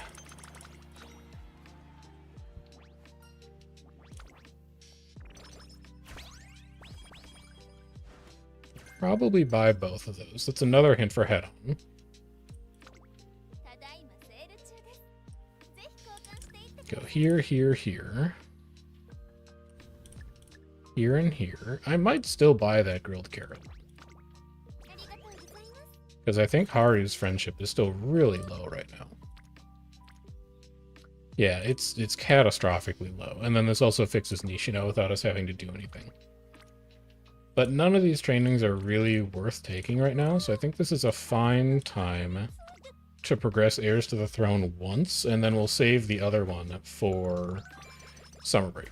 Probably buy both of those. That's another hint for head-on. Go here, here, here. here and here. I might still buy that grilled carrot. Because I think Haru's friendship is still really low right now. Yeah, it's catastrophically low. And then this also fixes Nishino without us having to do anything. But none of these trainings are really worth taking right now, so I think this is a fine time to progress heirs to the throne once, and then we'll save the other one for summer break.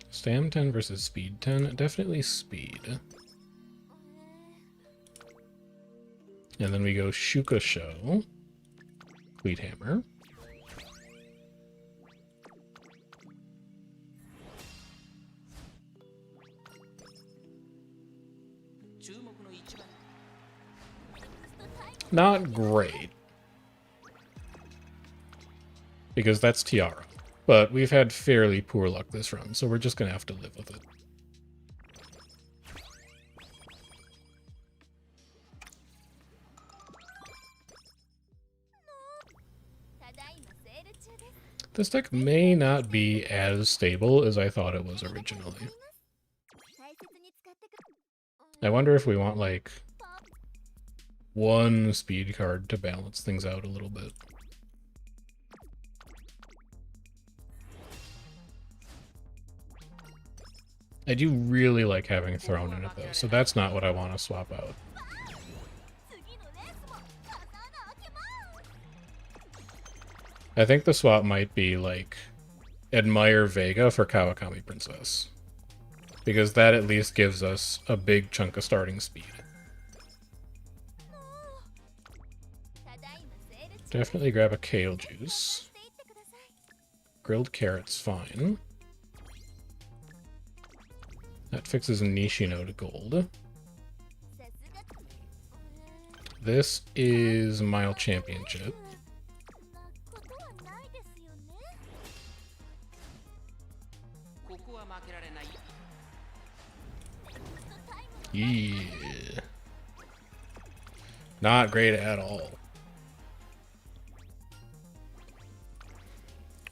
Stam 10 versus Speed 10. Definitely Speed. And then we go Shuka Show. Fleet Hammer. Not great. Because that's Tiara. But we've had fairly poor luck this run, so we're just going to have to live with it. This deck may not be as stable as I thought it was originally. I wonder if we want, like, one speed card to balance things out a little bit. I do really like having Throne in it, though, so that's not what I want to swap out. I think the swap might be, like, Admire Vega for Kawakami Princess. Because that at least gives us a big chunk of starting speed. Definitely grab a kale juice. Grilled carrot's fine. That fixes Nishino to gold. This is Mile Championship. Yeah. Not great at all.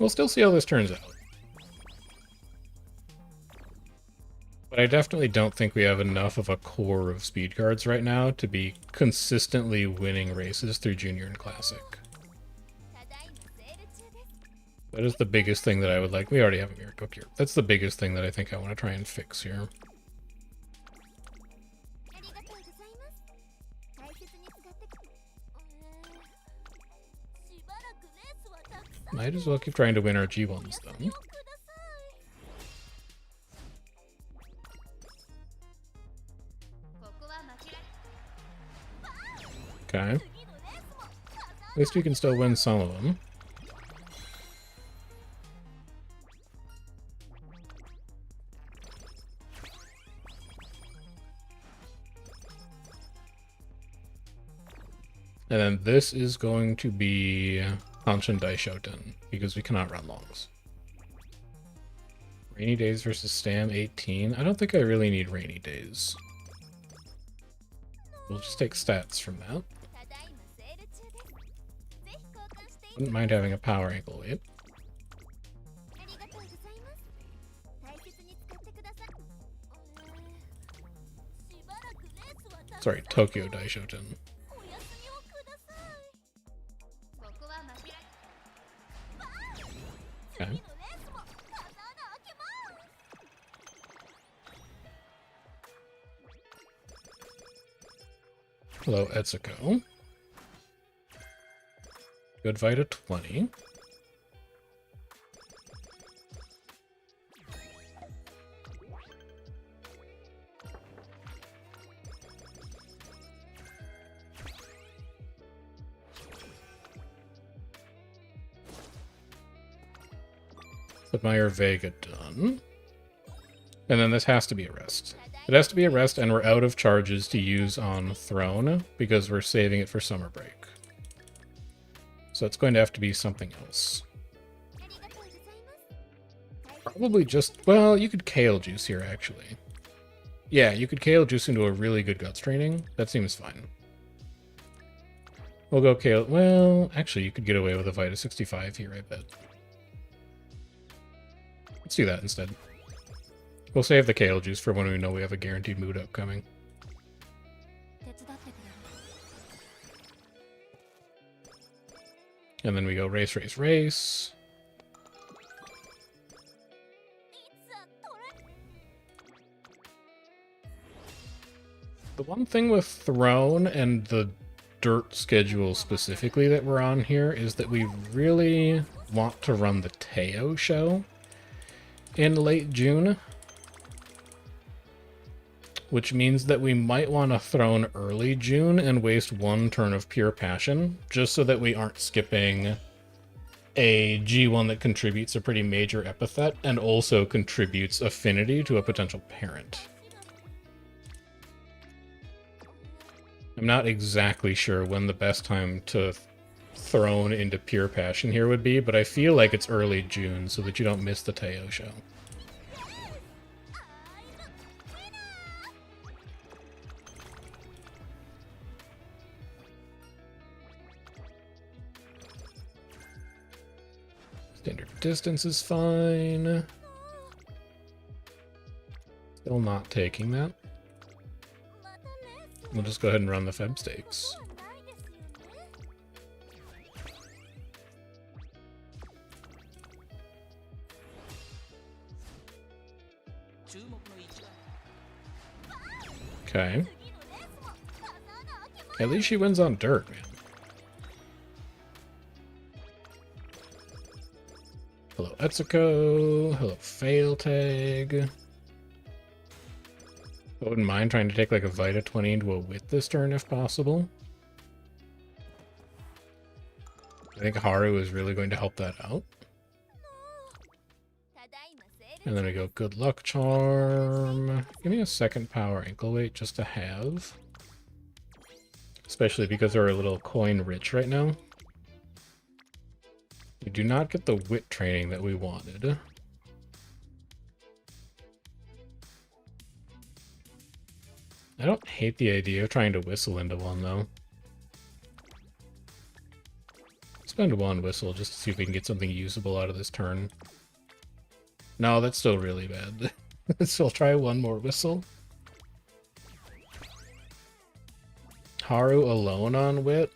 We'll still see how this turns out. But I definitely don't think we have enough of a core of speed cards right now to be consistently winning races through Junior and Classic. That is the biggest thing that I would like. We already have a Mirror Cook here. That's the biggest thing that I think I want to try and fix here. Might as well keep trying to win our G1s, though. Okay. At least we can still win some of them. And then this is going to be Hanshin Daishoten, because we cannot run longs. Rainy Days versus Stam 18. I don't think I really need Rainy Days. We'll just take stats from that. Wouldn't mind having a power ankle weight. Sorry, Tokyo Daishoten. Okay. Hello, Etsuko. Good Vita 20. Admire Vega done. And then this has to be a rest. It has to be a rest, and we're out of charges to use on Throne because we're saving it for summer break. So it's going to have to be something else. Probably just, well, you could Kale Juice here, actually. Yeah, you could Kale Juice into a really good Guts training. That seems fine. We'll go Kale. Well, actually, you could get away with a Vita 65 here, I bet. Let's do that instead. We'll save the Kale juice for when we know we have a guaranteed mood upcoming. And then we go race, race, race. The one thing with Throne and the dirt schedule specifically that we're on here is that we really want to run the Teo show in late June. Which means that we might want to Throne early June and waste one turn of Pure Passion, just so that we aren't skipping a G1 that contributes a pretty major epithet and also contributes affinity to a potential parent. I'm not exactly sure when the best time to Throne into Pure Passion here would be, but I feel like it's early June so that you don't miss the Teo show. Standard distance is fine. Still not taking that. We'll just go ahead and run the Feb stakes. Okay. At least she wins on dirt, man. Hello, Etsuko. Hello, Fail Tag. I wouldn't mind trying to take like a Vita 20 into a Wit this turn if possible. I think Haru is really going to help that out. And then we go Good Luck Charm. Give me a second power ankle weight just to have. Especially because we're a little coin rich right now. We do not get the Wit training that we wanted. I don't hate the idea of trying to whistle into one, though. Spend one whistle just to see if we can get something usable out of this turn. No, that's still really bad. So I'll try one more whistle. Haru alone on Wit?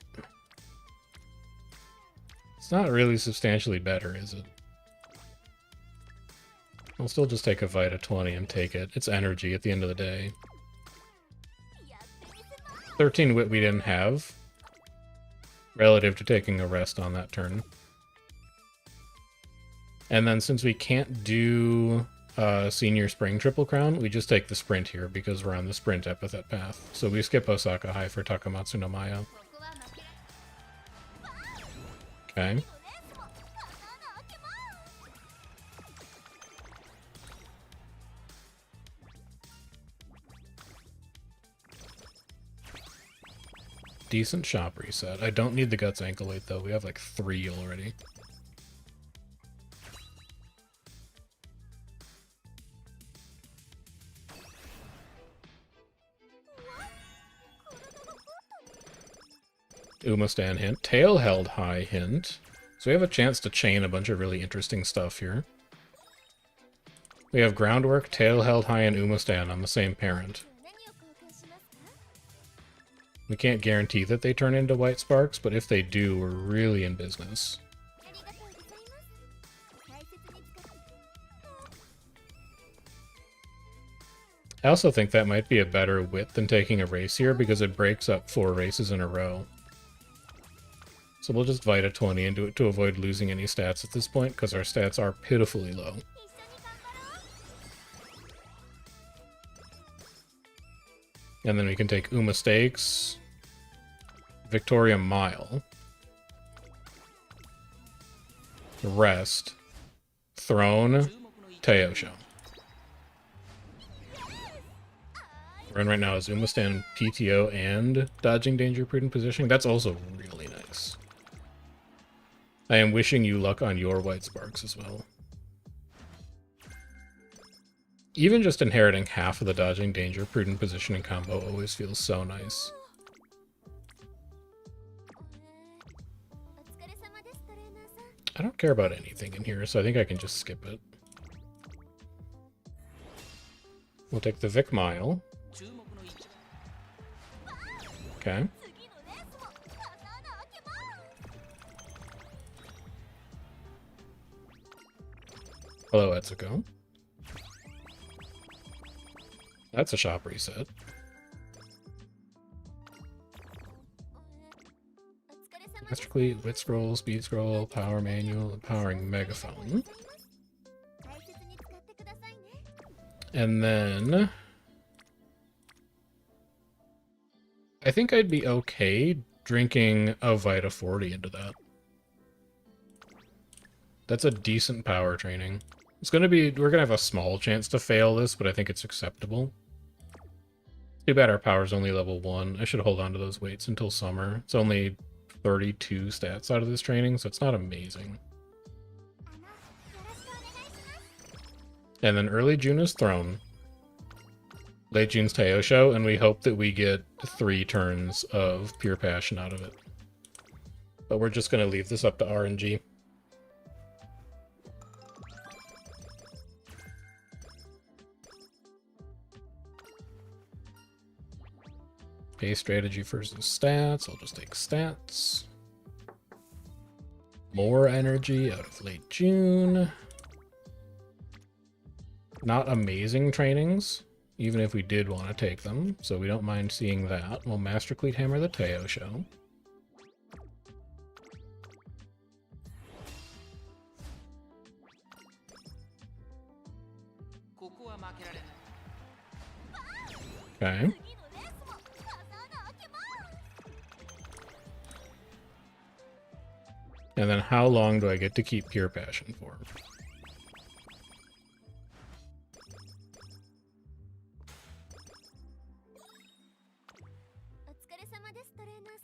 It's not really substantially better, is it? I'll still just take a Vita 20 and take it. It's energy at the end of the day. 13 Wit we didn't have, relative to taking a rest on that turn. And then since we can't do Senior Spring Triple Crown, we just take the Sprint here because we're on the Sprint epithet path. So we skip Osaka High for Takamatsu no Maya. Okay. Decent shop reset. I don't need the Guts ankle weight though. We have like 3 already. Umastan hint. Tail held high hint. So we have a chance to chain a bunch of really interesting stuff here. We have Groundwork, Tail held high, and Umastan on the same parent. We can't guarantee that they turn into White Sparks, but if they do, we're really in business. I also think that might be a better Wit than taking a race here because it breaks up 4 races in a row. So we'll just Vita 20 into it to avoid losing any stats at this point because our stats are pitifully low. And then we can take Uma Stakes, Victoria Mile, Rest, Throne, Teo Show. We're in right now is Umastan, PTO, and Dodging Danger, Prudent Positioning. That's also really nice. I am wishing you luck on your White Sparks as well. Even just inheriting half of the Dodging Danger, Prudent Positioning combo always feels so nice. I don't care about anything in here, so I think I can just skip it. We'll take the Vic Mile. Okay. Hello, Etsuko. That's a shop reset. Master Cleat, Wit Scroll, Speed Scroll, Power Manual, Empowering Megaphone. And then I think I'd be okay drinking a Vita 40 into that. That's a decent power training. It's gonna be, we're gonna have a small chance to fail this, but I think it's acceptable. Too bad our power's only level 1. I should hold on to those weights until summer. It's only 32 stats out of this training, so it's not amazing. And then early June is Throne. Late June's Teo Show, and we hope that we get 3 turns of Pure Passion out of it. But we're just going to leave this up to RNG. Base strategy versus stats. I'll just take stats. More energy out of late June. Not amazing trainings, even if we did want to take them, so we don't mind seeing that. We'll Master Cleat Hammer the Teo Show. Okay. And then how long do I get to keep Pure Passion for?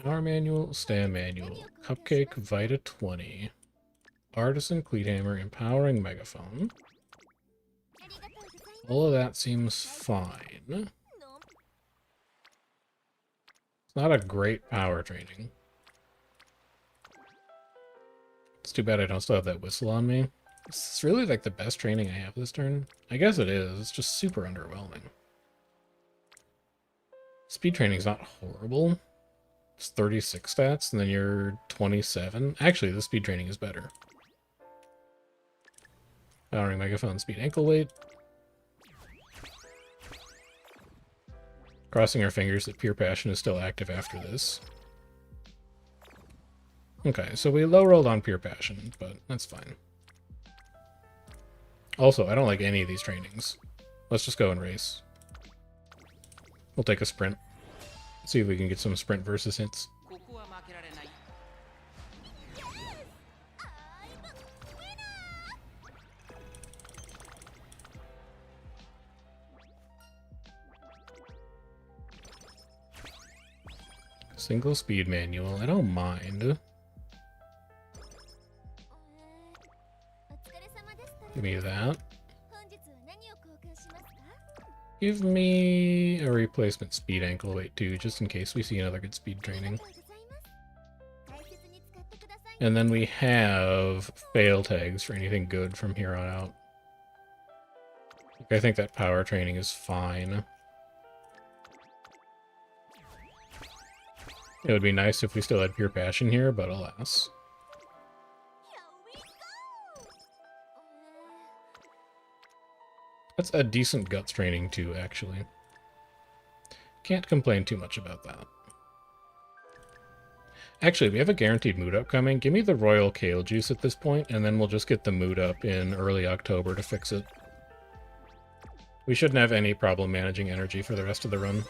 Power Manual, Stand Manual, Cupcake, Vita 20, Artisan Cleat Hammer, Empowering Megaphone. All of that seems fine. It's not a great power training. It's too bad I don't still have that whistle on me. This is really like the best training I have this turn. I guess it is. It's just super underwhelming. Speed training is not horrible. It's 36 stats, and then you're 27. Actually, the speed training is better. Powering Megaphone, Speed Ankle Weight. Crossing our fingers that Pure Passion is still active after this. Okay, so we low rolled on Pure Passion, but that's fine. Also, I don't like any of these trainings. Let's just go and race. We'll take a sprint. See if we can get some sprint versus hits. Single speed manual, I don't mind. Give me that. Give me a replacement speed ankle weight too, just in case we see another good speed training. And then we have fail tags for anything good from here on out. I think that power training is fine. It would be nice if we still had Pure Passion here, but alas. That's a decent guts training too, actually. Can't complain too much about that. Actually, we have a guaranteed mood up coming. Give me the Royal Kale Juice at this point, and then we'll just get the mood up in early October to fix it. We shouldn't have any problem managing energy for the rest of the run.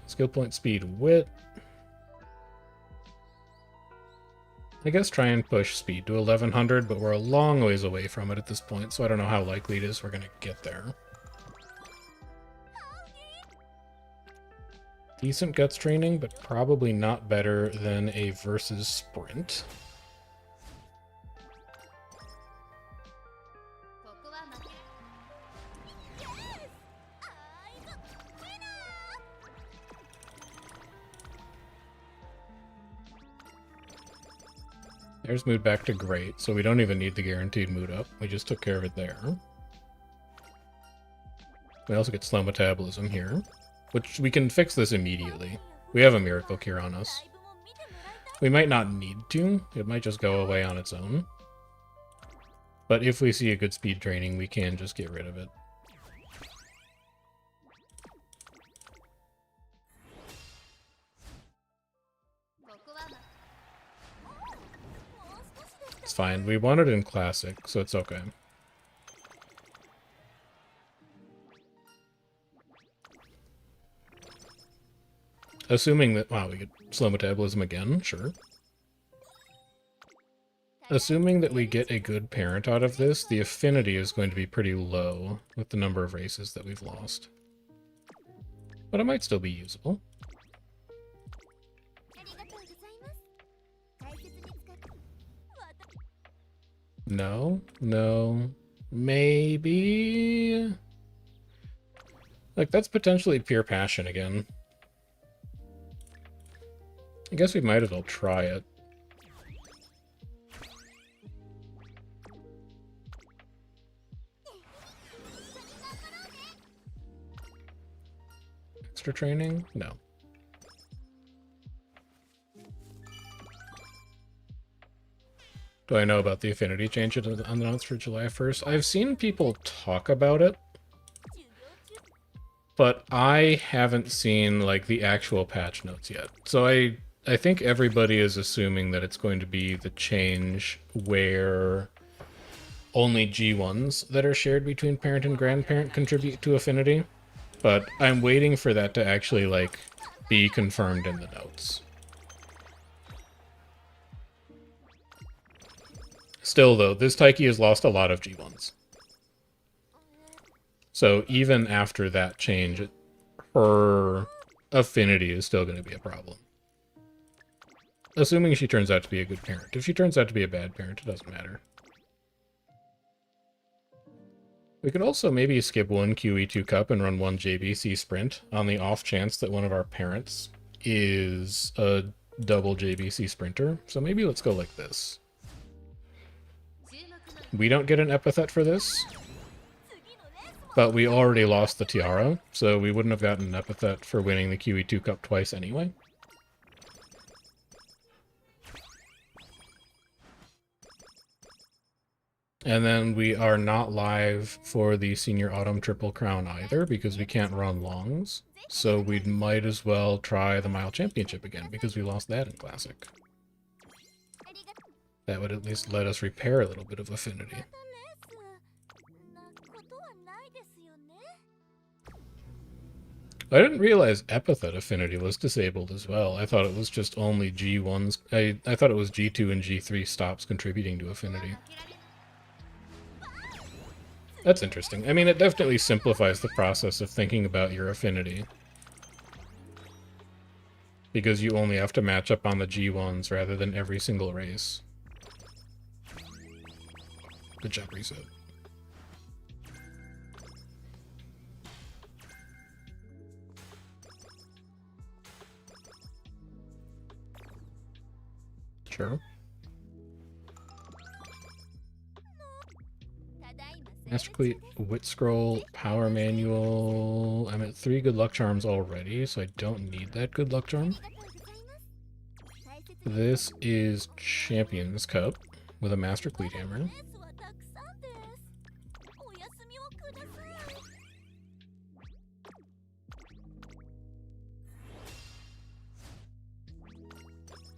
Skill point, speed, wit. I guess try and push speed to 1100, but we're a long ways away from it at this point, so I don't know how likely it is we're going to get there. Decent guts training, but probably not better than a versus sprint. There's mood back to great, so we don't even need the guaranteed mood up. We just took care of it there. We also get slow metabolism here, which we can fix this immediately. We have a miracle cure on us. We might not need to. It might just go away on its own. But if we see a good speed training, we can just get rid of it. It's fine. We want it in Classic, so it's okay. Assuming that... Wow, we get slow metabolism again? Sure. Assuming that we get a good parent out of this, the affinity is going to be pretty low with the number of races that we've lost. But it might still be usable. No, no, maybe... Like, that's potentially pure passion again. I guess we might as well try it. Extra training? No. Do I know about the affinity change announced for July 1st? I've seen people talk about it, but I haven't seen, like, the actual patch notes yet. So I think everybody is assuming that it's going to be the change where only G1s that are shared between parent and grandparent contribute to affinity, but I'm waiting for that to actually, like, be confirmed in the notes. Still, though, this Taiki has lost a lot of G1s. So even after that change, her affinity is still going to be a problem. Assuming she turns out to be a good parent. If she turns out to be a bad parent, it doesn't matter. We could also maybe skip one QE2 Cup and run one JBC Sprint on the off chance that one of our parents is a double JBC Sprinter. So maybe let's go like this. We don't get an epithet for this, but we already lost the tiara, so we wouldn't have gotten an epithet for winning the QE2 Cup twice anyway. And then we are not live for the Senior Autumn Triple Crown either, because we can't run longs. So we might as well try the Mile Championship again, because we lost that in Classic. That would at least let us repair a little bit of affinity. I didn't realize epithet affinity was disabled as well. I thought it was just only G1s. I thought it was G2 and G3 stops contributing to affinity. That's interesting. I mean, it definitely simplifies the process of thinking about your affinity. Because you only have to match up on the G1s rather than every single race. Good job, reset. Sure. Master Cleat, Wit Scroll, Power Manual. I'm at 3 good luck charms already, so I don't need that good luck charm. This is Champions Cup with a Master Cleat Hammer.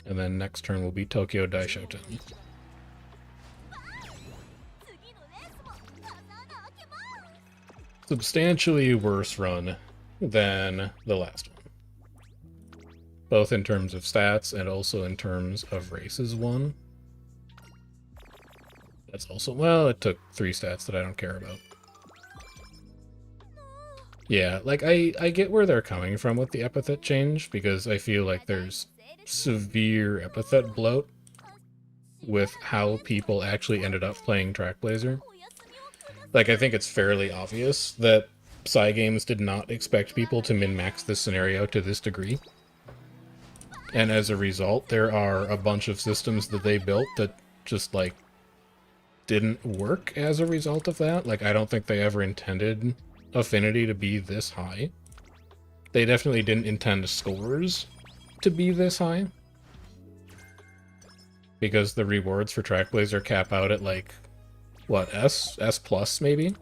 And then next turn will be Tokyo Daishoten. Substantially worse run than the last one. Both in terms of stats and also in terms of races won. That's also, well, it took 3 stats that I don't care about. Yeah, like, I get where they're coming from with the epithet change, because I feel like there's severe epithet bloat with how people actually ended up playing Trackblazer. Like, I think it's fairly obvious that Cygames did not expect people to min-max this scenario to this degree. And as a result, there are a bunch of systems that they built that just, like, didn't work as a result of that. Like, I don't think they ever intended affinity to be this high. They definitely didn't intend scores to be this high. Because the rewards for Trackblazer cap out at, like, what, S plus, maybe?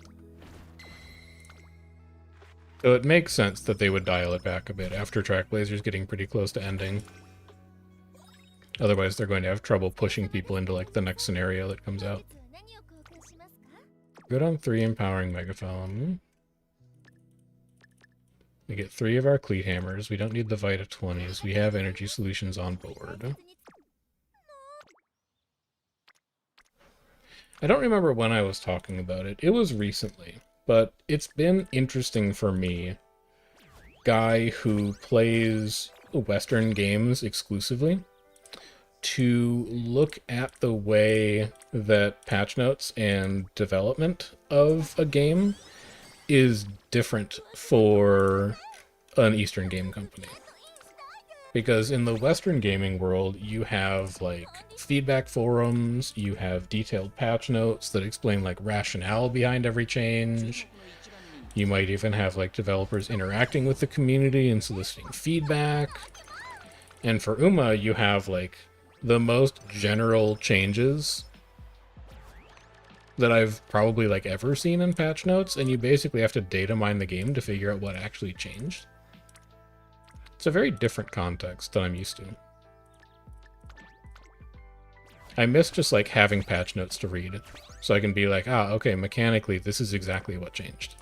So it makes sense that they would dial it back a bit after Trackblazer's getting pretty close to ending. Otherwise, they're going to have trouble pushing people into, like, the next scenario that comes out. Good on 3 Empowering Megaphone. We get 3 of our Cleat Hammers. We don't need the Vita 20s. We have energy solutions on board. I don't remember when I was talking about it. It was recently. But it's been interesting for me, guy who plays Western games exclusively, to look at the way that patch notes and development of a game is different for an Eastern game company. Because in the Western gaming world, you have, like, feedback forums, you have detailed patch notes that explain, like, rationale behind every change. You might even have, like, developers interacting with the community and soliciting feedback. And for Uma, you have, like, the most general changes that I've probably, like, ever seen in patch notes, and you basically have to data mine the game to figure out what actually changed. It's a very different context than I'm used to. I miss just, like, having patch notes to read, so I can be like, ah, okay, mechanically, this is exactly what changed.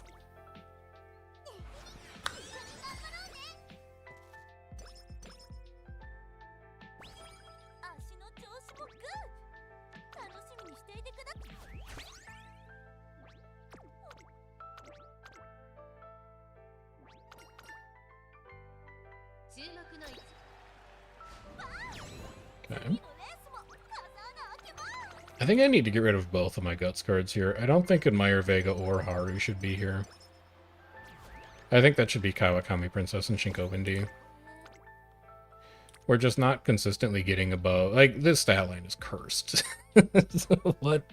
Okay. I think I need to get rid of both of my Guts cards here. I don't think Admire Vega or Haru should be here. I think that should be Kawakami Princess and Shinkoban D. We're just not consistently getting above... Like, this stat line is cursed. So what?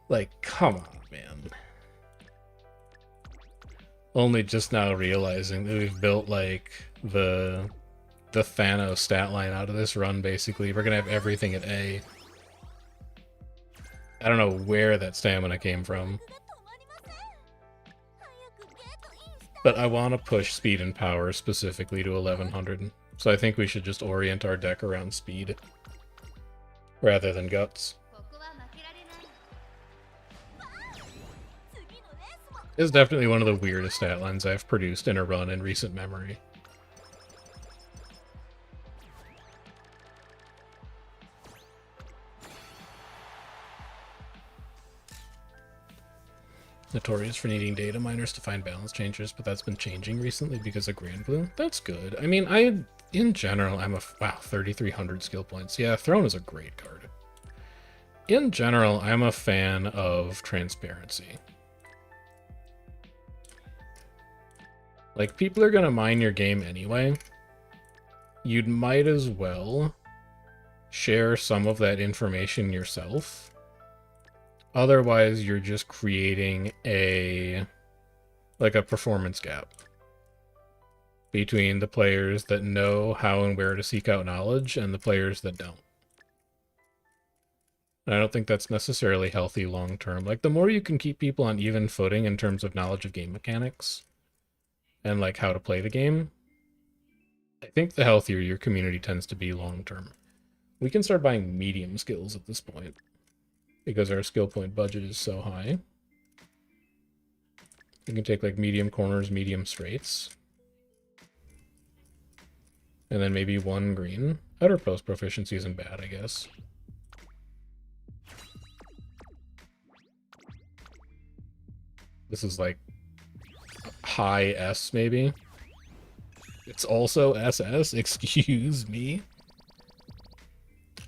Like, come on, man. Only just now realizing that we've built, like, the Thanos stat line out of this run, basically. We're gonna have everything at A. I don't know where that stamina came from. But I want to push speed and power specifically to 1100. So I think we should just orient our deck around speed rather than guts. This is definitely one of the weirdest stat lines I've produced in a run in recent memory. Notorious for needing data miners to find balance changes, but that's been changing recently because of Grand Blue. That's good. I mean, in general, I'm a... Wow, 3,300 skill points. Yeah, Throne is a great card. In general, I'm a fan of transparency. Like, people are going to mine your game anyway. You might as well share some of that information yourself. Otherwise, you're just creating a performance gap between the players that know how and where to seek out knowledge and the players that don't. And I don't think that's necessarily healthy long term. Like, the more you can keep people on even footing in terms of knowledge of game mechanics and, like, how to play the game, I think the healthier your community tends to be long term. We can start buying medium skills at this point, because our skill point budget is so high. We can take, like, medium corners, medium straights. And then maybe 1 green. Outer post proficiency isn't bad, I guess. This is, like, high S, maybe? It's also SS? Excuse me?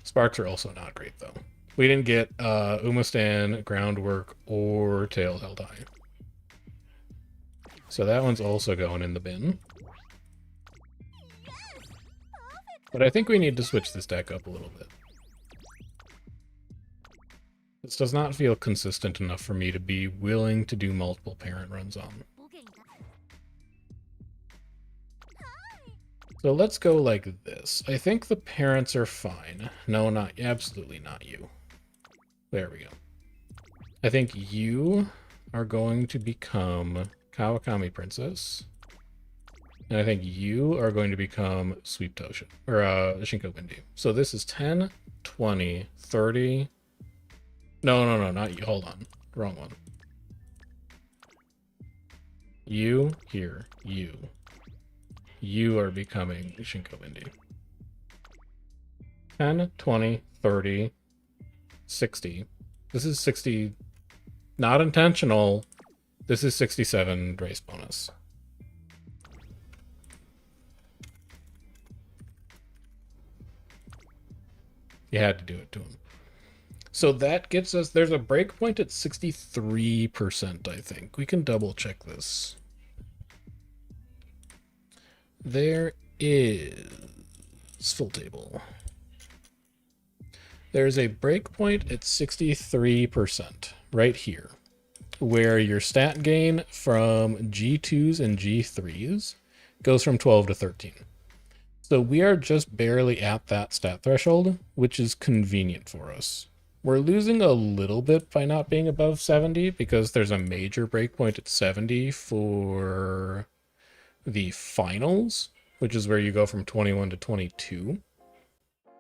Sparks are also not great, though. We didn't get Umastan, Groundwork, or Tail Held High. So that one's also going in the bin. But I think we need to switch this deck up a little bit. This does not feel consistent enough for me to be willing to do multiple parent runs on. So let's go like this. I think the parents are fine. No, not absolutely not you. There we go. I think you are going to become Kawakami Princess. And I think you are going to become Sweep Toshin, or Shinko Windy. So this is 10, 20, 30. No, not you. Hold on. Wrong one. You, here, you. You are becoming Shinko Windy. 10, 20, 30, 60. This is 60. Not intentional. This is 67 race bonus. You had to do it to him. So that gets us, there's a breakpoint at 63%, I think. We can double check this. There is full table. There's a breakpoint at 63% right here, where your stat gain from G2s and G3s goes from 12 to 13. So we are just barely at that stat threshold, which is convenient for us. We're losing a little bit by not being above 70 because there's a major breakpoint at 70 for the finals, which is where you go from 21 to 22.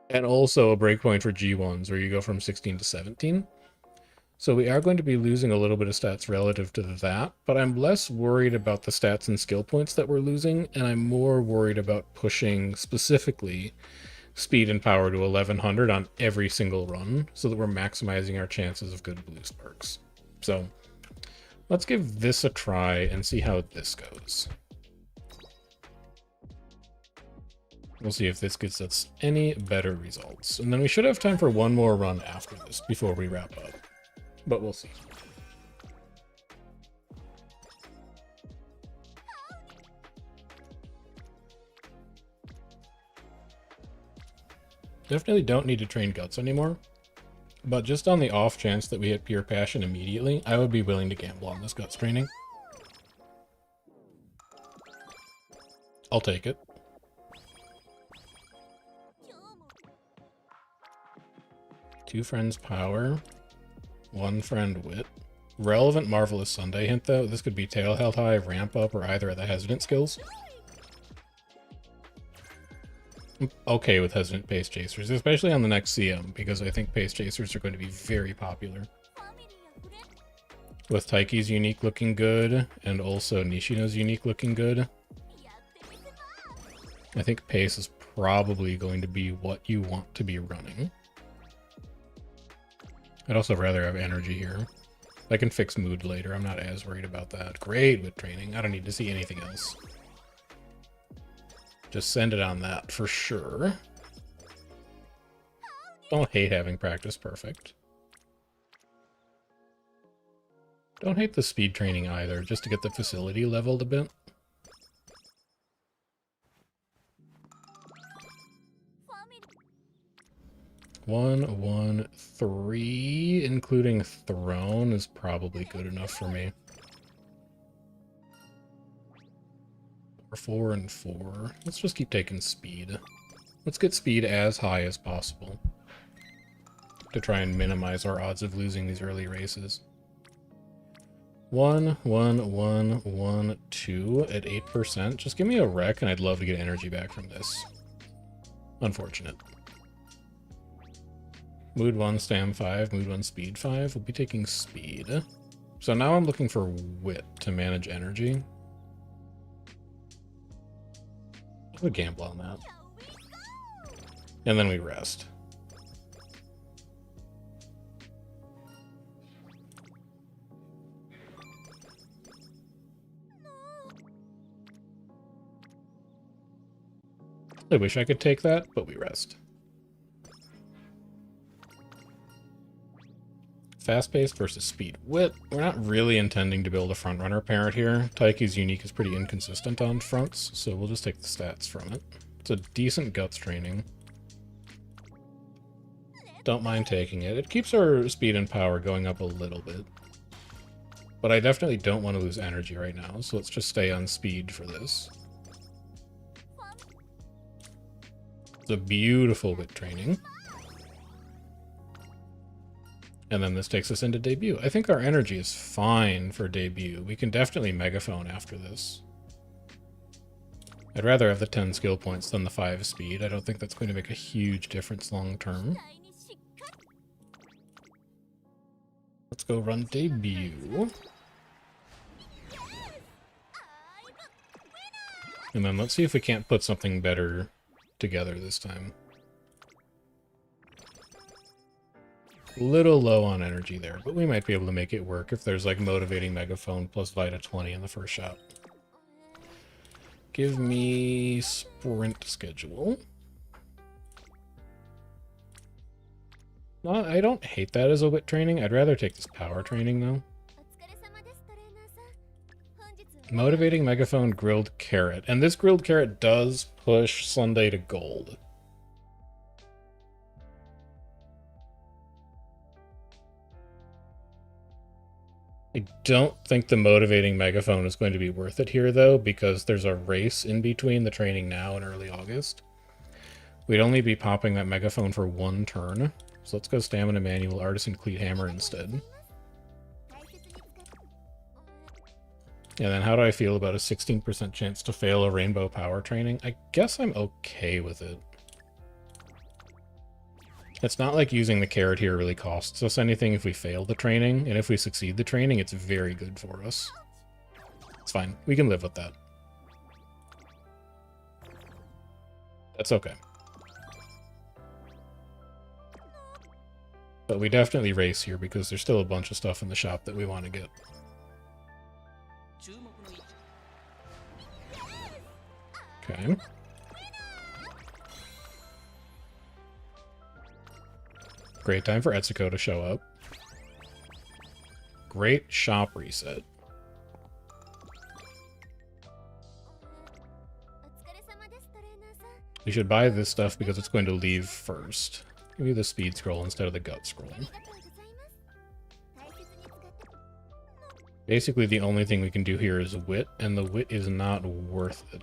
And also a breakpoint for G1s where you go from 16 to 17. So we are going to be losing a little bit of stats relative to that, but I'm less worried about the stats and skill points that we're losing, and I'm more worried about pushing specifically speed and power to 1100 on every single run so that we're maximizing our chances of good blue sparks. So let's give this a try and see how this goes. We'll see if this gets us any better results. And then we should have time for one more run after this before we wrap up. But we'll see. Definitely don't need to train Guts anymore. But just on the off chance that we hit Pure Passion immediately, I would be willing to gamble on this Guts training. I'll take it. Two friends power. One friend wit. Relevant Marvelous Sunday hint though. This could be tail held high, ramp up, or either of the hesitant skills. I'm okay with hesitant pace chasers, especially on the next CM, because I think pace chasers are going to be very popular. With Taiki's unique looking good, and also Nishino's unique looking good, I think pace is probably going to be what you want to be running. I'd also rather have energy here. I can fix mood later. I'm not as worried about that. Great with training. I don't need to see anything else. Just send it on that for sure. Don't hate having practice perfect. Don't hate the speed training either, just to get the facility leveled a bit. One, 1, 3, including Throne, is probably good enough for me. 4 and 4. Let's just keep taking speed. Let's get speed as high as possible to try and minimize our odds of losing these early races. 1, 1, 1, 1, 2 at 8%. Just give me a wreck and I'd love to get energy back from this. Unfortunate. Mood 1, stam 5, mood 1, speed 5. We'll be taking speed. So now I'm looking for wit to manage energy. I'll gamble on that. And then we rest. I wish I could take that, but we rest. Fast-paced versus speed. Wit, we're not really intending to build a front-runner parent here. Taiki's unique is pretty inconsistent on fronts, so we'll just take the stats from it. It's a decent guts training. Don't mind taking it. It keeps our speed and power going up a little bit. But I definitely don't want to lose energy right now, so let's just stay on speed for this. It's a beautiful wit training. And then this takes us into debut. I think our energy is fine for debut. We can definitely megaphone after this. I'd rather have the 10 skill points than the 5 speed. I don't think that's going to make a huge difference long term. Let's go run debut. And then let's see if we can't put something better together this time. A little low on energy there, but we might be able to make it work if there's like motivating megaphone plus Vita 20 in the first shot. Give me sprint schedule. I don't hate that as a wit training. I'd rather take this power training though. Motivating megaphone grilled carrot. And this grilled carrot does push Sunday to gold. I don't think the motivating megaphone is going to be worth it here, though, because there's a race in between the training now and early August. We'd only be popping that megaphone for 1 turn. So let's go Stamina Manual, Artisan Cleat Hammer instead. And then how do I feel about a 16% chance to fail a Rainbow Power training? I guess I'm okay with it. It's not like using the carrot here really costs us anything if we fail the training, and if we succeed the training, it's very good for us. It's fine. We can live with that. That's okay. But we definitely race here because there's still a bunch of stuff in the shop that we want to get. Okay. Great time for Etsuko to show up. Great shop reset. We should buy this stuff because it's going to leave first. Give me the speed scroll instead of the gut scroll. Basically, the only thing we can do here is wit, and the wit is not worth it.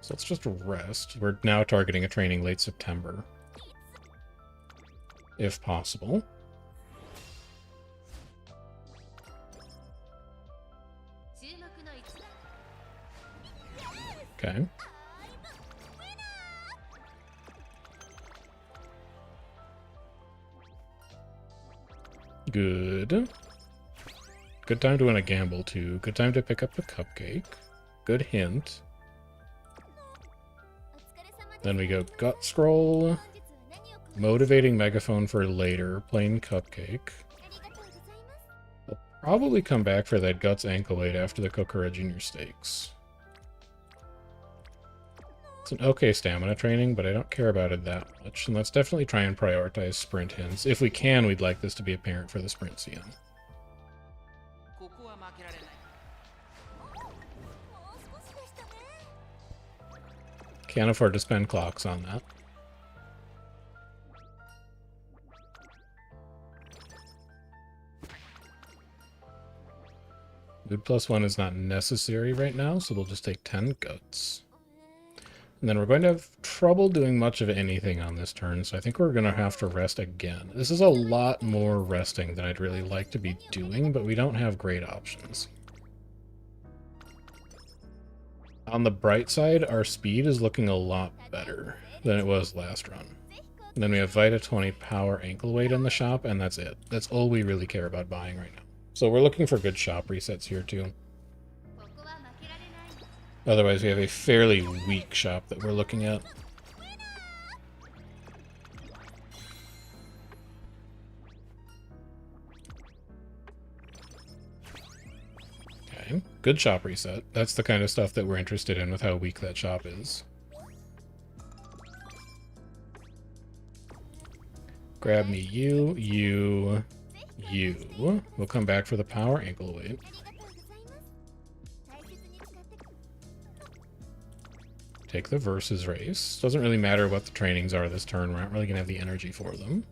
So let's just rest. We're now targeting a training late September. If possible. Okay. Good. Good time to win a gamble, too. Good time to pick up a cupcake. Good hint. Then we go gut scroll. Motivating megaphone for later. Plain cupcake. I'll probably come back for that guts ankle weight after the Kokura Junior Stakes. It's an okay stamina training, but I don't care about it that much. And let's definitely try and prioritize sprint hints. If we can, we'd like this to be apparent for the sprint CM. Can't afford to spend clocks on that. Mood +1 is not necessary right now, so we'll just take 10 guts. And then we're going to have trouble doing much of anything on this turn, so I think we're going to have to rest again. This is a lot more resting than I'd really like to be doing, but we don't have great options. On the bright side, our speed is looking a lot better than it was last run. And then we have Vita 20 power ankle weight in the shop, and that's it. That's all we really care about buying right now. So we're looking for good shop resets here too. Otherwise we have a fairly weak shop that we're looking at. Okay, good shop reset. That's the kind of stuff that we're interested in with how weak that shop is. Grab me you. We'll come back for the power ankle weight. Take the versus race. Doesn't really matter what the trainings are this turn. We're not really going to have the energy for them.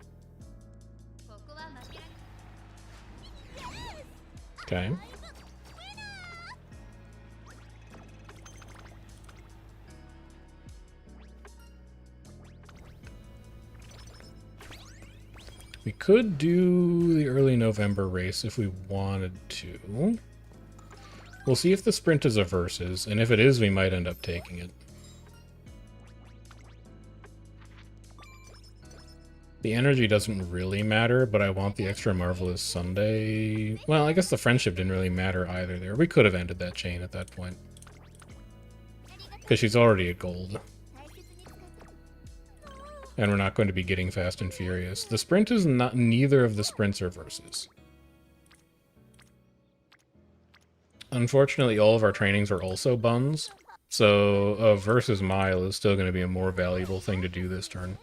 Okay. We could do the early November race if we wanted to. We'll see if the sprint is a versus, and if it is, we might end up taking it. The energy doesn't really matter, but I want the extra Marvelous Sunday. Well, I guess the friendship didn't really matter either there. We could have ended that chain at that point. Because she's already at gold. And we're not going to be getting Fast and Furious. The sprint is not, neither of the sprints are versus. Unfortunately, all of our trainings are also buns. So a versus mile is still going to be a more valuable thing to do this turn.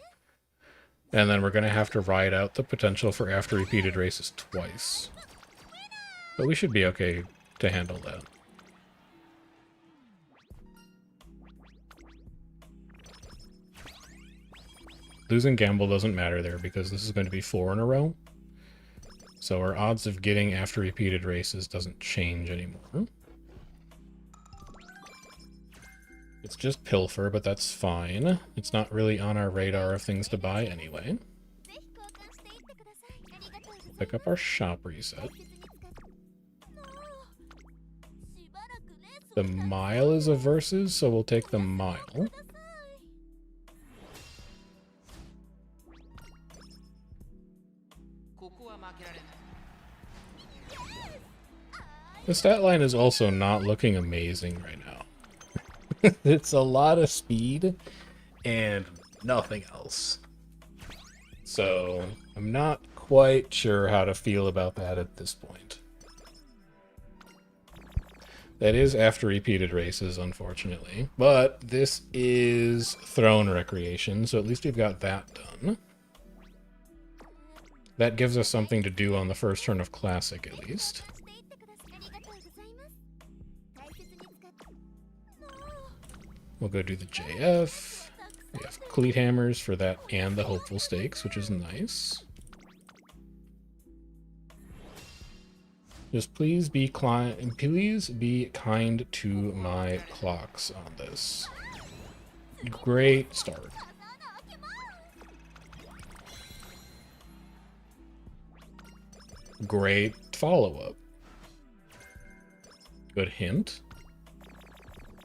And then we're going to have to ride out the potential for after repeated races twice. But we should be okay to handle that. Losing gamble doesn't matter there because this is going to be 4 in a row. So our odds of getting after repeated races doesn't change anymore. It's just pilfer, but that's fine. It's not really on our radar of things to buy anyway. Pick up our shop reset. The mile is a versus, so we'll take the mile. The stat line is also not looking amazing right now. It's a lot of speed and nothing else. So I'm not quite sure how to feel about that at this point. That is after repeated races, unfortunately. But this is throne recreation, so at least we've got that done. That gives us something to do on the first turn of Classic, at least. We'll go do the JF. We have cleat hammers for that and the hopeful stakes, which is nice. Just please be kind to my clocks on this. Great start. Great follow-up. Good hint.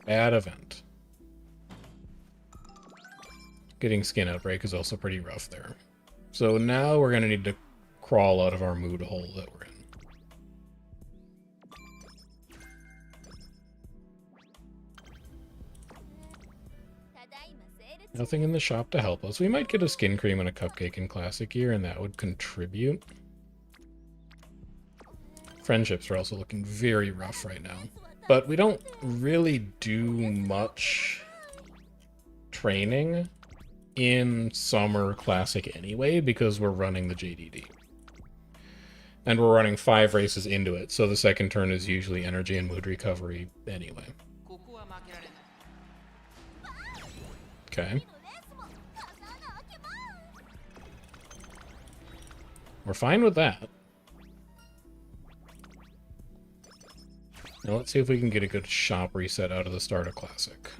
Bad event. Getting skin outbreak is also pretty rough there. So now we're going to need to crawl out of our mood hole that we're in. Nothing in the shop to help us. We might get a skin cream and a cupcake in Classic here, and that would contribute. Friendships are also looking very rough right now. But we don't really do much training in Summer Classic anyway, because we're running the JDD. And we're running 5 races into it, so the second turn is usually energy and mood recovery anyway. Okay. We're fine with that. Now let's see if we can get a good shop reset out of the start of Classic.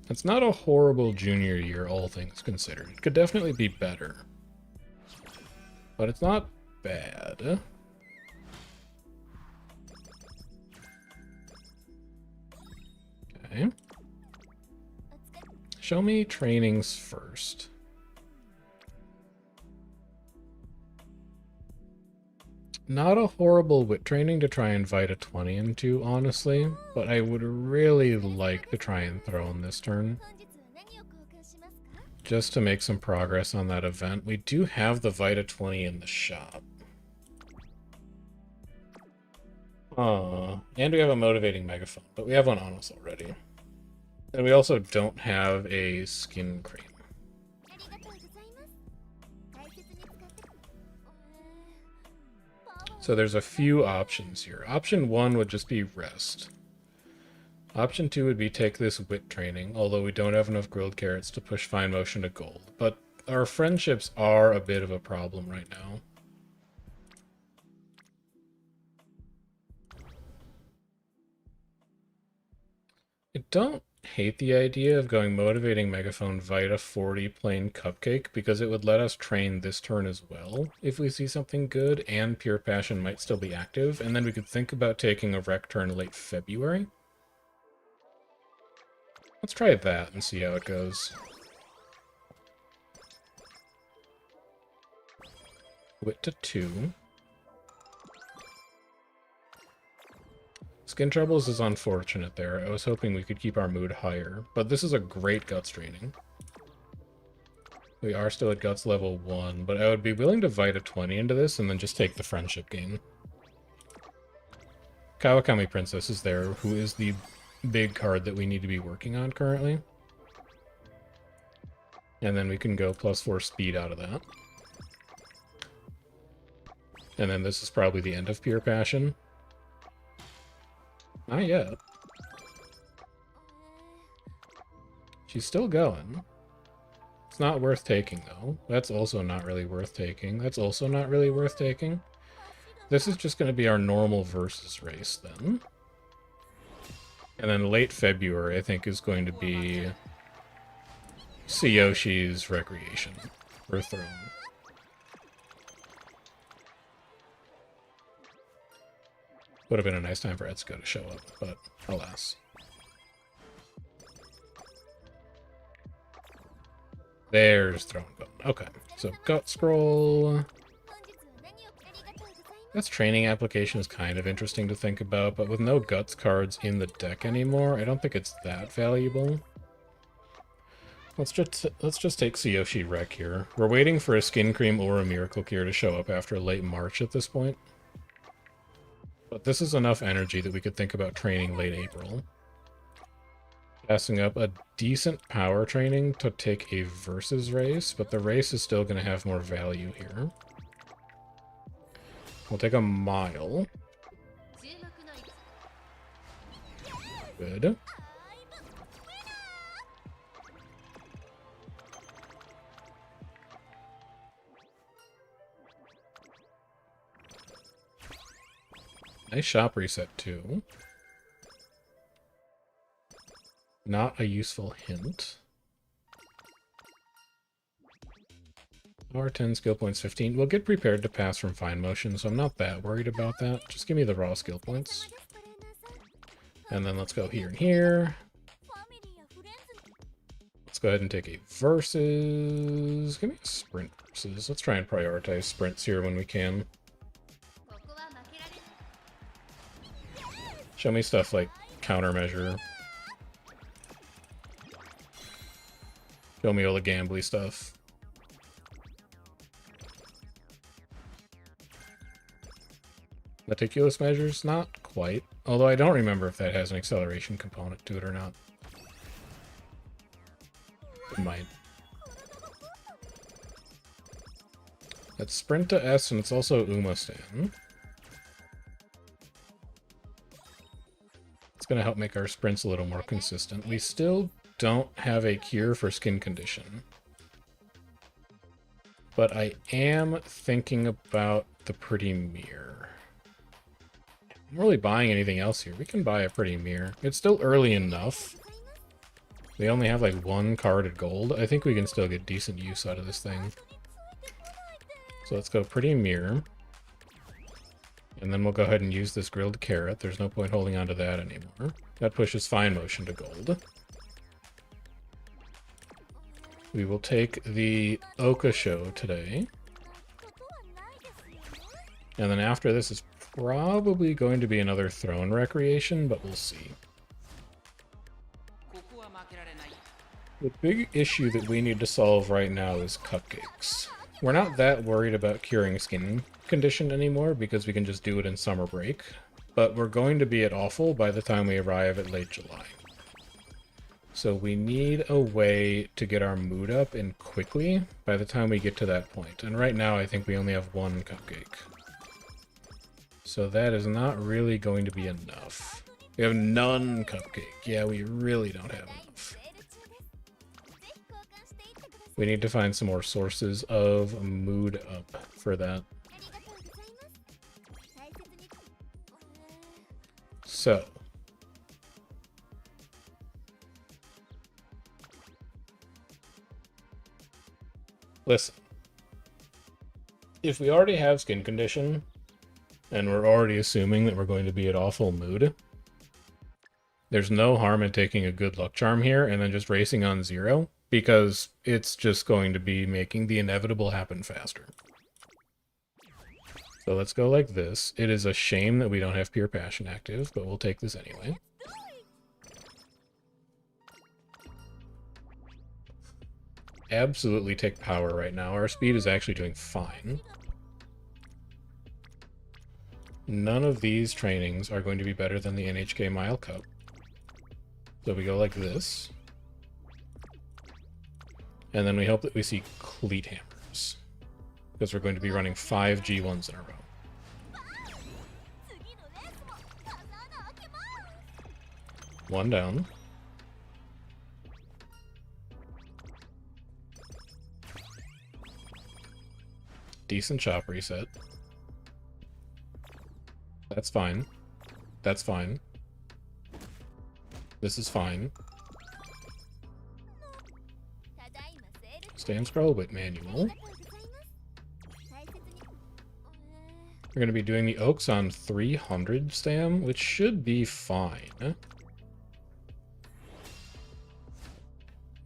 It's not a horrible junior year, all things considered. It could definitely be better. But it's not bad. Okay. Show me trainings first. Not a horrible wit training to try and fight a 20 into, honestly, but I would really like to try and throw in this turn. Just to make some progress on that event. We do have the Vita 20 in the shop. And we have a motivating megaphone, but we have one on us already. And we also don't have a skin cream. So there's a few options here. Option 1 would just be rest. Option 2 would be take this wit training, although we don't have enough grilled carrots to push fine motion to gold. But our friendships are a bit of a problem right now. I don't hate the idea of going motivating megaphone Vita 40 plain cupcake because it would let us train this turn as well if we see something good, and pure passion might still be active, and then we could think about taking a rec turn late February. Let's try that and see how it goes. Wit to 2. Skin Troubles is unfortunate there. I was hoping we could keep our mood higher, but this is a great Guts training. We are still at Guts level 1, but I would be willing to Vita 20 into this and then just take the friendship gain. Kawakami Princess is there, who is the big card that we need to be working on currently. And then we can go +4 speed out of that. And then this is probably the end of Pure Passion. Not yet. She's still going. It's not worth taking, though. That's also not really worth taking. That's also not really worth taking. This is just going to be our normal versus race, then. And then late February, I think, is going to be Tsushi's Recreation. Or Throne. Would have been a nice time for Etsuko to show up, but alas. There's Throne Bone. Okay, so Gut Scroll. This training application is kind of interesting to think about, but with no Guts cards in the deck anymore, I don't think it's that valuable. Let's just take Tsuyoshi Rec here. We're waiting for a Skin Cream or a Miracle Cure to show up after late March at this point. But this is enough energy that we could think about training late April. Passing up a decent power training to take a versus race, but the race is still going to have more value here. We'll take a mile. Good. Nice shop reset, too. Not a useful hint. Power 10, skill points 15. We'll get prepared to pass from fine motion, so I'm not that worried about that. Just give me the raw skill points. And then let's go here and here. Let's go ahead and take a versus. Give me a sprint versus. Let's try and prioritize sprints here when we can. Show me stuff like countermeasure. Show me all the gambly stuff. Meticulous measures? Not quite. Although I don't remember if that has an acceleration component to it or not. It might. That's sprint to S, and it's also Umamusume. It's going to help make our sprints a little more consistent. We still don't have a cure for skin condition. But I am thinking about the Pretty Mirror. I'm really buying anything else here. We can buy a Pretty Mirror. It's still early enough. We only have like one carded gold. I think we can still get decent use out of this thing. So let's go Pretty Mirror. And then we'll go ahead and use this grilled carrot. There's no point holding on to that anymore. That pushes fine motion to gold. We will take the Oka show today. And then after this is probably going to be another throne recreation, but we'll see. The big issue that we need to solve right now is cupcakes. We're not that worried about curing skin condition anymore because we can just do it in summer break, but we're going to be at awful by the time we arrive at late July. So we need a way to get our mood up and quickly by the time we get to that point. And right now I think we only have one cupcake. So that is not really going to be enough. We have none cupcake. Yeah, we really don't have enough. We need to find some more sources of mood up for that. So. Listen. If we already have skin condition, and we're already assuming that we're going to be at awful mood, there's no harm in taking a good luck charm here and then just racing on 0, because it's just going to be making the inevitable happen faster. So let's go like this. It is a shame that we don't have Pure Passion active, but we'll take this anyway. Absolutely take power right now. Our speed is actually doing fine. None of these trainings are going to be better than the NHK Mile Cup. So we go like this. And then we hope that we see Cleat Hammers, because we're going to be running 5 G1s in a row. One down. Decent chop reset. That's fine. That's fine. This is fine. Stand scroll with manual. We're going to be doing the Oaks on 300 stam, which should be fine.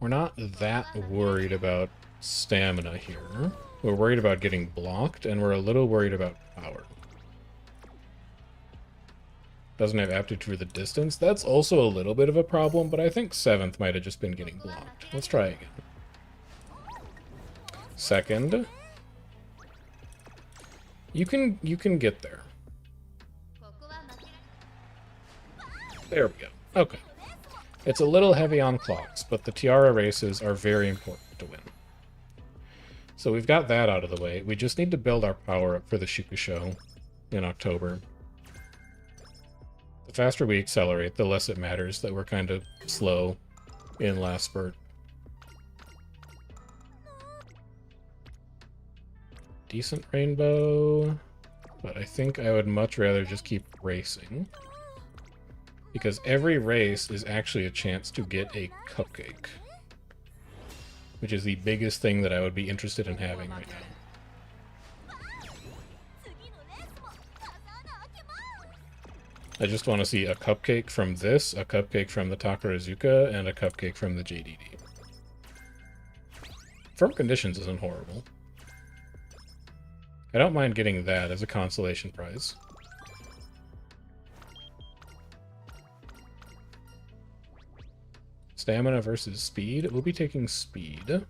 We're not that worried about stamina here. We're worried about getting blocked, and we're a little worried about power. Doesn't have aptitude for the distance. That's also a little bit of a problem, but I think 7th might have just been getting blocked. Let's try again. Second. You can get there. There we go. Okay. It's a little heavy on clocks, but the Tiara races are very important to win. So we've got that out of the way. We just need to build our power up for the Shukusho in October. The faster we accelerate, the less it matters that we're kind of slow in last spurt. Decent rainbow, but I think I would much rather just keep racing, because every race is actually a chance to get a cupcake, which is the biggest thing that I would be interested in having right now. I just want to see a cupcake from this, a cupcake from the Takarazuka, and a cupcake from the JDD. Firm Conditions isn't horrible. I don't mind getting that as a consolation prize. Stamina versus speed. We'll be taking speed.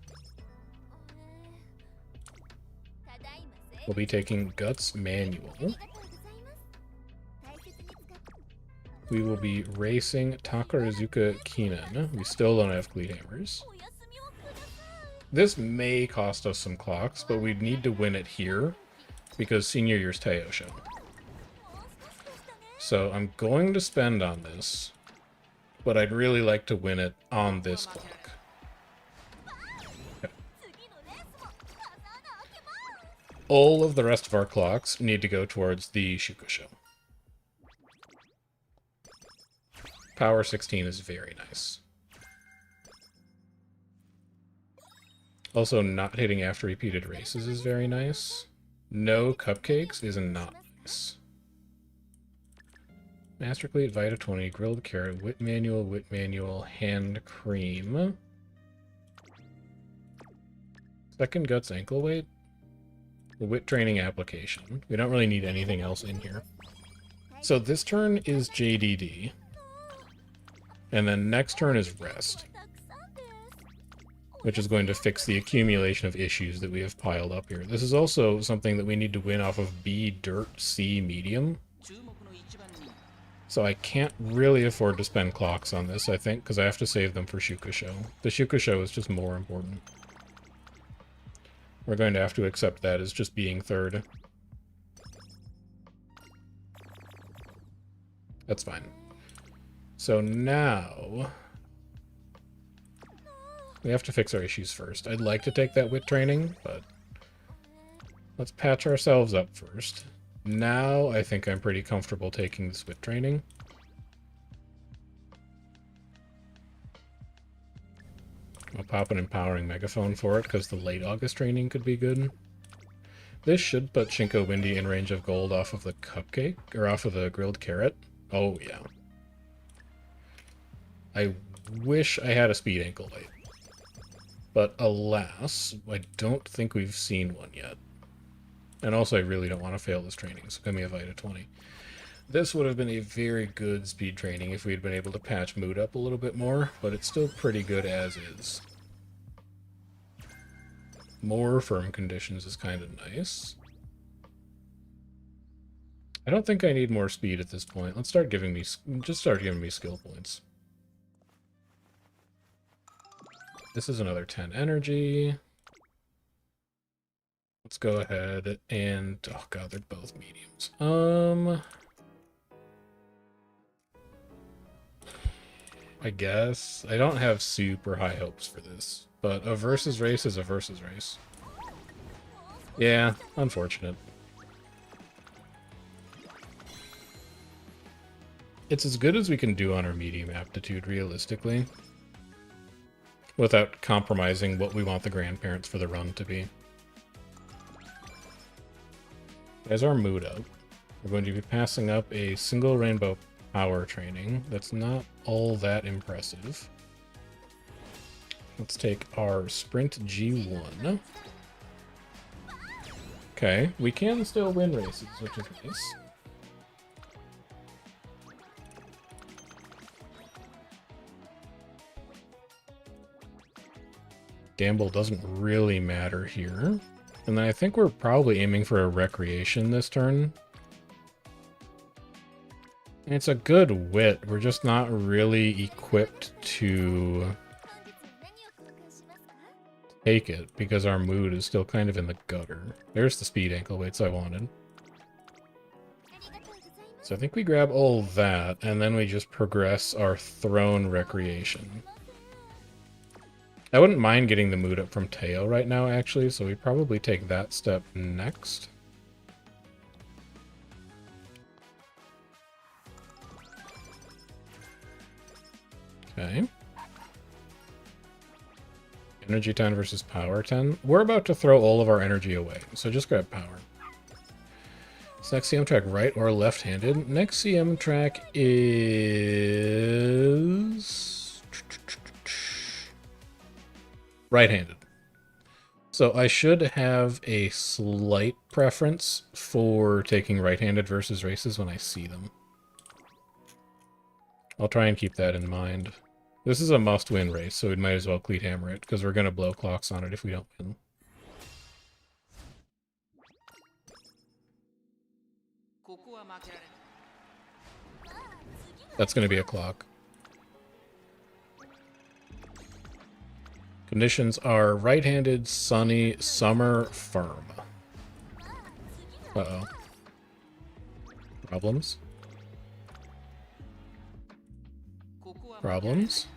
We'll be taking Guts Manual. We will be racing Takarazuka Keenan. We still don't have Cleat Hammers. This may cost us some clocks, but we need to win it here, because Senior Year's Teo show. So I'm going to spend on this, but I'd really like to win it on this clock. Okay. All of the rest of our clocks need to go towards the Shukusho. Power 16 is very nice. Also, not hitting after repeated races is very nice. No cupcakes is not nice. Master Cleat, Vita 20, Grilled Carrot, Wit Manual, Hand Cream. Second Guts Ankle Weight. The Wit Training Application. We don't really need anything else in here. So this turn is JDD. And then next turn is Rest, which is going to fix the accumulation of issues that we have piled up here. This is also something that we need to win off of B, Dirt, C, Medium. So I can't really afford to spend clocks on this, I think, because I have to save them for Shukusho. The Shukusho is just more important. We're going to have to accept that as just being third. That's fine. So now we have to fix our issues first. I'd like to take that wit training, but let's patch ourselves up first. Now I think I'm pretty comfortable taking this wit training. I'll pop an empowering megaphone for it because the late August training could be good. This should put Shinko Windy in range of gold off of the cupcake, or off of the grilled carrot. Oh yeah. I wish I had a speed ankle light. But alas, I don't think we've seen one yet. And also I really don't want to fail this training, so give me a Vita 20. This would have been a very good speed training if we had been able to patch mood up a little bit more, but it's still pretty good as is. More firm conditions is kind of nice. I don't think I need more speed at this point. Let's start giving me, just start giving me skill points. This is another 10 energy. Let's go ahead and, oh god, they're both mediums. I guess. I don't have super high hopes for this, but a versus race is a versus race. Yeah, unfortunate. It's as good as we can do on our medium aptitude, realistically, without compromising what we want the grandparents for the run to be. As our mood up, we're going to be passing up a single rainbow power training. That's not all that impressive. Let's take our sprint G1. Okay, we can still win races, which is nice. Gamble doesn't really matter here. And then I think we're probably aiming for a recreation this turn. It's a good wit, we're just not really equipped to take it because our mood is still kind of in the gutter. There's the speed ankle weights I wanted. So I think we grab all that and then we just progress our throne recreation. I wouldn't mind getting the mood up from Teo right now, actually, so we probably take that step next. Okay. Energy 10 versus power 10. We're about to throw all of our energy away, so just grab power. Is next CM track right or left-handed? Next CM track is right-handed. So I should have a slight preference for taking right-handed versus races when I see them. I'll try and keep that in mind. This is a must-win race, so we might as well cleat hammer it, because we're going to blow clocks on it if we don't win. That's going to be a clock. Conditions are right-handed, sunny, summer, firm. Uh-oh. Problems? Problems?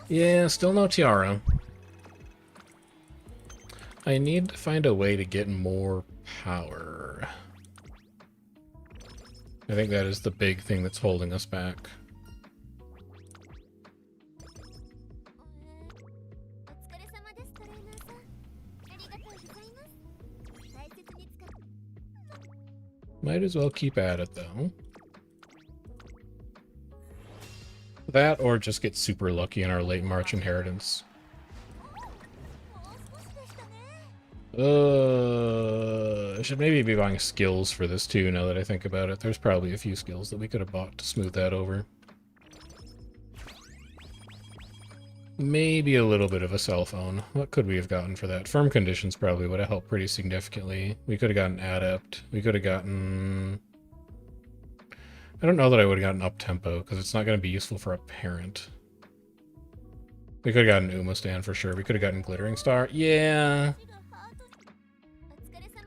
Yeah, still no tiara. I need to find a way to get more power. I think that is the big thing that's holding us back. Might as well keep at it, though. That, or just get super lucky in our late March inheritance. I should maybe be buying skills for this, too, now that I think about it. There's probably a few skills that we could have bought to smooth that over. Maybe a little bit of a cell phone. What could we have gotten for that? Firm conditions probably would have helped pretty significantly. We could have gotten adept. We could have gotten... I don't know that I would have gotten up-tempo, because it's not going to be useful for a parent. We could have gotten Uma stand for sure. We could have gotten Glittering Star. Yeah.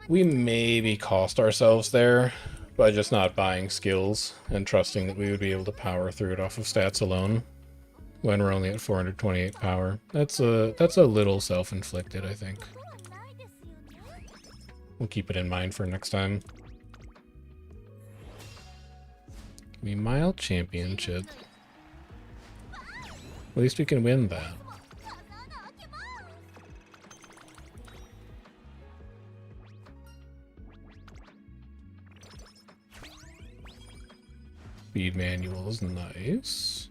We maybe cost ourselves there. by just not buying skills and trusting that we would be able to power through it off of stats alone when we're only at 428 power. That's a little self-inflicted, I think. We'll keep it in mind for next time. Give me Mile Championship. At least we can win that. Speed manual is nice.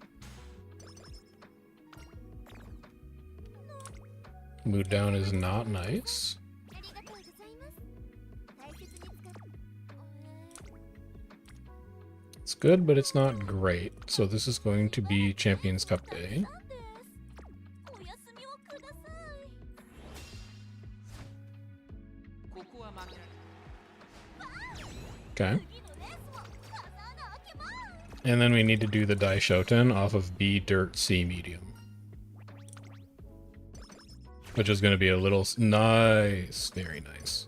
Mood down is not nice. It's good, but it's not great. So this is going to be Champions Cup Day. Okay. And then we need to do the Daishoten off of B Dirt C Medium. Which is going to be a little... Nice. Very nice.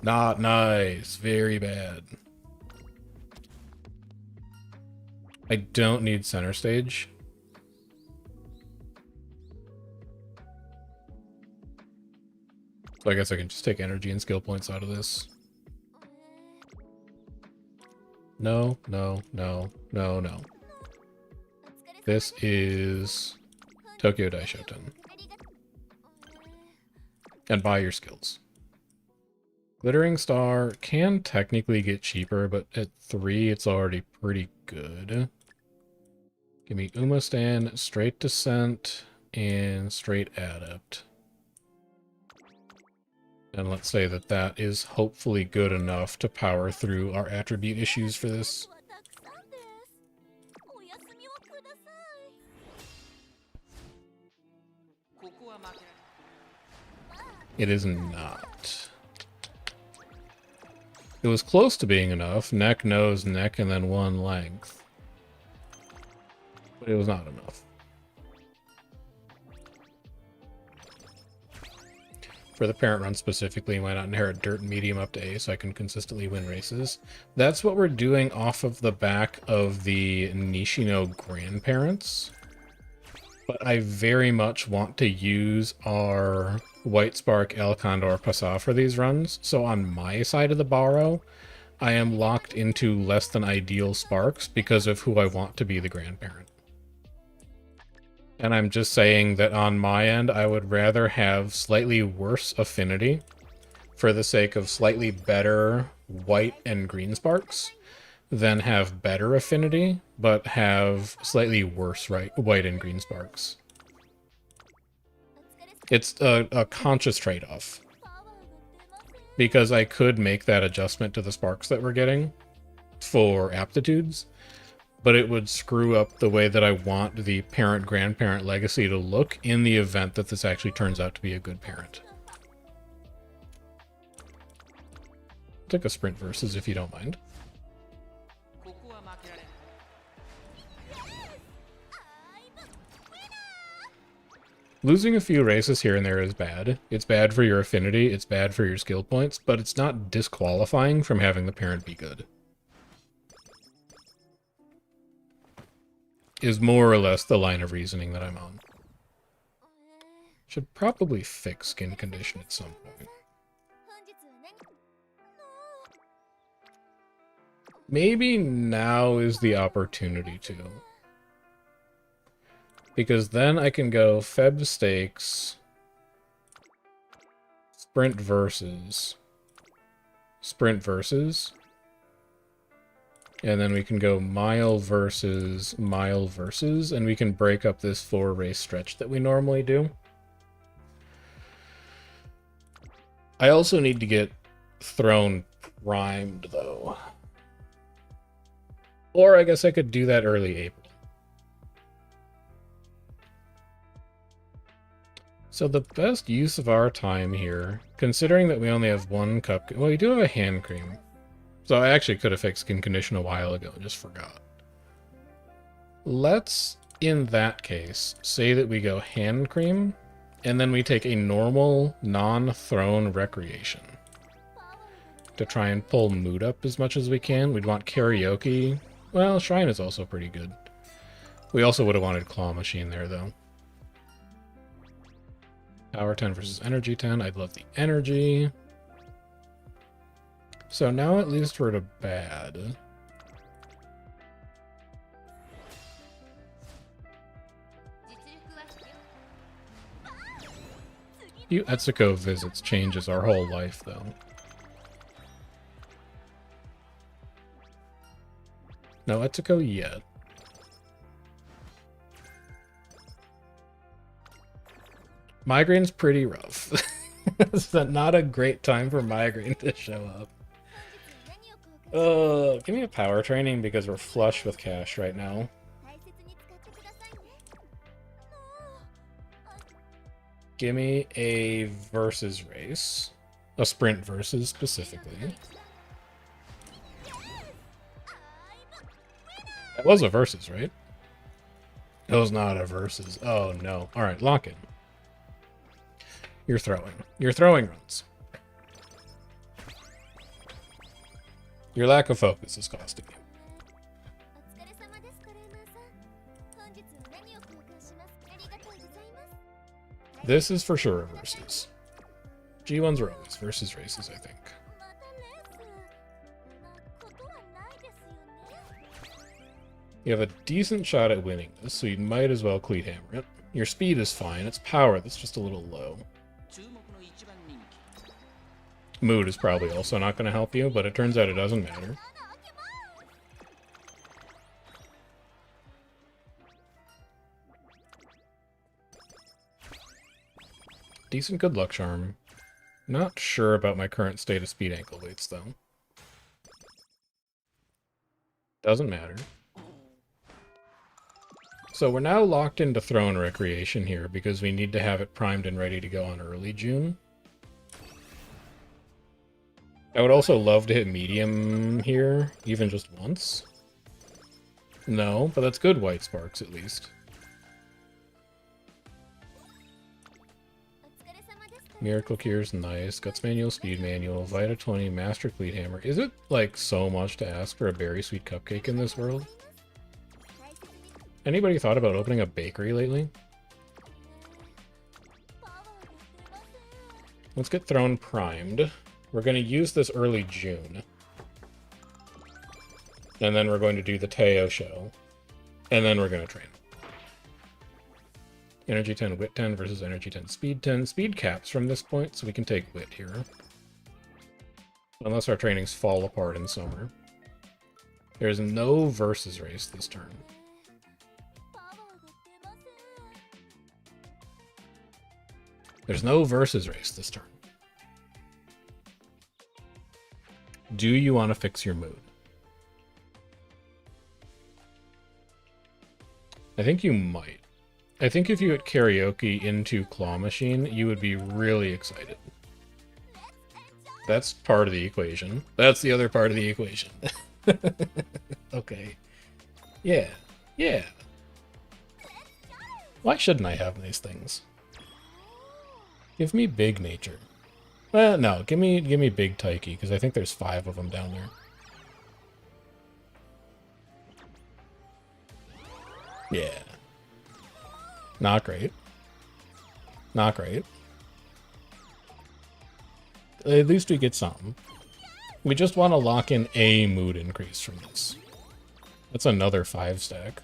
Not nice. Very bad. I don't need center stage. So I guess I can just take energy and skill points out of this. No, no, no, no, no. This is Tokyo Daishoten. And buy your skills. Glittering Star can technically get cheaper, but at 3 it's already pretty good. Give me Umastan, Straight Descent, and Straight Adept. And let's say that that is hopefully good enough to power through our attribute issues for this. It is not. It was close to being enough. Neck, nose, neck, and then 1 length. But it was not enough. For the parent run specifically, why not inherit dirt and medium up to A so I can consistently win races? That's what we're doing off of the back of the Nishino grandparents. But I very much want to use our White Spark, El Condor, Pasa for these runs. So on my side of the borrow, I am locked into less than ideal sparks because of who I want to be the grandparent. And I'm just saying that on my end, I would rather have slightly worse affinity for the sake of slightly better white and green sparks than have better affinity, but have slightly worse white and green sparks. It's a conscious trade-off. Because I could make that adjustment to the sparks that we're getting for aptitudes, but it would screw up the way that I want the parent-grandparent legacy to look in the event that this actually turns out to be a good parent. I'll take a sprint versus if you don't mind. Losing a few races here and there is bad. It's bad for your affinity, it's bad for your skill points, but it's not disqualifying from having the parent be good. Is more or less the line of reasoning that I'm on. Should probably fix skin condition at some point. Maybe now is the opportunity to. Because then I can go Feb Stakes, Sprint Versus, and then we can go Mile Versus, and we can break up this 4-race stretch that we normally do. I also need to get Throne primed, though. Or I guess I could do that early April. So the best use of our time here, considering that we only have 1 cup... Well, we do have a hand cream. So I actually could have fixed skin condition a while ago, just forgot. Let's, in that case, say that we go hand cream, and then we take a normal, non-throne recreation. to try and pull mood up as much as we can. We'd want karaoke. Well, Shrine is also pretty good. We also would have wanted Claw Machine there, though. Power 10 versus Energy 10. I'd love the Energy. So now at least we're to bad. Few Etsuko visits changes our whole life, though. No Etsuko yet. Migraine's pretty rough. It's not a great time for Migraine to show up. Give me a power training because we're flush with cash right now. Give me a versus race. A sprint versus, specifically. That was a versus, right? It was not a versus. Oh, no. Alright, lock in. You're throwing. You're throwing runs. Your lack of focus is costing you. This is for sure a versus. G1s are always versus races, I think. You have a decent shot at winning this, so you might as well cleat hammer it. Your speed is fine, it's power that's just a little low. Mood is probably also not going to help you, but it turns out it doesn't matter. Decent good luck charm. Not sure about my current state of speed ankle weights, though. Doesn't matter. So we're now locked into Throne Recreation here because we need to have it primed and ready to go on early June. I would also love to hit medium here, even just once. No, but that's good white sparks at least. Miracle Cure's nice. Guts Manual, Speed Manual, Vita 20, Master Cleat Hammer. Is it, like, so much to ask for a berry sweet cupcake in this world? Anybody thought about opening a bakery lately? Let's get Throne primed. We're going to use this early June. And then we're going to do the Teo show. And then we're going to train. Energy 10, Wit 10 versus Energy 10, Speed 10. Speed caps from this point, so we can take Wit here. Unless our trainings fall apart in summer. There's no versus race this turn. There's no versus race this turn. Do you want to fix your mood? I think you might. I think if you hit karaoke into Claw Machine, you would be really excited. That's part of the equation. That's the other part of the equation. Okay. Yeah. Yeah. Why shouldn't I have these things? Give me big nature. Well, no, give me big Taiki, because I think there's 5 of them down there. Yeah. Not great. Not great. At least we get something. We just want to lock in a mood increase from this. That's another 5 stack.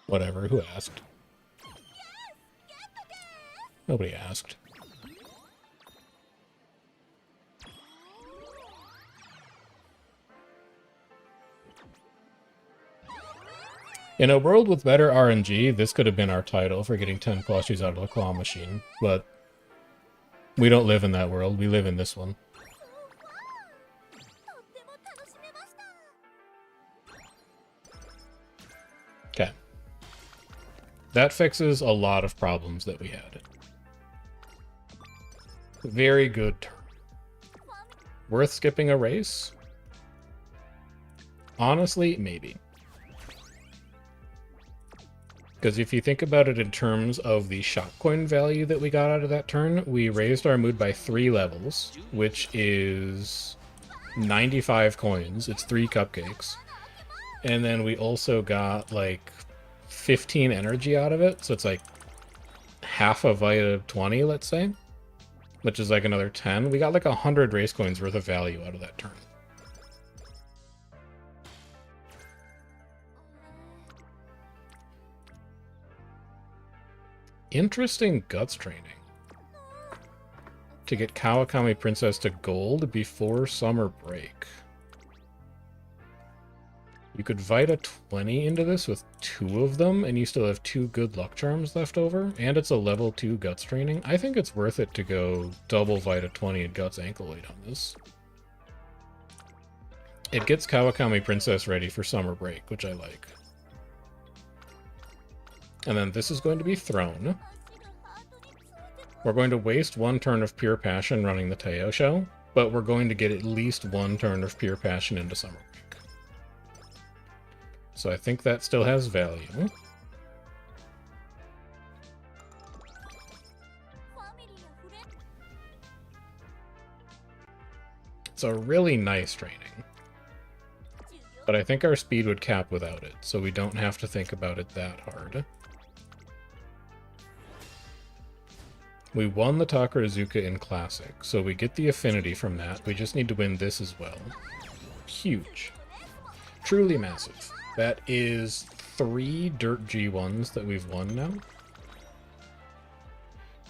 Whatever, who asked? Nobody asked. In a world with better RNG, this could have been our title for getting 10 plushies out of the Claw Machine, but we don't live in that world, we live in this one. Okay. That fixes a lot of problems that we had. Very good turn. Worth skipping a race? Honestly, maybe. Because if you think about it in terms of the shop coin value that we got out of that turn, we raised our mood by 3 levels, which is 95 coins. It's 3 cupcakes. And then we also got like 15 energy out of it, so it's like half a Vita 20, let's say, which is like another 10. We got like 100 race coins worth of value out of that turn. Interesting guts training. To get Kawakami Princess to gold before summer break. You could Vita 20 into this with 2 of them, and you still have 2 good luck charms left over, and it's a level 2 guts training. I think it's worth it to go double Vita 20 and guts ankle weight on this. It gets Kawakami Princess ready for summer break, which I like. And then this is going to be Throne. We're going to waste 1 turn of Pure Passion running the Teo Show, but we're going to get at least 1 turn of Pure Passion into summer break. So I think that still has value. It's a really nice training. But I think our speed would cap without it, so we don't have to think about it that hard. We won the Takarazuka in Classic, so we get the affinity from that. We just need to win this as well. Huge. Truly massive. That is 3 Dirt G1s that we've won now.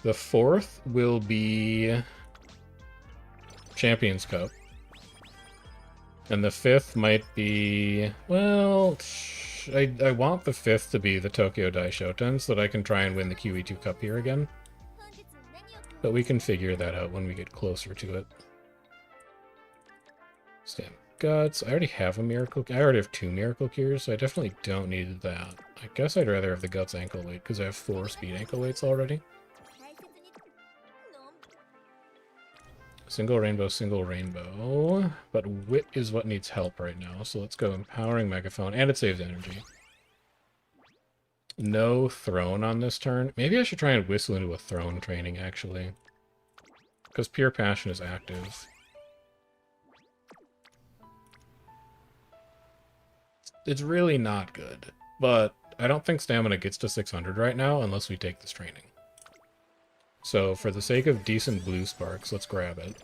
The 4th will be Champions Cup. And the 5th might be... well, I want the 5th to be the Tokyo Dai Shoten so that I can try and win the QE2 Cup here again. But we can figure that out when we get closer to it. Stamp Guts. I already have a Miracle... I already have 2 Miracle Cures, so I definitely don't need that. I guess I'd rather have the Guts ankle weight, because I have 4 speed ankle weights already. Single rainbow. But Wit is what needs help right now, so let's go Empowering Megaphone, and it saves energy. No Throne on this turn. Maybe I should try and whistle into a Throne training, actually. Because Pure Passion is active. It's really not good, but I don't think Stamina gets to 600 right now unless we take this training. So for the sake of decent blue sparks, let's grab it.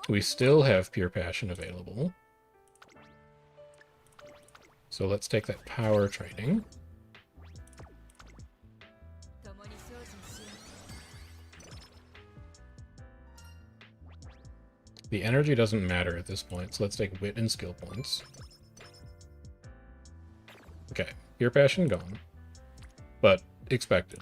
We still have Pure Passion available. So let's take that power training. The energy doesn't matter at this point, so let's take Wit and skill points. Okay, Pure Passion gone, but expected.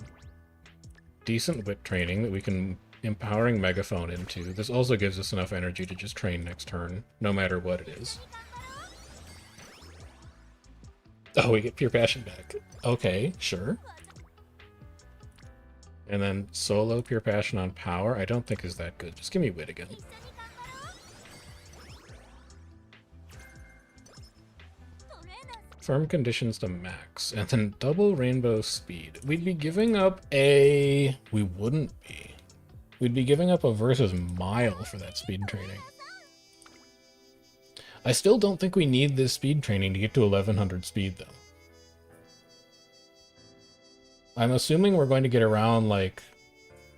Decent Wit training that we can Empowering Megaphone into. This also gives us enough energy to just train next turn, no matter what it is. Oh, we get Pure Passion back. Okay, sure. And then solo Pure Passion on power, I don't think is that good. Just give me Wit again. Firm conditions to max, and then double rainbow speed. We'd be giving up a... we wouldn't be. We'd be giving up a versus mile for that speed training. I still don't think we need this speed training to get to 1100 speed, though. I'm assuming we're going to get around, like,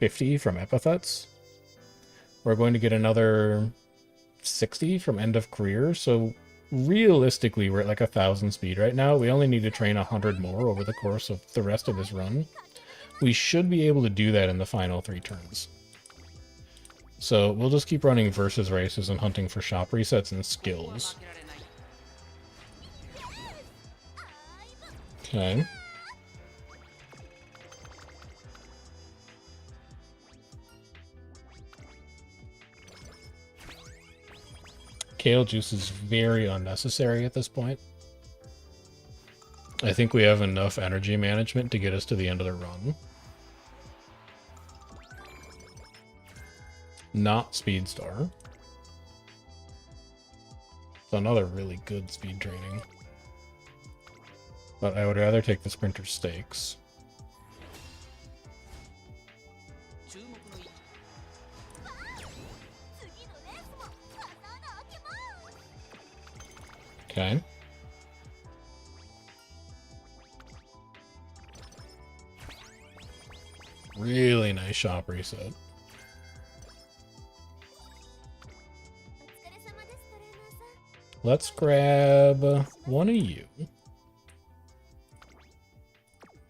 50 from epithets. We're going to get another 60 from end of career, so... realistically, we're at like 1000 speed right now. We only need to train 100 more over the course of the rest of this run. We should be able to do that in the final 3 turns. So we'll just keep running versus races and hunting for shop resets and skills. Okay. Kale juice is very unnecessary at this point. I think we have enough energy management to get us to the end of the run. Not Speed Star. It's another really good speed training. But I would rather take the Sprinter Stakes. Okay. Really nice shop reset. Let's grab one of you.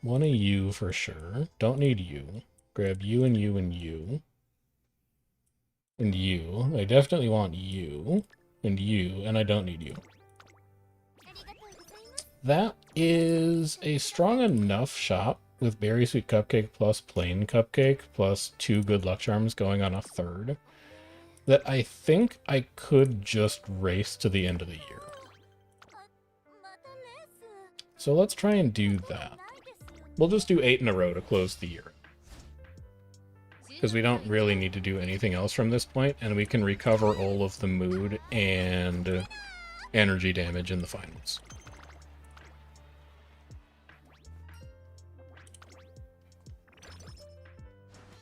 One of you for sure. Don't need you. Grab you and you and you. And you. I definitely want you. And you. And I don't need you. That is a strong enough shop with Berry Sweet Cupcake plus Plain Cupcake plus 2 Good Luck Charms going on a third that I think I could just race to the end of the year. So let's try and do that. We'll just do 8 in a row to close the year. Because we don't really need to do anything else from this point, and we can recover all of the mood and energy damage in the finals.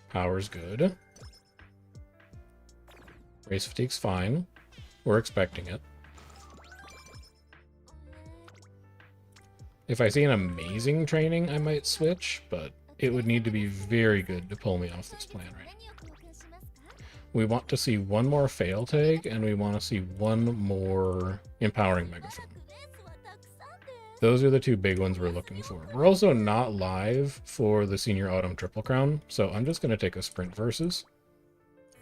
Power's good. Race fatigue's fine. We're expecting it. If I see an amazing training, I might switch, but it would need to be very good to pull me off this plan right now. We want to see one more fail tag, and we want to see one more empowering megaphone. Those are the 2 big ones we're looking for. We're also not live for the Senior Autumn Triple Crown, so I'm just going to take a sprint versus.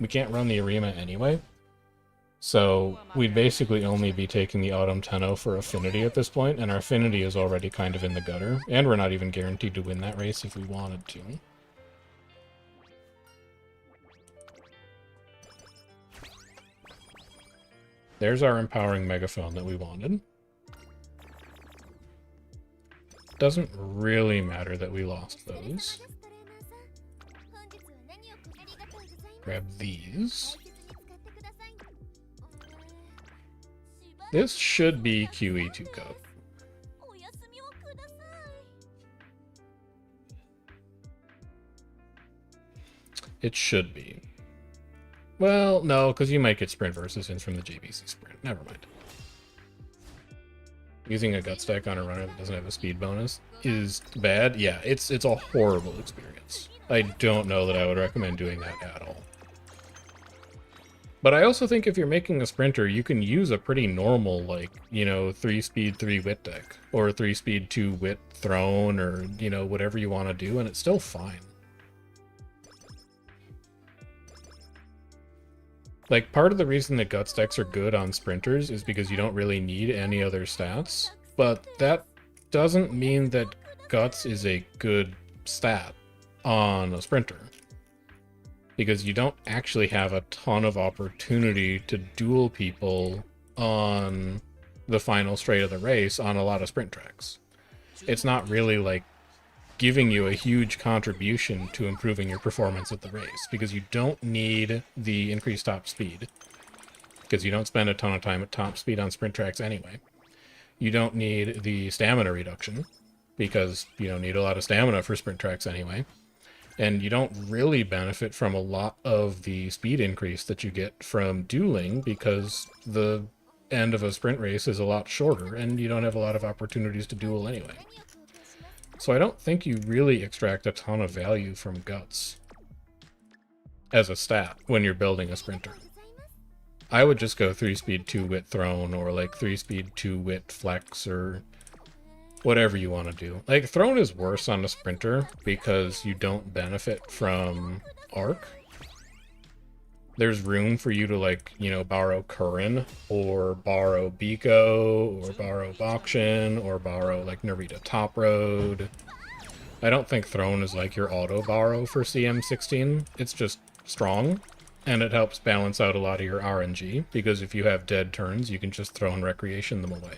We can't run the Arima anyway, so we'd basically only be taking the Autumn Tenno for Affinity at this point, and our Affinity is already kind of in the gutter, and we're not even guaranteed to win that race if we wanted to. There's our empowering megaphone that we wanted. Doesn't really matter that we lost those. Grab these. This should be QE2 Cup. It should be. Well, no, because you might get sprint versus in from the JBC sprint. Never mind. Using a gut stack on a runner that doesn't have a speed bonus is bad. Yeah, it's a horrible experience. I don't know that I would recommend doing that at all. But I also think if you're making a sprinter, you can use a pretty normal, like, 3 speed, 3 wit deck. Or 3 speed, 2 wit throne, or, whatever you want to do, and it's still fine. Like, part of the reason that Guts decks are good on sprinters is because you don't really need any other stats, but that doesn't mean that Guts is a good stat on a sprinter. Because you don't actually have a ton of opportunity to duel people on the final straight of the race on a lot of sprint tracks. It's not really, like, giving you a huge contribution to improving your performance at the race, because you don't need the increased top speed, because you don't spend a ton of time at top speed on sprint tracks anyway. You don't need the stamina reduction, because you don't need a lot of stamina for sprint tracks anyway. And you don't really benefit from a lot of the speed increase that you get from dueling, because the end of a sprint race is a lot shorter, and you don't have a lot of opportunities to duel anyway. So I don't think you really extract a ton of value from Guts as a stat when you're building a sprinter. I would just go 3 speed 2 wit throne, or like 3 speed 2 wit flex, or whatever you want to do. Like, throne is worse on a sprinter because you don't benefit from arc. There's room for you to, like, borrow Curran, or borrow Biko, or borrow Bakshin, or borrow, like, Narita Top Road. I don't think Throne is, like, your auto-borrow for CM16. It's just strong, and it helps balance out a lot of your RNG, because if you have dead turns, you can just Throne Recreation them away.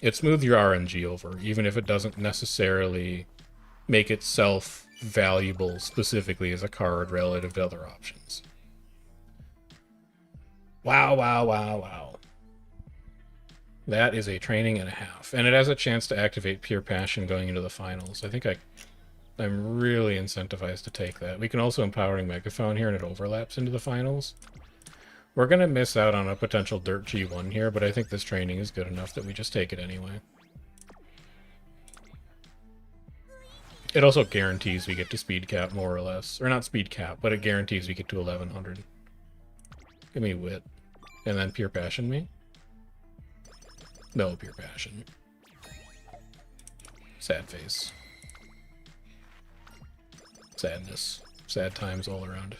It smooths your RNG over, even if it doesn't necessarily make itself valuable specifically as a card relative to other options. Wow, wow, wow, wow. That is a training and a half. And it has a chance to activate Pure Passion going into the finals. I think I'm really incentivized to take that. We can also Empowering Megaphone here, and it overlaps into the finals. We're going to miss out on a potential Dirt G1 here, but I think this training is good enough that we just take it anyway. It also guarantees we get to speed cap, more or less. Or not speed cap, but it guarantees we get to 1100. Give me Wit. And then Pure Passion me? No Pure Passion. Sad face. Sadness. Sad times all around.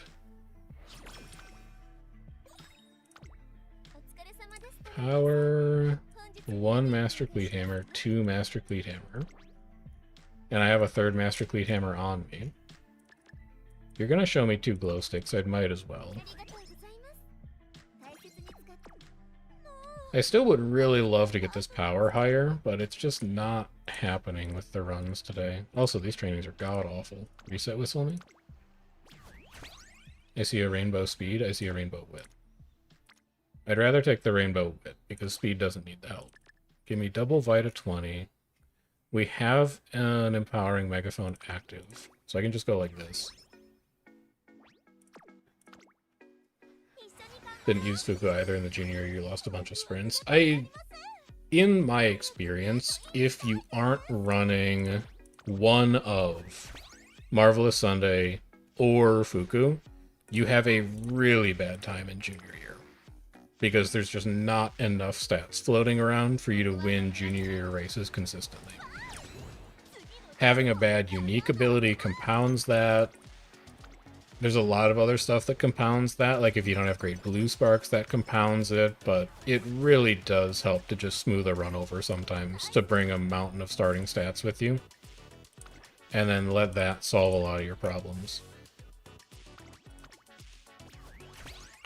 Power. 1 Master Cleat Hammer, 2 Master Cleat Hammer. And I have a 3rd Master Cleat Hammer on me. You're gonna show me 2 glow sticks, I might as well. I still would really love to get this power higher, but it's just not happening with the runs today. Also, these trainings are god-awful. Reset Whistle me? I see a Rainbow Speed, I see a Rainbow Wit. I'd rather take the Rainbow Wit, because Speed doesn't need the help. Give me double Vita 20. We have an Empowering Megaphone active, so I can just go like this. Didn't use Fuku either in the junior year, you lost a bunch of sprints. In my experience, if you aren't running one of Marvelous Sunday or Fuku, you have a really bad time in junior year. Because there's just not enough stats floating around for you to win junior year races consistently. Having a bad unique ability compounds that. There's a lot of other stuff that compounds that, like if you don't have great blue sparks, that compounds it, but it really does help to just smooth a run over sometimes, to bring a mountain of starting stats with you, and then let that solve a lot of your problems.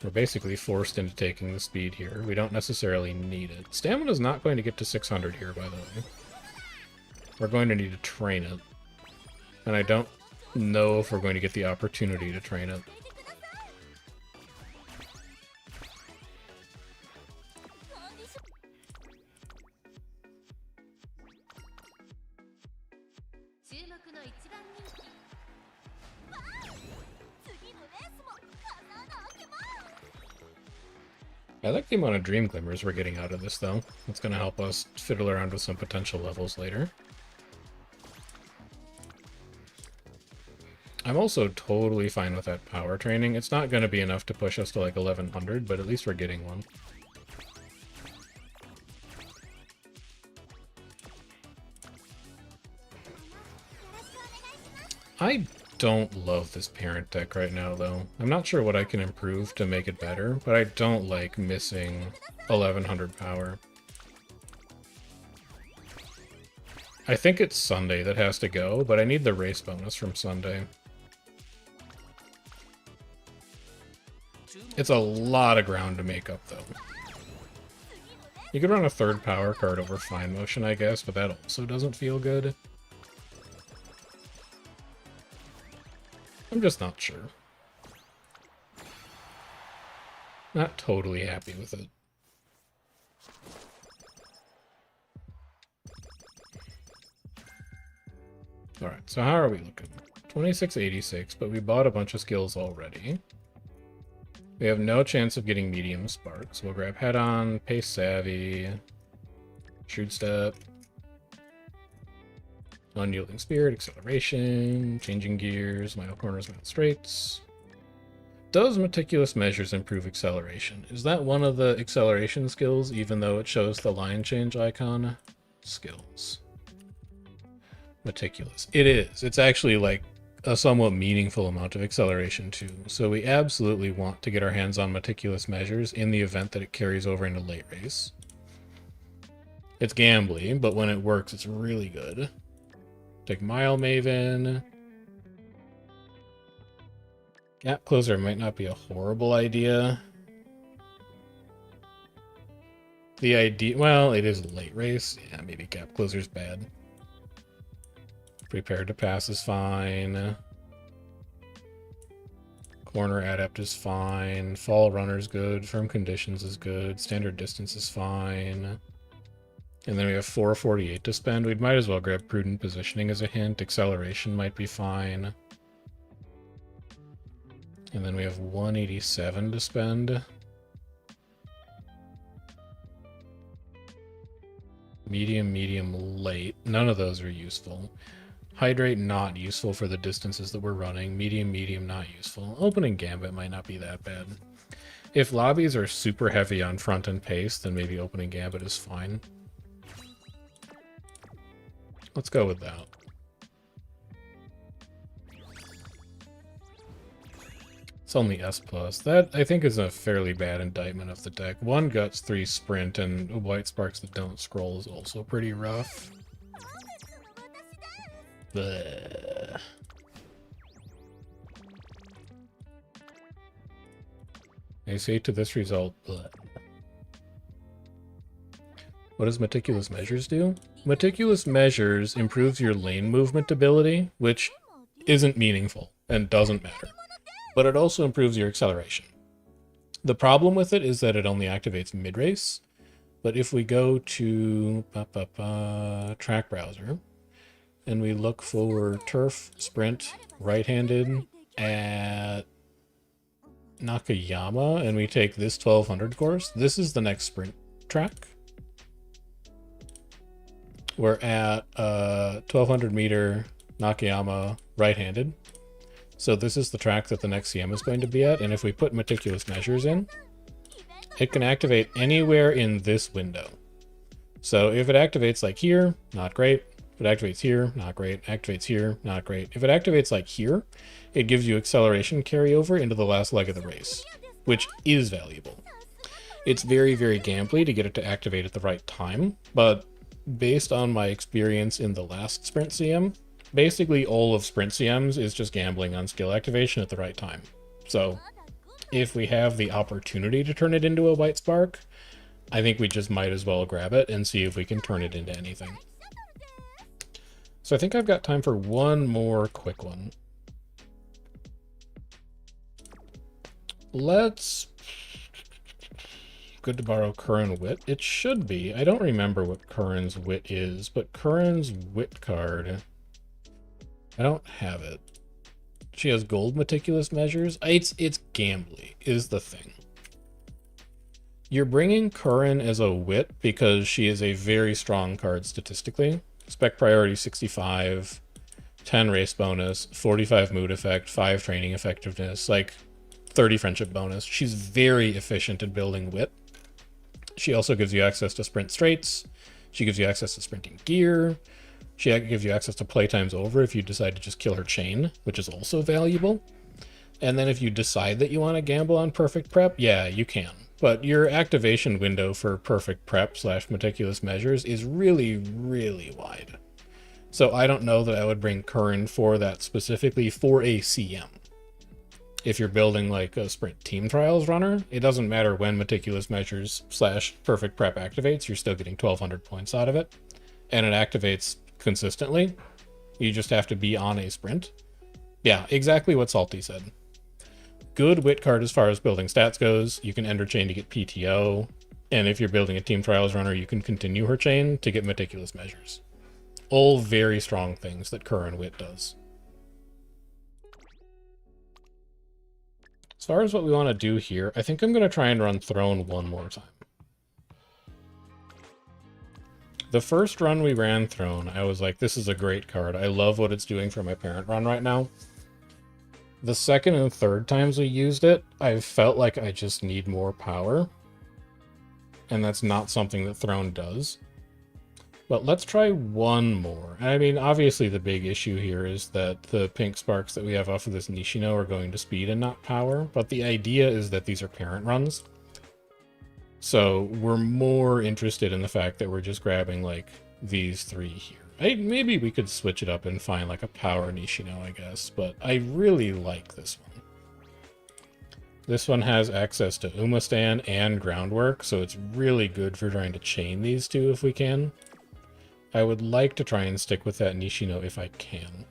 We're basically forced into taking the speed here. We don't necessarily need it. Stamina's not going to get to 600 here, by the way. We're going to need to train it, and I don't know if we're going to get the opportunity to train it. I like the amount of Dream Glimmers we're getting out of this, though. It's going to help us fiddle around with some potential levels later. I'm also totally fine with that power training. It's not going to be enough to push us to like 1100, but at least we're getting one. I don't love this parent deck right now, though. I'm not sure what I can improve to make it better, but I don't like missing 1100 power. I think it's Sunday that has to go, but I need the race bonus from Sunday. It's a lot of ground to make up, though. You could run a 3rd power card over Fine Motion, I guess, but that also doesn't feel good. I'm just not sure. Not totally happy with it. Alright, so how are we looking? 2686, but we bought a bunch of skills already. We have no chance of getting medium sparks. We'll grab Head On, Pace Savvy, Shrewd Step, Unyielding Spirit, Acceleration, Changing Gears, Mile Corners, Mile Straights. Does Meticulous Measures improve acceleration? Is that one of the acceleration skills, even though it shows the line change icon? Skills. Meticulous. It is. It's actually like a somewhat meaningful amount of acceleration too. So we absolutely want to get our hands on Meticulous Measures in the event that it carries over into late race. It's gambly, but when it works, it's really good. Take Mile Maven. Gap Closer might not be a horrible idea. The idea, well, it is a late race. Yeah, maybe Gap Closer's bad. Prepared to Pass is fine. Corner adept is fine. Fall runner's good. Firm conditions is good. Standard distance is fine. And then we have 448 to spend. We might as well grab prudent positioning as a hint. Acceleration might be fine. And then we have 187 to spend. Medium, medium, late. None of those are useful. Hydrate, not useful for the distances that we're running. Medium, medium, not useful. Opening Gambit might not be that bad. If lobbies are super heavy on front and pace, then maybe opening Gambit is fine. Let's go with that. It's only S+. That, I think, is a fairly bad indictment of the deck. 1 Guts, 3 Sprint, and White Sparks that don't scroll is also pretty rough. Bleh. I say to this result, bleh. What does Meticulous Measures do? Meticulous Measures improves your lane movement ability, which isn't meaningful and doesn't matter. But it also improves your acceleration. The problem with it is that it only activates mid-race. But if we go to Track Browser, and we look for Turf, Sprint, right-handed at Nakayama, and we take this 1200 course, this is the next sprint track. We're at 1200 meter Nakayama right-handed. So this is the track that the next CM is going to be at, and if we put Meticulous Measures in, it can activate anywhere in this window. So if it activates like here, not great. If it activates here, not great. Activates here, not great. If it activates like here, it gives you acceleration carryover into the last leg of the race, which is valuable. It's very, very gambly to get it to activate at the right time, but based on my experience in the last Sprint CM, basically all of Sprint CMs is just gambling on skill activation at the right time. So if we have the opportunity to turn it into a White Spark, I think we just might as well grab it and see if we can turn it into anything. So I think I've got time for one more quick one. Let's... Good to borrow Curran Wit. It should be. I don't remember what Curran's Wit is, but Curran's Wit card... I don't have it. She has gold Meticulous Measures. It's gambly, is the thing. You're bringing Curran as a Wit because she is a very strong card statistically. Spec priority 65, 10 race bonus, 45 mood effect, 5 training effectiveness, like 30 friendship bonus. She's very efficient at building Wit. She also gives you access to sprint straights. She gives you access to sprinting gear. She gives you access to playtimes over if you decide to just kill her chain, which is also valuable. And then if you decide that you want to gamble on perfect prep, yeah, you can. But your activation window for perfect prep / Meticulous Measures is really, really wide. So I don't know that I would bring Curran for that specifically for a CM. If you're building like a sprint team trials runner, it doesn't matter when Meticulous Measures / perfect prep activates, you're still getting 1200 points out of it. And it activates consistently. You just have to be on a sprint. Yeah, exactly what Salty said. Good Wit card as far as building stats goes. You can end her chain to get PTO. And if you're building a team trials runner, you can continue her chain to get Meticulous Measures. All very strong things that Curran Wit does. As far as what we want to do here, I think I'm going to try and run Throne one more time. The first run we ran Throne, I was like, this is a great card. I love what it's doing for my parent run right now. The second and third times we used it, I felt like I just need more power. And that's not something that Throne does. But let's try one more. I mean, obviously the big issue here is that the pink sparks that we have off of this Nishino are going to speed and not power. But the idea is that these are parent runs. So we're more interested in the fact that we're just grabbing like these three here. Maybe we could switch it up and find like a power Nishino, I guess. But I really like this one. This one has access to Umastan and Groundwork, so it's really good for trying to chain these two if we can. I would like to try and stick with that Nishino if I can.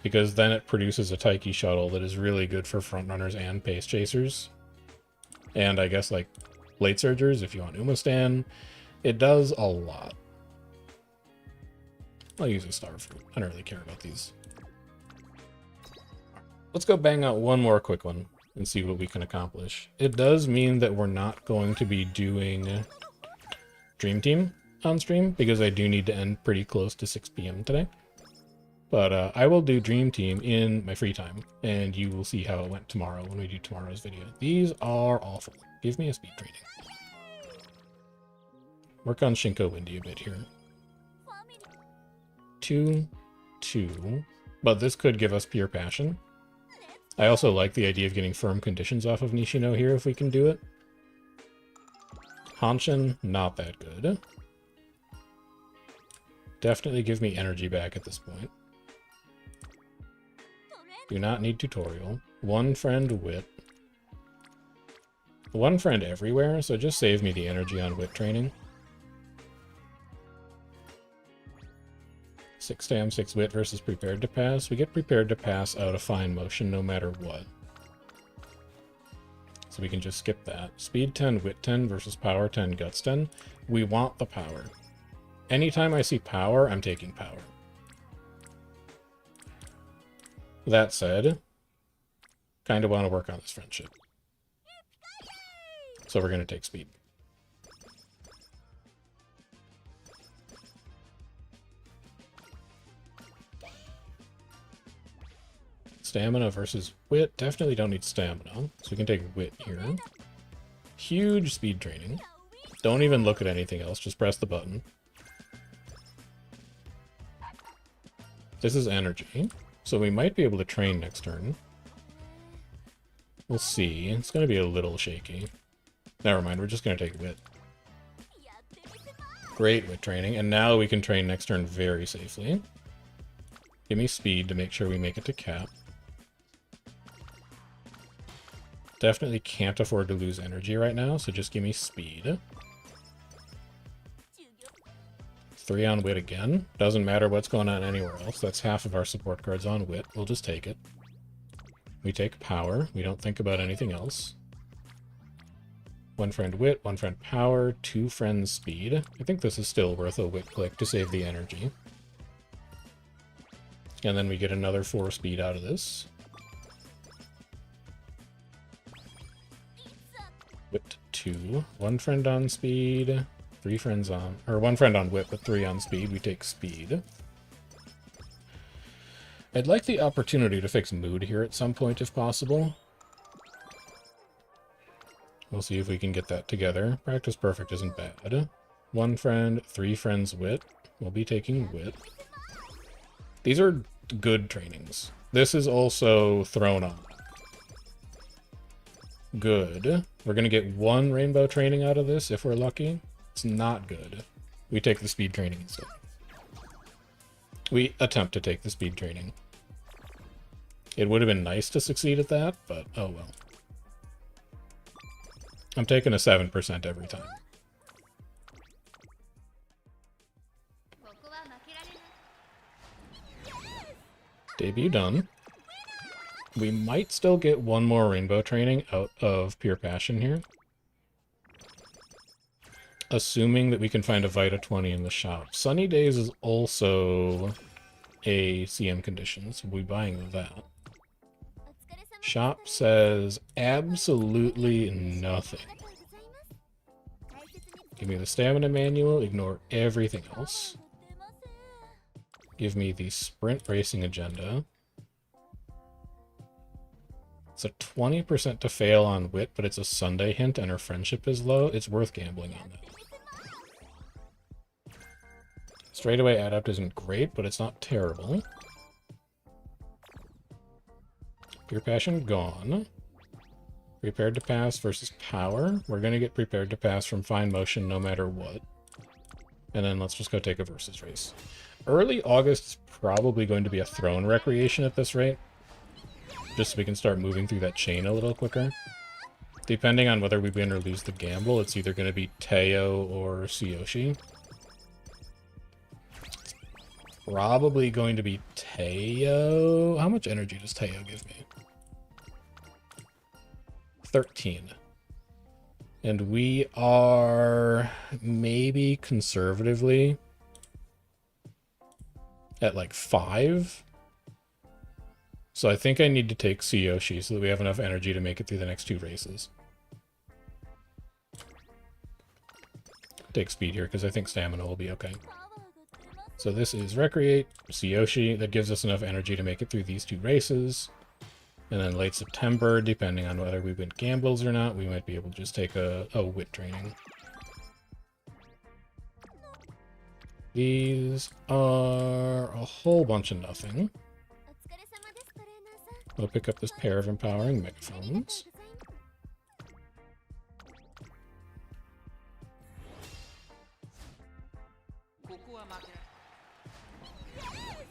because then it produces a Taiki shuttle that is really good for frontrunners and pace chasers. And I guess like late surgers if you want Umastan. It does a lot. I'll use a Starfruit. I don't really care about these. Let's go bang out one more quick one and see what we can accomplish. It does mean that we're not going to be doing Dream Team on stream, because I do need to end pretty close to 6 p.m. today. But I will do Dream Team in my free time, and you will see how it went tomorrow when we do tomorrow's video. These are awful. Give me a speed training. Work on Shinko Windy a bit here. 2, 2. But this could give us Pure Passion. I also like the idea of getting firm conditions off of Nishino here if we can do it. Hanshin, not that good. Definitely give me energy back at this point. Do not need tutorial. One friend wit. One friend everywhere, so just save me the energy on wit training. 6 stam, 6 wit versus prepared to pass. We get prepared to pass out of fine motion no matter what. So we can just skip that. Speed 10, wit 10 versus power 10, guts 10. We want the power. Anytime I see power, I'm taking power. That said, kind of want to work on this friendship. So we're going to take speed. Stamina versus wit. Definitely don't need stamina, so we can take wit here. Huge speed training. Don't even look at anything else, just press the button. This is energy, so we might be able to train next turn. We'll see. It's going to be a little shaky. Never mind, we're just going to take wit. Great wit training, and now we can train next turn very safely. Give me speed to make sure we make it to cap. Definitely can't afford to lose energy right now, so just give me speed. 3 on wit again. Doesn't matter what's going on anywhere else. That's half of our support cards on wit. We'll just take it. We take power. We don't think about anything else. 1 friend wit, 1 friend power, 2 friends speed. I think this is still worth a wit click to save the energy. And then we get another 4 speed out of this. Wit 2. 1 friend on speed, 3 friends on... Or 1 friend on wit, but 3 on speed. We take speed. I'd like the opportunity to fix mood here at some point if possible. We'll see if we can get that together. Practice perfect isn't bad. 1 friend, 3 friends wit. We'll be taking wit. These are good trainings. This is also thrown on. Good. We're going to get 1 rainbow training out of this if we're lucky. It's not good. We take the speed training instead. We attempt to take the speed training. It would have been nice to succeed at that, but oh well. I'm taking a 7% every time. Debut done. We might still get 1 more rainbow training out of Pure Passion here. Assuming that we can find a Vita 20 in the shop. Sunny Days is also a CM condition, so we'll be buying that. Shop says absolutely nothing. Give me the stamina manual, ignore everything else. Give me the sprint racing agenda. It's a 20% to fail on wit, but it's a Sunday hint and her friendship is low. It's worth gambling on that. Straightaway adept isn't great, but it's not terrible. Pure Passion gone. Prepared to pass versus power. We're going to get prepared to pass from fine motion no matter what. And then let's just go take a versus race. Early August is probably going to be a throne recreation at this rate. Just so we can start moving through that chain a little quicker. Depending on whether we win or lose the gamble, it's either going to be Teo or Tsuyoshi. Probably going to be Teo. how much energy does Teo give me? 13. And we are maybe conservatively at like 5. So I think I need to take Tsuyoshi so that we have enough energy to make it through the next 2 races. Take speed here because I think stamina will be okay. So this is Recreate, Tsuyoshi. That gives us enough energy to make it through these 2 races. And then late September, depending on whether we win gambles or not, we might be able to just take a wit training. These are a whole bunch of nothing. We'll pick up this pair of empowering megaphones.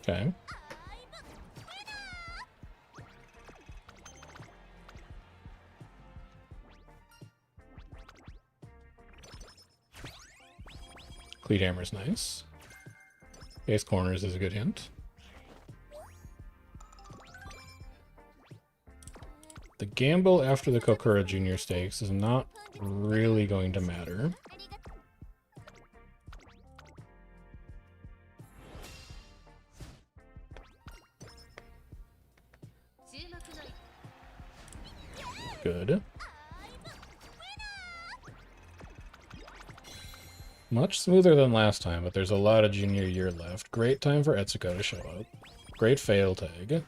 Okay. Cleat Hammer's nice. Base Corners is a good hint. The gamble after the Kokura Junior Stakes is not really going to matter. Good. Much smoother than last time, but there's a lot of junior year left. Great time for Etsuko to show up. Great fail tag.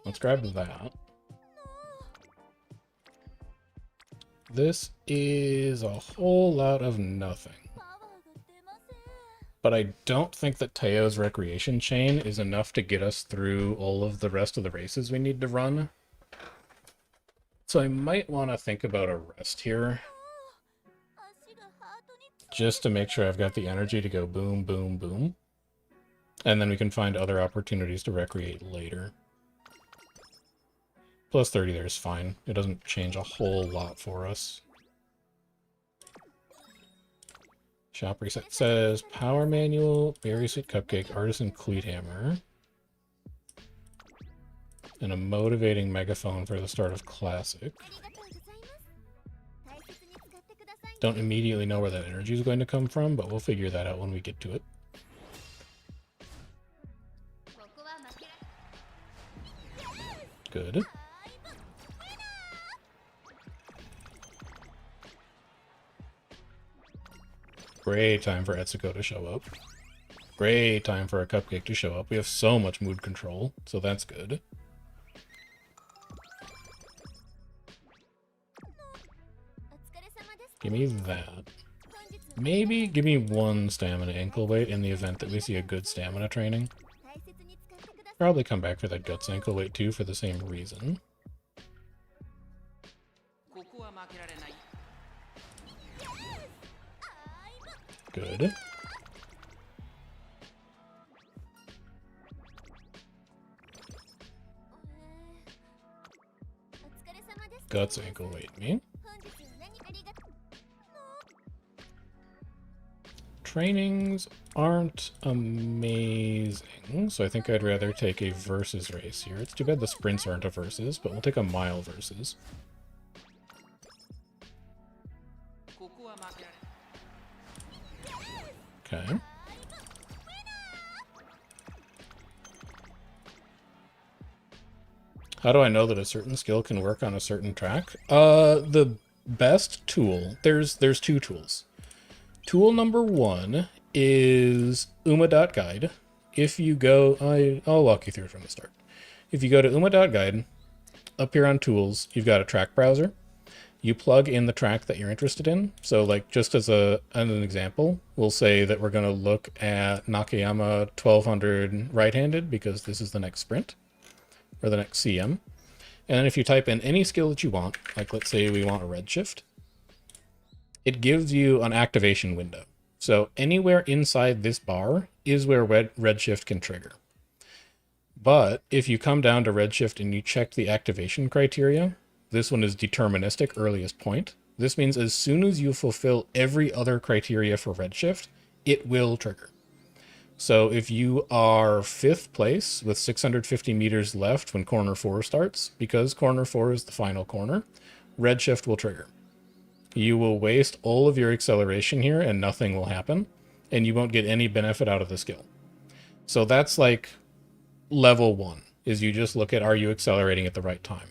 Let's grab that. This is a whole lot of nothing. But I don't think that Teo's recreation chain is enough to get us through all of the rest of the races we need to run. So I might want to think about a rest here. Just to make sure I've got the energy to go boom, boom, boom. And then we can find other opportunities to recreate later. Plus 30 there is fine. It doesn't change a whole lot for us. Shop reset says Power Manual, Berry Sweet Cupcake, Artisan Cleat Hammer, and a motivating megaphone for the start of Classic. Don't immediately know where that energy is going to come from, but we'll figure that out when we get to it. Good. Great time for Etsuko to show up. Great time for a Cupcake to show up. We have so much mood control, so that's good. Give me that. Maybe give me 1 stamina ankle weight in the event that we see a good stamina training. Probably come back for that guts ankle weight too for the same reason. Good. Guts ankle weight me. Trainings aren't amazing, so I think I'd rather take a versus race here. It's too bad the sprints aren't a versus, but we'll take a mile versus. Okay. How do I know that a certain skill can work on a certain track? The best tool, there's 2 tools. Tool number 1 is uma.guide. If you go, I'll walk you through it from the start. If you go to uma.guide, up here on tools, you've got a track browser. You plug in the track that you're interested in. So like just as an example, we'll say that we're going to look at Nakayama 1200 right-handed because this is the next sprint or the next CM. And then if you type in any skill that you want, like let's say we want a redshift, it gives you an activation window. So anywhere inside this bar is where redshift can trigger. But if you come down to redshift and you check the activation criteria, this one is deterministic earliest point. This means as soon as you fulfill every other criteria for redshift, it will trigger. So if you are 5th place with 650 meters left when corner 4 starts, because corner 4 is the final corner, redshift will trigger. You will waste all of your acceleration here and nothing will happen, and you won't get any benefit out of the skill. So that's like level 1, is you just look at, are you accelerating at the right time?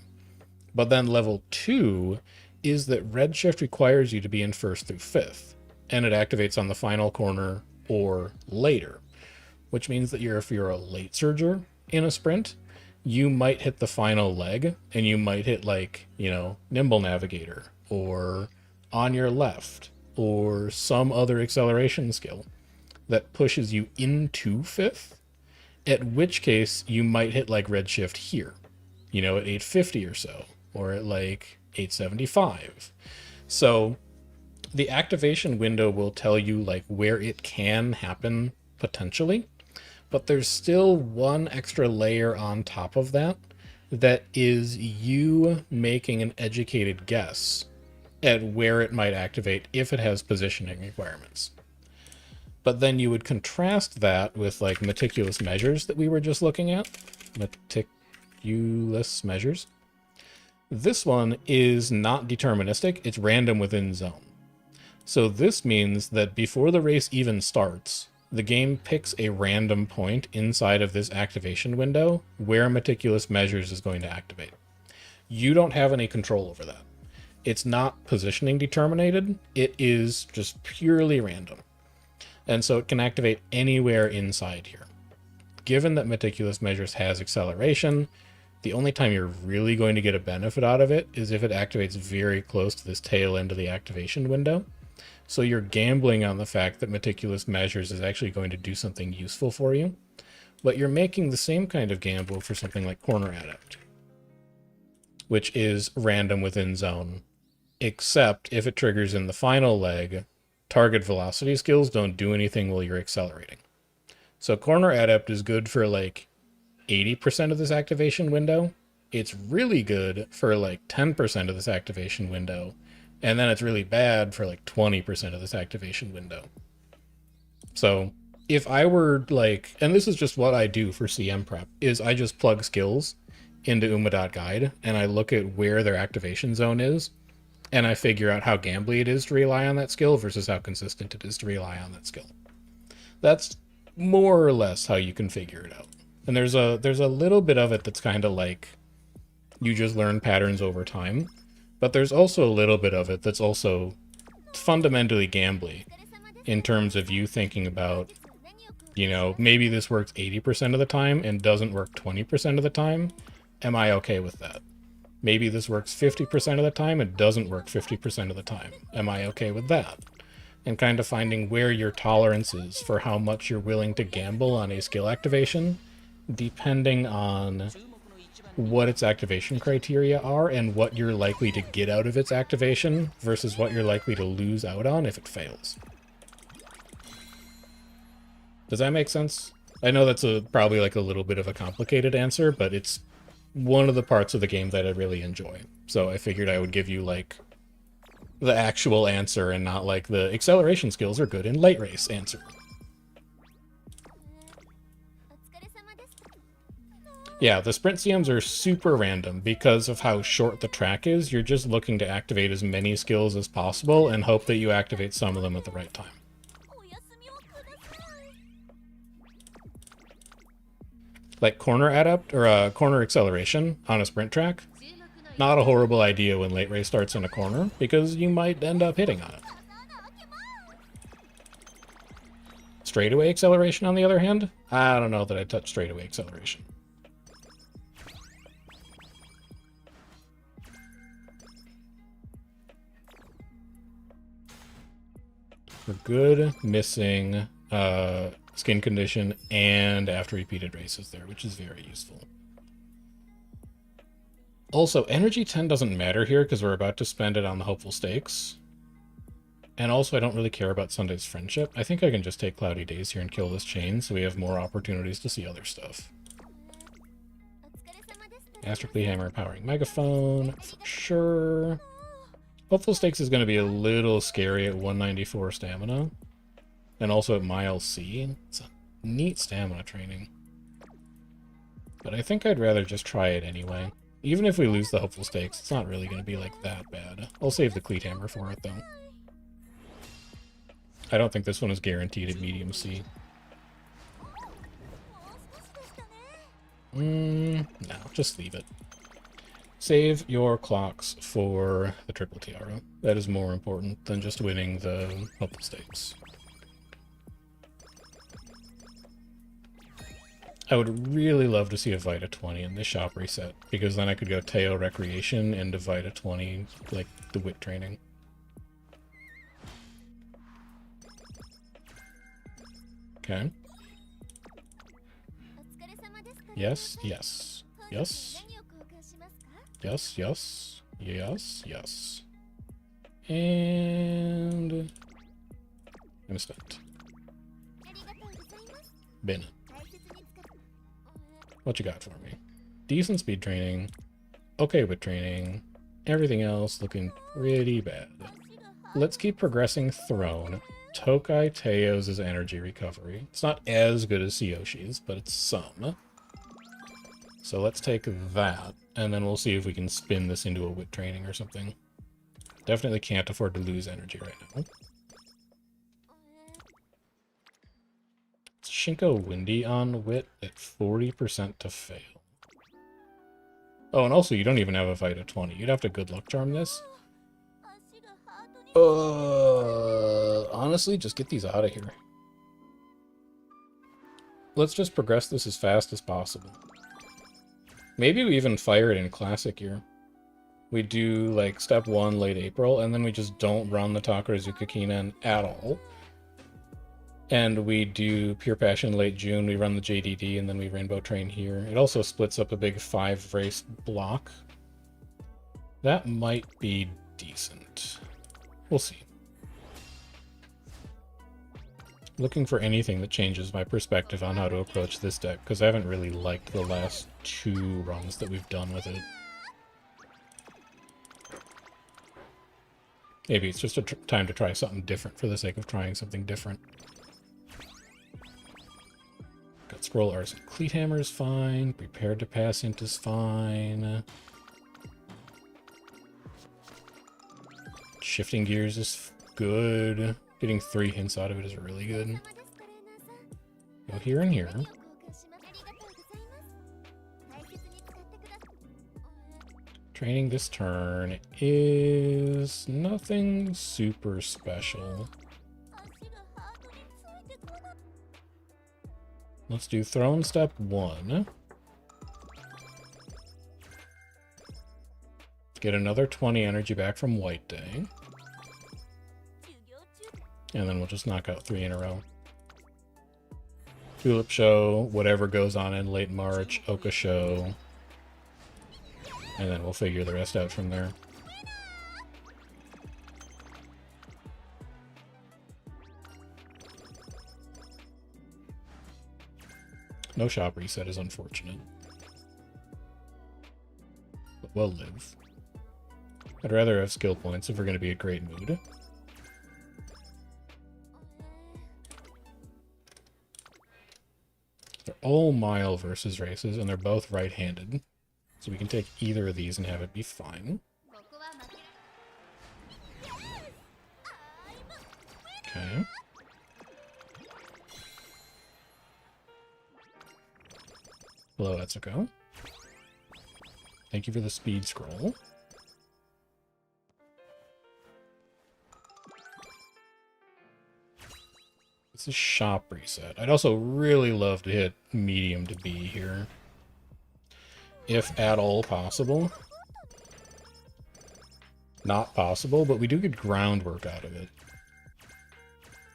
But then level 2 is that redshift requires you to be in 1st through 5th, and it activates on the final corner or later, which means that if you're a late surger in a sprint, you might hit the final leg, and you might hit like, you know, Nimble Navigator, or on your left, or some other acceleration skill that pushes you into 5th, at which case you might hit like redshift here, you know, at 850 or so, or at like 875. So the activation window will tell you like where it can happen potentially, but there's still one extra layer on top of that that is you making an educated guess at where it might activate if it has positioning requirements. But then you would contrast that with like meticulous measures that we were just looking at. Meticulous measures. This one is not deterministic, it's random within zone. So this means that before the race even starts, the game picks a random point inside of this activation window where meticulous measures is going to activate. You don't have any control over that. It's not positioning determinated, it is just purely random. And so it can activate anywhere inside here. Given that meticulous measures has acceleration, the only time you're really going to get a benefit out of it is if it activates very close to this tail end of the activation window. So you're gambling on the fact that meticulous measures is actually going to do something useful for you, but you're making the same kind of gamble for something like corner adept, which is random within zone, except if it triggers in the final leg, target velocity skills don't do anything while you're accelerating. So corner adept is good for like 80% of this activation window. It's really good for like 10% of this activation window. And then it's really bad for like 20% of this activation window. So if I were like, and this is just what I do for CM prep, is I just plug skills into uma.guide and I look at where their activation zone is, and I figure out how gambly it is to rely on that skill versus how consistent it is to rely on that skill. That's more or less how you can figure it out. And there's a little bit of it that's kind of like you just learn patterns over time, but there's also a little bit of it that's also fundamentally gambly in terms of you thinking about, you know, maybe this works 80% of the time and doesn't work 20% of the time. Am I okay with that? Maybe this works 50% of the time and doesn't work 50% of the time. Am I okay with that? And kind of finding where your tolerance is for how much you're willing to gamble on a skill activation, depending on what its activation criteria are and what you're likely to get out of its activation versus what you're likely to lose out on if it fails. Does that make sense? I know that's probably like a little bit of a complicated answer, but it's one of the parts of the game that I really enjoy. So I figured I would give you like the actual answer and not like the acceleration skills are good in late race answer. Yeah, the sprint CMs are super random because of how short the track is. You're just looking to activate as many skills as possible and hope that you activate some of them at the right time. Like corner adept or corner acceleration on a sprint track, not a horrible idea when late race starts in a corner because you might end up hitting on it. Straightaway acceleration, on the other hand, I don't know that I'd touch straightaway acceleration. We're good missing skin condition and after repeated races there, which is very useful. Also, energy 10 doesn't matter here because we're about to spend it on the hopeful stakes. And also, I don't really care about Sunday's friendship. I think I can just take cloudy days here and kill this chain so we have more opportunities to see other stuff. Astrically Hammer powering megaphone, for sure. Hopeful Stakes is going to be a little scary at 194 stamina. And also at Mile C. It's a neat stamina training. But I think I'd rather just try it anyway. Even if we lose the Hopeful Stakes, it's not really going to be like that bad. I'll save the Cleat Hammer for it though. I don't think this one is guaranteed at Medium C. No, just leave it. Save your clocks for the Triple Tiara. That is more important than just winning the Hopeful Stakes. I would really love to see a Vita 20 in this shop reset, because then I could go Teo Recreation into Vita 20, like the wit training. Okay. Yes, yes, yes. Yes, yes, yes, yes. And... I'm spent. Bin. What you got for me? Decent speed training. Okay with training. Everything else looking pretty bad. Let's keep progressing Throne. Tokai Teo's energy recovery. It's not as good as Yoshi's, but it's some. So let's take that, and then we'll see if we can spin this into a wit training or something. Definitely can't afford to lose energy right now. Shinko Windy on wit at 40% to fail. Oh, and also you don't even have a Vita 20. You'd have to good luck charm this. Honestly, just get these out of here. Let's just progress this as fast as possible. Maybe we even fire it in Classic Year. We do, like, Step 1 late April, and then we just don't run the Takarazuka Kinen at all. And we do Pure Passion late June, we run the JDD, and then we Rainbow Train here. It also splits up a big 5-race block. That might be decent. We'll see. Looking for anything that changes my perspective on how to approach this deck, because I haven't really liked the last 2 runs that we've done with it. Maybe it's just a time to try something different for the sake of trying something different. Got Scroll Arson. Cleat Hammer is fine. Prepared to Pass Int is fine. Shifting Gears is good. Getting 3 hints out of it is really good. Go here and here. Training this turn is nothing super special. Let's do Throne Step 1. Get another 20 energy back from White Day. And then we'll just knock out 3 in a row. Tulip Show, whatever goes on in late March, Oka Show. And then we'll figure the rest out from there. No shop reset is unfortunate. But we'll live. I'd rather have skill points if we're going to be a great mood. They're all mile versus races, and they're both right-handed. So we can take either of these and have it be fine. Okay. Hello, Etsuko. Thank you for the speed scroll. It's a shop reset. I'd also really love to hit medium to B here. If at all possible. Not possible, but we do get groundwork out of it.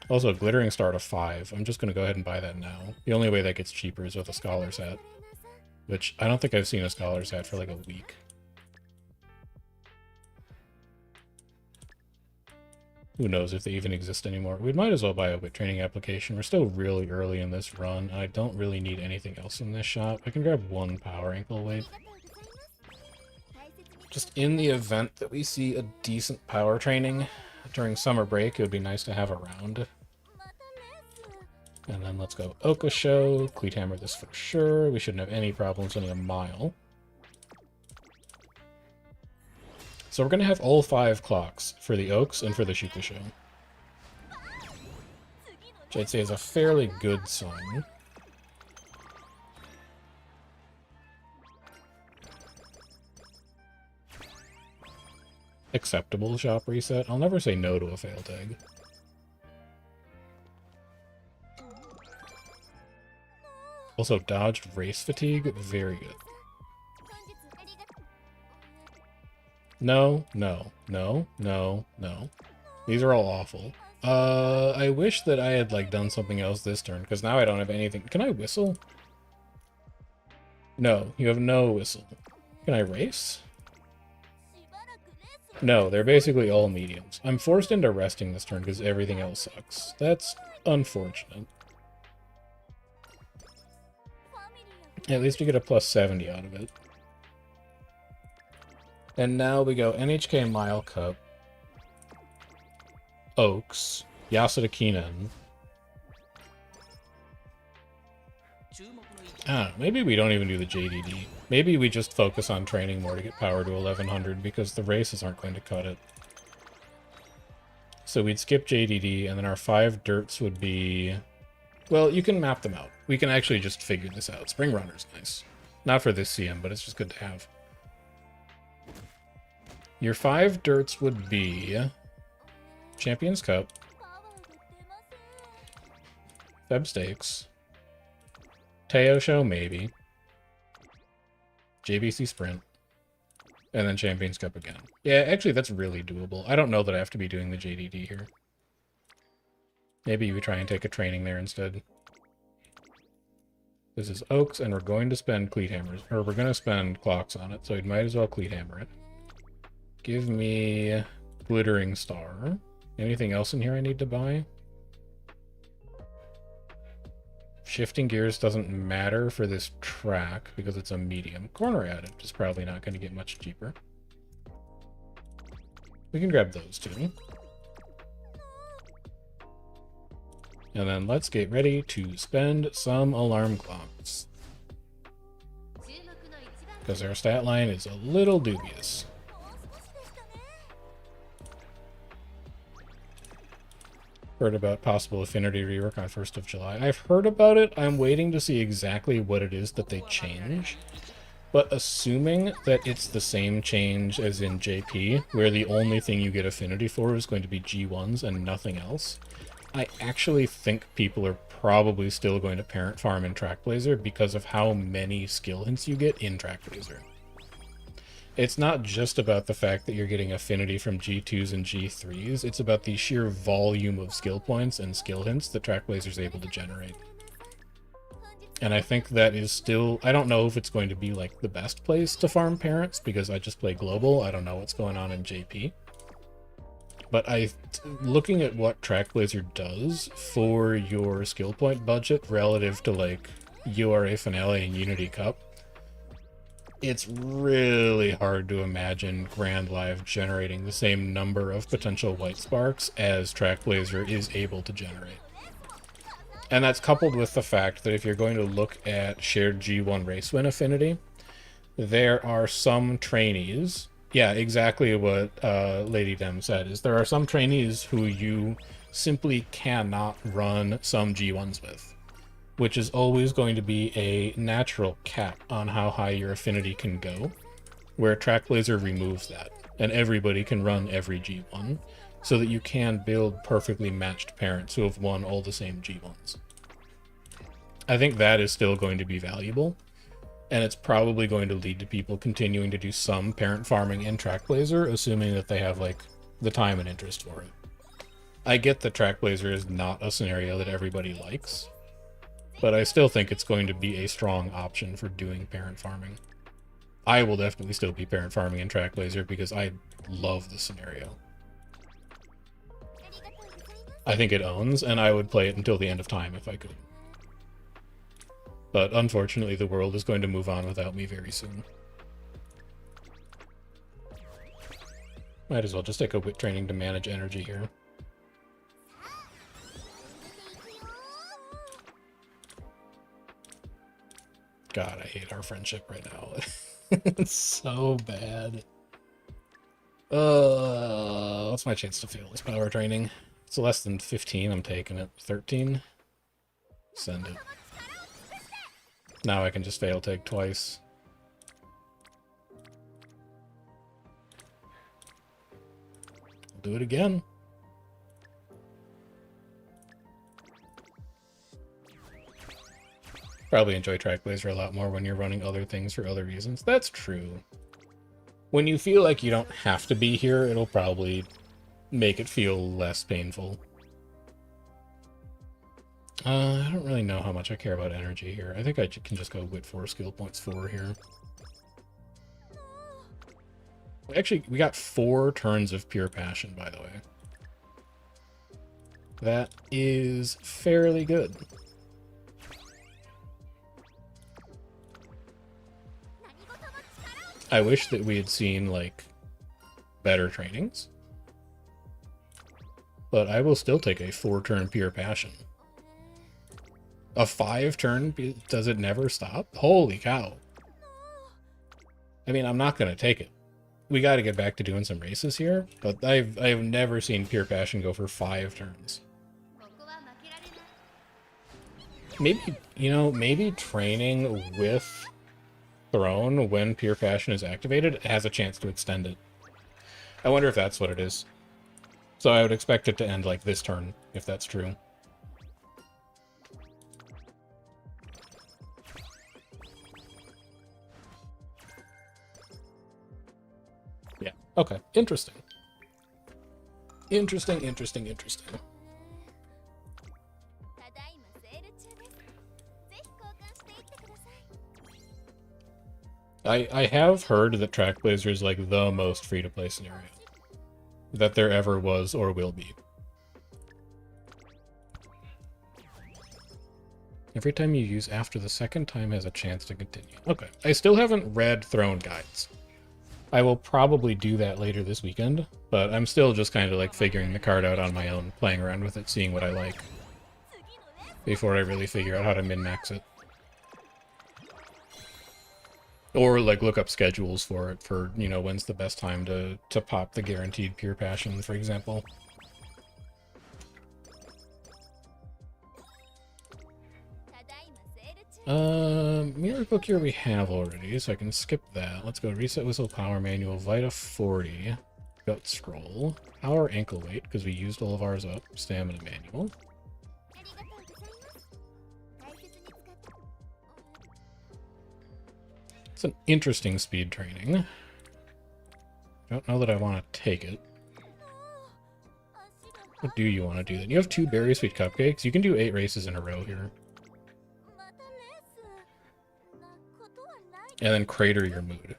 Also, Glittering Star to 5. I'm just going to go ahead and buy that now. The only way that gets cheaper is with a Scholar's Hat. Which, I don't think I've seen a Scholar's Hat for like a week. Who knows if they even exist anymore. We might as well buy a wit training application. We're still really early in this run, and I don't really need anything else in this shop. I can grab 1 power ankle weight. Just in the event that we see a decent power training during summer break, it would be nice to have around. And then let's go Oka Show, Cleat Hammer this for sure. We shouldn't have any problems winning a mile. So we're going to have all 5 clocks for the Oaks and for the Shuka Show. Which I'd say is a fairly good sign. Acceptable shop reset. I'll never say no to a fail tag. Also, dodged race fatigue. Very good. No, no, no, no, no. These are all awful. I wish that I had, like, done something else this turn, because now I don't have anything. Can I whistle? No, you have no whistle. Can I race? No, they're basically all mediums. I'm forced into resting this turn because everything else sucks. That's unfortunate. At least we get a plus 70 out of it. And now we go NHK Mile Cup, Oaks, Yasuda Kinen. Maybe we don't even do the JDD. Maybe we just focus on training more to get power to 1100 because the races aren't going to cut it. So we'd skip JDD, and then our 5 dirts would be... Well, you can map them out. We can actually just figure this out. Spring Runner's nice. Not for this CM, but it's just good to have. Your 5 dirts would be... Champions Cup, Feb Stakes, Teo Show maybe, JBC Sprint, and then Champions Cup again. Yeah, actually that's really doable. I don't know that I have to be doing the JDD here. Maybe we try and take a training there instead. This is Oaks, and we're going to spend Cleat Hammers, or we're going to spend clocks on it, so we might as well Cleat Hammer it. Give me Glittering Star. Anything else in here I need to buy? Shifting gears doesn't matter for this track because it's a medium. Corner Addict is probably not going to get much cheaper. We can grab those two. And then let's get ready to spend some alarm clocks. Because our stat line is a little dubious. Heard about possible affinity rework on 1st of July. I've heard about it. I'm waiting to see exactly what it is that they change. But assuming that it's the same change as in JP, where the only thing you get affinity for is going to be G1s and nothing else, I actually think people are probably still going to parent farm in Trackblazer because of how many skill hints you get in Trackblazer. It's not just about the fact that you're getting affinity from G2s and G3s, it's about the sheer volume of skill points and skill hints that Trackblazer is able to generate. And I think that is still... I don't know if it's going to be, like, the best place to farm parents, because I just play Global. I don't know what's going on in JP. But looking at what Trackblazer does for your skill point budget relative to, like, URA Finale and Unity Cup, it's really hard to imagine Grand Live generating the same number of potential white sparks as Trackblazer is able to generate. And that's coupled with the fact that if you're going to look at shared G1 race win affinity, there are some trainees, yeah, exactly what Lady Dem said, is there are some trainees who you simply cannot run some G1s with, which is always going to be a natural cap on how high your affinity can go, where Trackblazer removes that, and everybody can run every G1, so that you can build perfectly matched parents who have won all the same G1s. I think that is still going to be valuable, and it's probably going to lead to people continuing to do some parent farming in Trackblazer, assuming that they have, like, the time and interest for it. I get that Trackblazer is not a scenario that everybody likes, but I still think it's going to be a strong option for doing parent farming. I will definitely still be parent farming in Trackblazer because I love the scenario. I think it owns, and I would play it until the end of time if I could. But unfortunately, the world is going to move on without me very soon. Might as well just take a wit training to manage energy here. God, I hate our friendship right now. It's so bad. What's my chance to fail this power training? It's less than 15, I'm taking it. 13? Send it. Now I can just fail take twice. I'll do it again. Probably enjoy Track Blazer a lot more when you're running other things for other reasons. That's true. When you feel like you don't have to be here, it'll probably make it feel less painful. I don't really know how much I care about energy here. I think I can just go Wit 4, skill points 4 here. Actually, we got 4 turns of pure passion, by the way. That is fairly good. I wish that we had seen, like, better trainings. But I will still take a 4-turn pure passion. A 5-turn, does it never stop? Holy cow. I mean, I'm not going to take it. We got to get back to doing some races here, but I've never seen pure passion go for 5 turns. Maybe, you know, maybe training with Throne when pure passion is activated has a chance to extend it. I wonder if that's what it is. So I would expect it to end like this turn, if that's true. Yeah, okay, interesting. Interesting. I have heard that Track Blazer is like the most free-to-play scenario that there ever was or will be. Every time you use after the second time has a chance to continue. Okay, I still haven't read Throne Guides. I will probably do that later this weekend, but I'm still just kind of like figuring the card out on my own, playing around with it, seeing what I like, before I really figure out how to min-max it. Or, like, look up schedules for it for, you know, when's the best time to pop the guaranteed pure passion, for example. Miracle Cure we have already, so I can skip that. Let's go Reset Whistle, Power Manual, Vita 40, Gut Scroll, Power Ankle Weight, because we used all of ours up, Stamina Manual. It's an interesting speed training. I don't know that I want to take it. What do you want to do then? You have 2 Berry Sweet Cupcakes. You can do 8 races in a row here. And then crater your mood.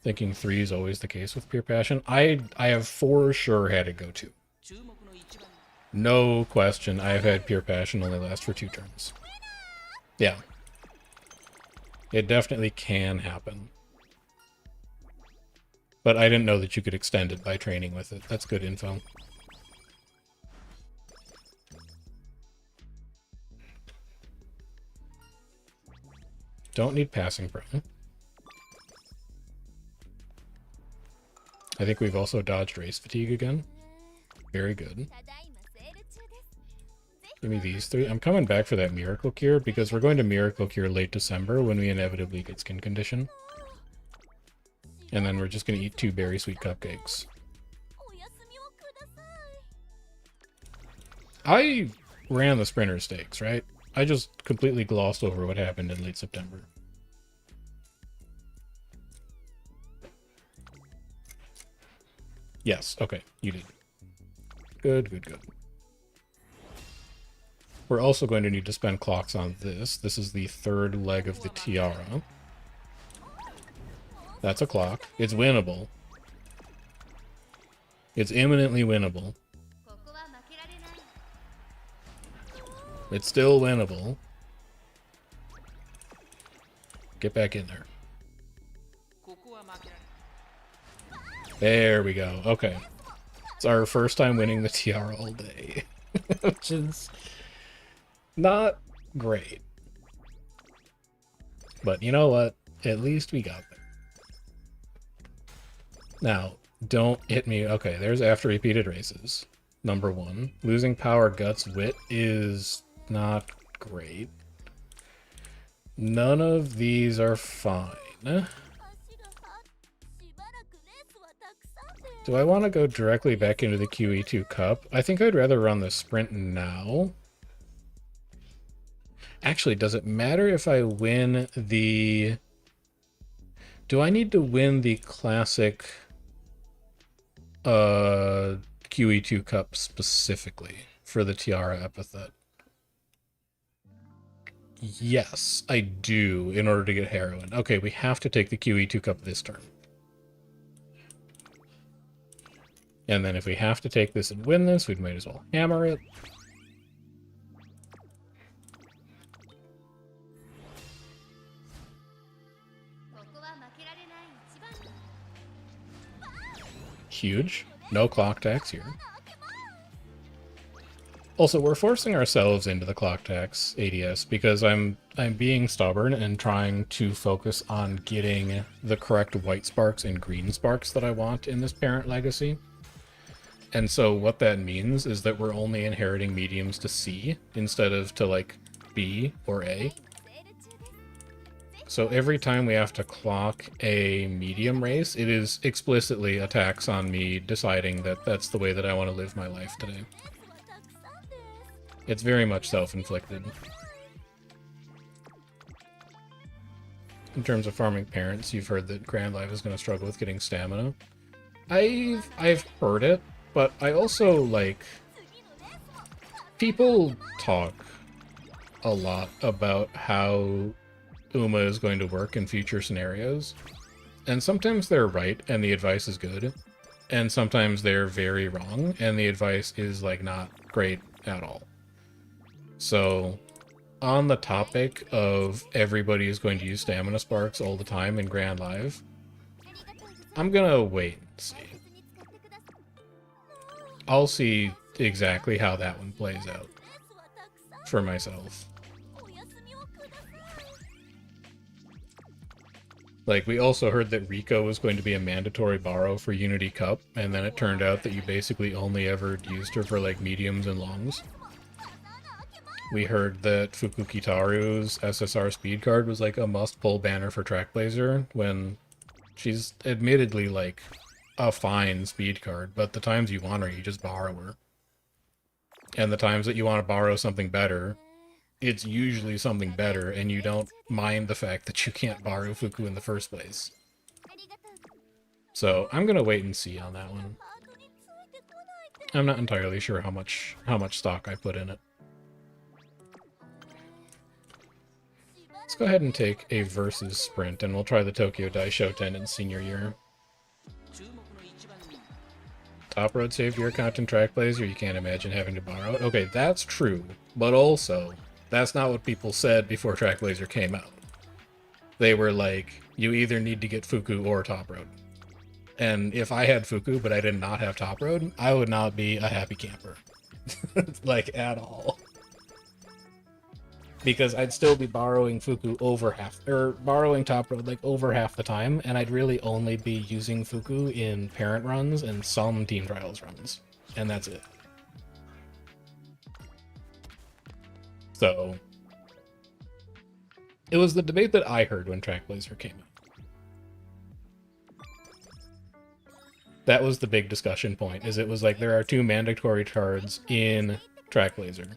Thinking 3 is always the case with Pure Passion. I have for sure had it go 2. No question, I have had Pure Passion only last for 2 turns. Yeah. It definitely can happen. But I didn't know that you could extend it by training with it. That's good info. Don't need passing pro. I think we've also dodged race fatigue again. Very good. Give me these 3. I'm coming back for that Miracle Cure because we're going to Miracle Cure late December when we inevitably get skin condition. And then we're just going to eat 2 Berry Sweet Cupcakes. I ran the Sprinter Stakes, right? I just completely glossed over what happened in late September. Yes, okay, you did. Good. We're also going to need to spend clocks on this. This is the 3rd leg of the tiara. That's a clock. It's winnable. It's imminently winnable. It's still winnable. Get back in there. There we go. Okay. It's our first time winning the tiara all day. Which is not great. But you know what? At least we got there. Now, don't hit me. Okay, there's after repeated races. Number 1. Losing power, guts, wit is not great. None of these are fine. Do I want to go directly back into the QE2 Cup? I think I'd rather run the sprint now. Actually, does it matter if I win the... Do I need to win the classic QE2 Cup specifically for the Tiara epithet? Yes, I do, in order to get Heroine. Okay, we have to take the QE2 Cup this turn. And then if we have to take this and win this, we might as well hammer it. Huge. No clock tax here. Also, we're forcing ourselves into the clock tax ADS because I'm being stubborn and trying to focus on getting the correct white sparks and green sparks that I want in this parent legacy. And so what that means is that we're only inheriting mediums to C instead of to like B or A. So every time we have to clock a medium race, it is explicitly a tax on me deciding that that's the way that I want to live my life today. It's very much self-inflicted. In terms of farming parents, you've heard that Grand Life is going to struggle with getting stamina. I've heard it, but I also, like... People talk a lot about how Uma is going to work in future scenarios. And sometimes they're right, and the advice is good. And sometimes they're very wrong, and the advice is, like, not great at all. So, on the topic of everybody is going to use stamina sparks all the time in Grand Live, I'm gonna wait and see. I'll see exactly how that one plays out for myself. Like, we also heard that Rico was going to be a mandatory borrow for Unity Cup, and then it turned out that you basically only ever used her for, like, mediums and longs. We heard that Fukukitaru's SSR speed card was like a must-pull banner for Trackblazer, when she's admittedly like a fine speed card, but the times you want her, you just borrow her. And the times that you want to borrow something better, it's usually something better, and you don't mind the fact that you can't borrow Fuku in the first place. So I'm gonna wait and see on that one. I'm not entirely sure how much stock I put in it. Let's go ahead and take a versus sprint, and we'll try the Tokyo Daisho in senior year. Top road saved your account in Trackblazer, you can't imagine having to borrow it. Okay, that's true, but also, that's not what people said before Trackblazer came out. They were like, you either need to get Fuku or Top Road. And if I had Fuku, but I did not have Top Road, I would not be a happy camper. Like, at all. Because I'd still be borrowing Fuku over half, or borrowing Top Road like over half the time, and I'd really only be using Fuku in parent runs and some team trials runs, and that's it. So, it was the debate that I heard when Trackblazer came out. That was the big discussion point, is it was like there are two mandatory cards in Trackblazer.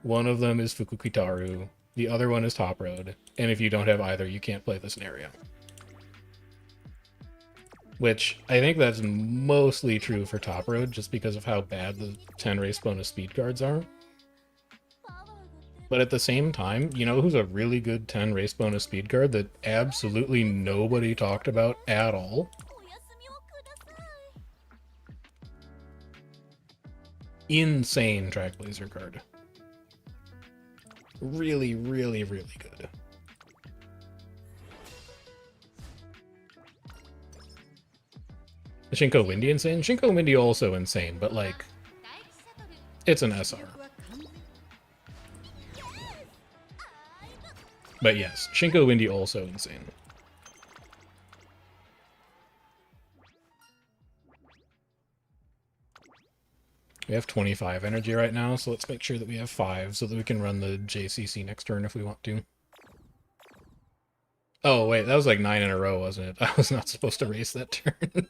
One of them is Fukukitaru, the other one is Top Road, and if you don't have either, you can't play the scenario. Which, I think that's mostly true for Top Road, just because of how bad the 10 race bonus speed cards are. But at the same time, you know who's a really good 10 race bonus speed card that absolutely nobody talked about at all? Insane Trackblazer card. Really, really, really good. Shinko Windy insane? Shinko Windy also insane, but like, it's an SR. But yes, Shinko Windy also insane. We have 25 energy right now, so let's make sure that we have 5 so that we can run the JCC next turn if we want to. Oh, wait, that was like 9 in a row, wasn't it? I was not supposed to race that turn.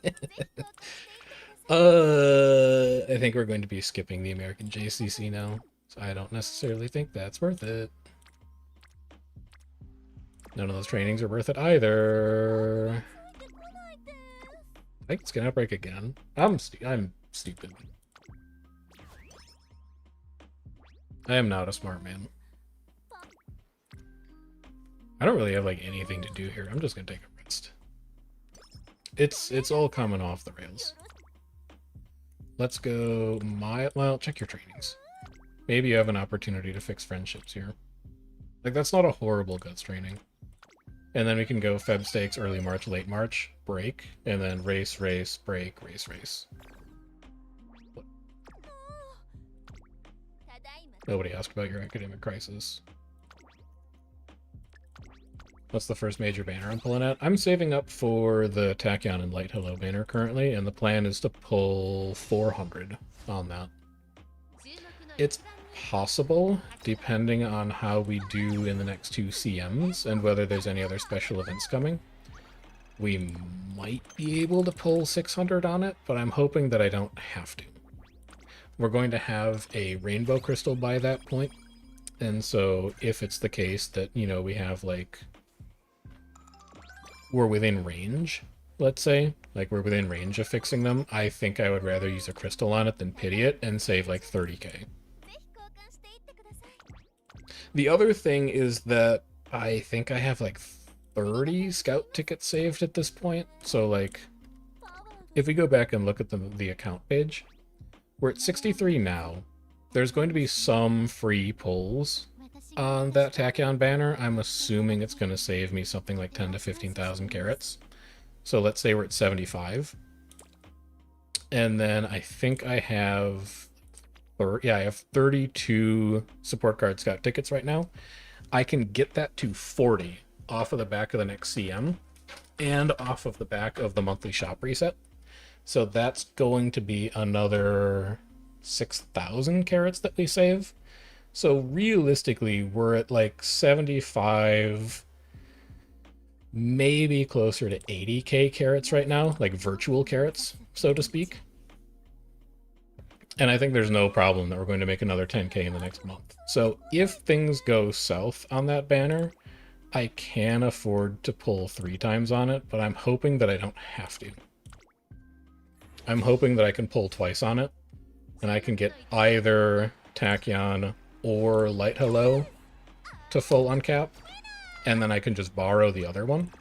I think we're going to be skipping the American JCC now, so I don't necessarily think that's worth it. None of those trainings are worth it either. I think it's gonna break again. I'm stupid. I am not a smart man. I don't really have like anything to do here. I'm just gonna take a rest. It's all coming off the rails. Let's go well, check your trainings. Maybe you have an opportunity to fix friendships here. Like, that's not a horrible guts training. And then we can go Feb stakes, early March, late March, break, and then race, race, break, race, race. Nobody asked about your academic crisis. What's the first major banner I'm pulling at? I'm saving up for the Tachyon and Light Hello banner currently, and the plan is to pull 400 on that. It's possible, depending on how we do in the next 2 CMs, and whether there's any other special events coming. We might be able to pull 600 on it, but I'm hoping that I don't have to. We're going to have a rainbow crystal by that point, and so if it's the case that, you know, we have like... we're within range, let's say, like we're within range of fixing them, I think I would rather use a crystal on it than pity it and save like 30k. The other thing is that I think I have like 30 scout tickets saved at this point, so like if we go back and look at the account page, we're at 63 now. There's going to be some free pulls on that Tachyon banner. I'm assuming it's going to save me something like 10 to 15,000 carats. So let's say we're at 75. And then I think I have... yeah, I have 32 support card scout tickets right now. I can get that to 40 off of the back of the next CM and off of the back of the monthly shop reset. So that's going to be another 6,000 carats that we save. So realistically, we're at like 75, maybe closer to 80k carats right now, like virtual carats, so to speak. And I think there's no problem that we're going to make another 10k in the next month. So if things go south on that banner, I can afford to pull 3 times on it, but I'm hoping that I don't have to. I'm hoping that I can pull twice on it, and I can get either Tachyon or Light Hello to full uncap, and then I can just borrow the other one,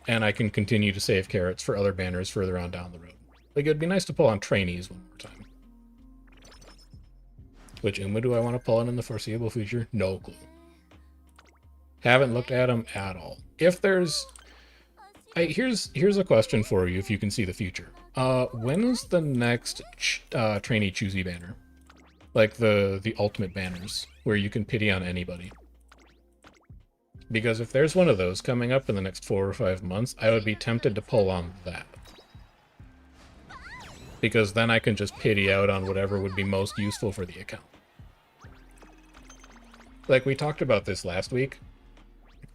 and I can continue to save carats for other banners further on down the road. Like, it'd be nice to pull on trainees one more time. Which Uma do I want to pull in the foreseeable future? No clue. Haven't looked at them at all. If there's... here's a question for you if you can see the future. When is the next trainee choosy banner? Like the ultimate banners, where you can pity on anybody. Because if there's one of those coming up in the next 4 or 5 months, I would be tempted to pull on that. Because then I can just pity out on whatever would be most useful for the account. Like, we talked about this last week.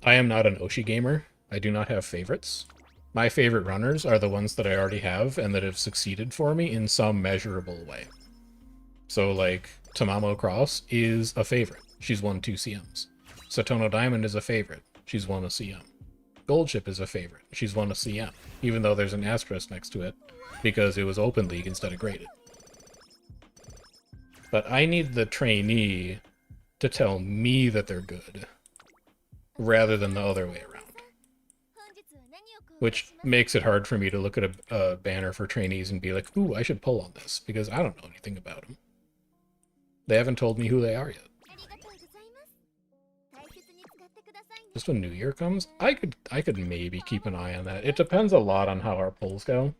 I am not an Oshi gamer. I do not have favorites. My favorite runners are the ones that I already have and that have succeeded for me in some measurable way. So, like, Tamamo Cross is a favorite. She's won 2 CMs. Satono Diamond is a favorite. She's won a CM. Goldship is a favorite. She's won a CM, even though there's an asterisk next to it, because it was Open League instead of graded. But I need the trainee to tell me that they're good, rather than the other way around. Which makes it hard for me to look at a banner for trainees and be like, ooh, I should pull on this, because I don't know anything about them. They haven't told me who they are yet. Just when New Year comes, I could maybe keep an eye on that. It depends a lot on how our polls go.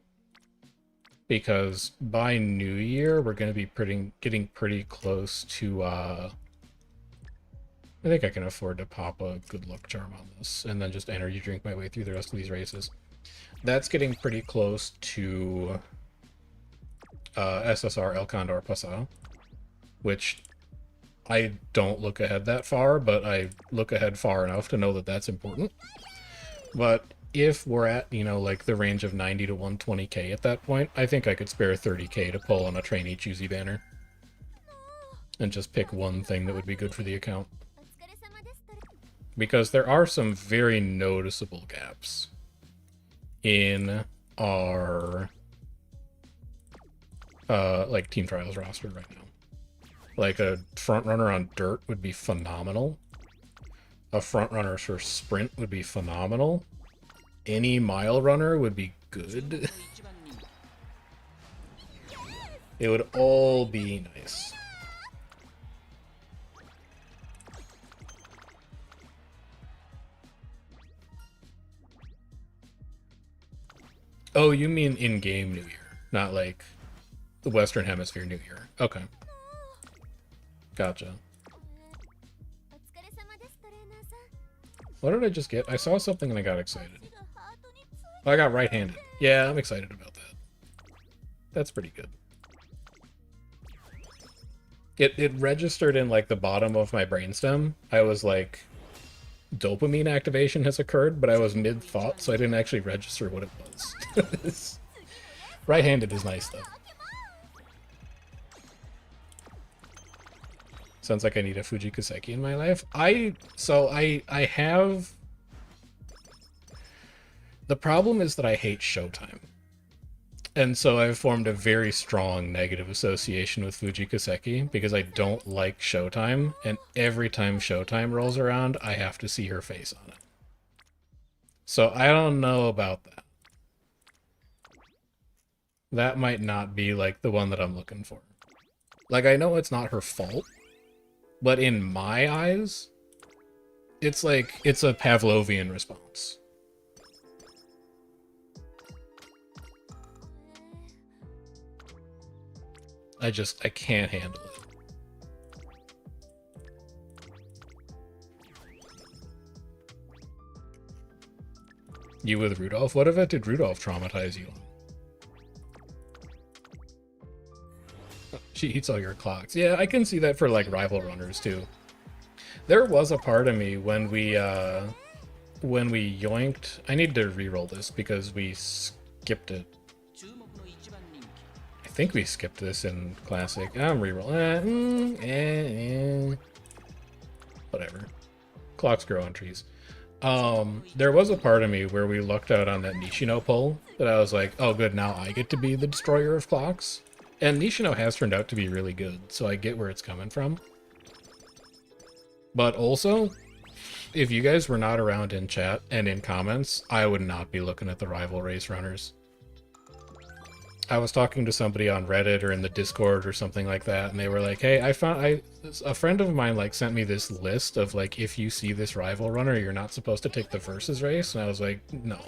because by New Year we're going to be getting pretty close to I think I can afford to pop a good luck charm on this and then just energy drink my way through the rest of these races. That's getting pretty close to SSR El Condor Pasado, which I don't look ahead that far, but I look ahead far enough to know that that's important. But if we're at, you know, like the range of 90 to 120k at that point, I think I could spare 30k to pull on a trainee choosy banner. And just pick one thing that would be good for the account. Because there are some very noticeable gaps in our like Team Trials roster right now. Like a front runner on dirt would be phenomenal. A front runner for sprint would be phenomenal. Any mile runner would be good. It would all be nice. Oh, you mean in-game New Year, not like the Western Hemisphere New Year. Okay. Gotcha. What did I just get? I saw something and I got excited. Oh, I got right-handed. Yeah, I'm excited about that. That's pretty good. It registered in like the bottom of my brainstem. I was like, dopamine activation has occurred, but I was mid-thought, so I didn't actually register what it was. Right-handed is nice, though. Sounds like I need a Fuji Kaseki in my life. I have... The problem is that I hate Showtime. And so I've formed a very strong negative association with Fuji Kaseki because I don't like Showtime, and every time Showtime rolls around, I have to see her face on it. So I don't know about that. That might not be like the one that I'm looking for. Like, I know it's not her fault, but in my eyes, it's like, it's a Pavlovian response. I can't handle it. You with Rudolph? What event did Rudolph traumatize you on? She eats all your clocks. Yeah, I can see that for like rival runners too. There was a part of me when we yoinked. I need to re-roll this because we skipped it. I think we skipped this in Classic. I'm re-rolling. Whatever. Clocks grow on trees. There was a part of me where we lucked out on that Nishino pull that I was like, oh good, now I get to be the destroyer of clocks. And Nishino has turned out to be really good, so I get where it's coming from. But also, if you guys were not around in chat and in comments, I would not be looking at the rival race runners. I was talking to somebody on Reddit or in the Discord or something like that, and they were like, hey, a friend of mine like sent me this list of like, if you see this rival runner, you're not supposed to take the versus race. And I was like, no.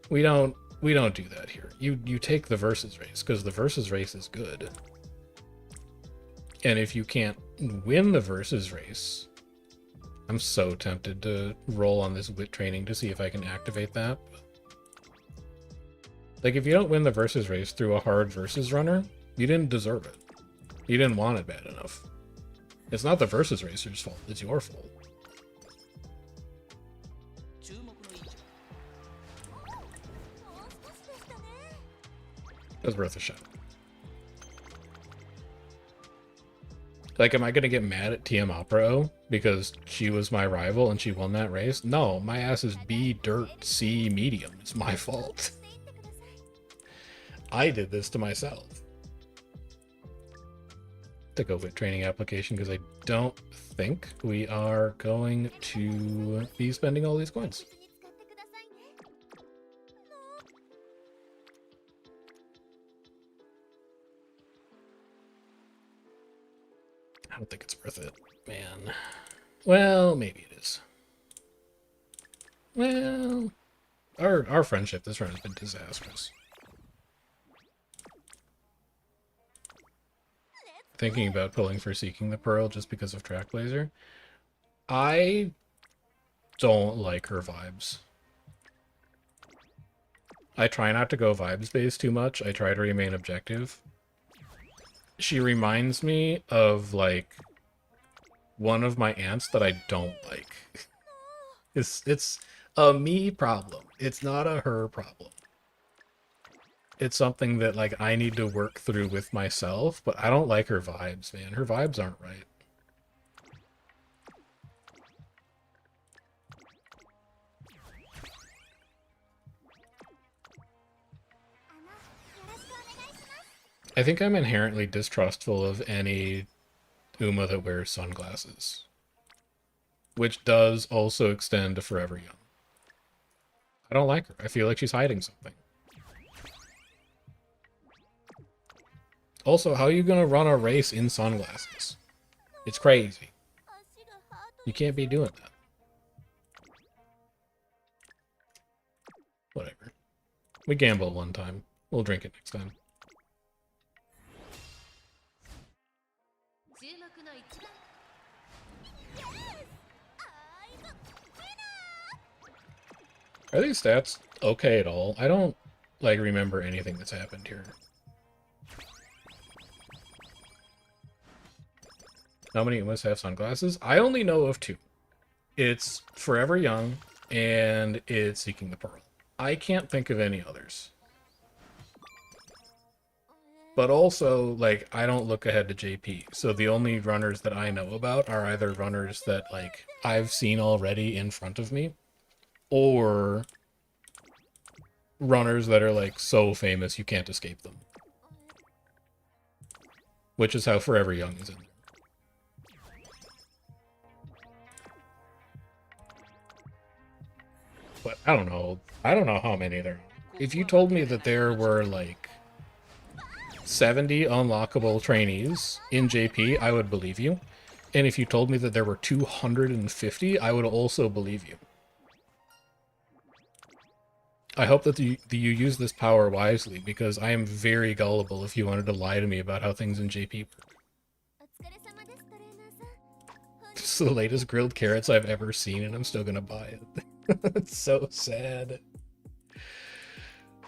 We don't do that here. You take the versus race because the versus race is good. And if you can't win the versus race, I'm so tempted to roll on this wit training to see if I can activate that. Like, if you don't win the versus race through a hard versus runner, you didn't deserve it. You didn't want it bad enough. It's not the versus racer's fault, it's your fault. It was worth a shot. Like, am I gonna get mad at TM Opera O because she was my rival and she won that race? No, my ass is B, dirt, C, medium. It's my fault. I did this to myself. To go with training application because I don't think we are going to be spending all these coins. I don't think it's worth it, man. Well, maybe it is. Well, our friendship this run has been disastrous. thinking about pulling for Seeking the Pearl just because of Trackblazer. I don't like her vibes. I try not to go vibes-based too much. I try to remain objective. She reminds me of, like, one of my aunts that I don't like. It's a me problem. It's not a her problem. It's something that, like, I need to work through with myself, but I don't like her vibes, man. Her vibes aren't right. I think I'm inherently distrustful of any Uma that wears sunglasses. Which does also extend to Forever Young. I don't like her. I feel like she's hiding something. Also, how are you gonna run a race in sunglasses? It's crazy. You can't be doing that. Whatever. We gambled one time. We'll drink it next time. Are these stats okay at all? I don't, like, remember anything that's happened here. How many Umas have sunglasses? I only know of two. It's Forever Young, and it's Seeking the Pearl. I can't think of any others. But also, like, I don't look ahead to JP, so the only runners that I know about are either runners that, like, I've seen already in front of me, or runners that are, like, so famous you can't escape them. Which is how Forever Young is in there. But I don't know. I don't know how many there are. If you told me that there were, like, 70 unlockable trainees in JP, I would believe you. And if you told me that there were 250, I would also believe you. I hope that you use this power wisely, because I am very gullible if you wanted to lie to me about how things in JP work. This is the latest grilled carrots I've ever seen, and I'm still gonna buy it. It's so sad.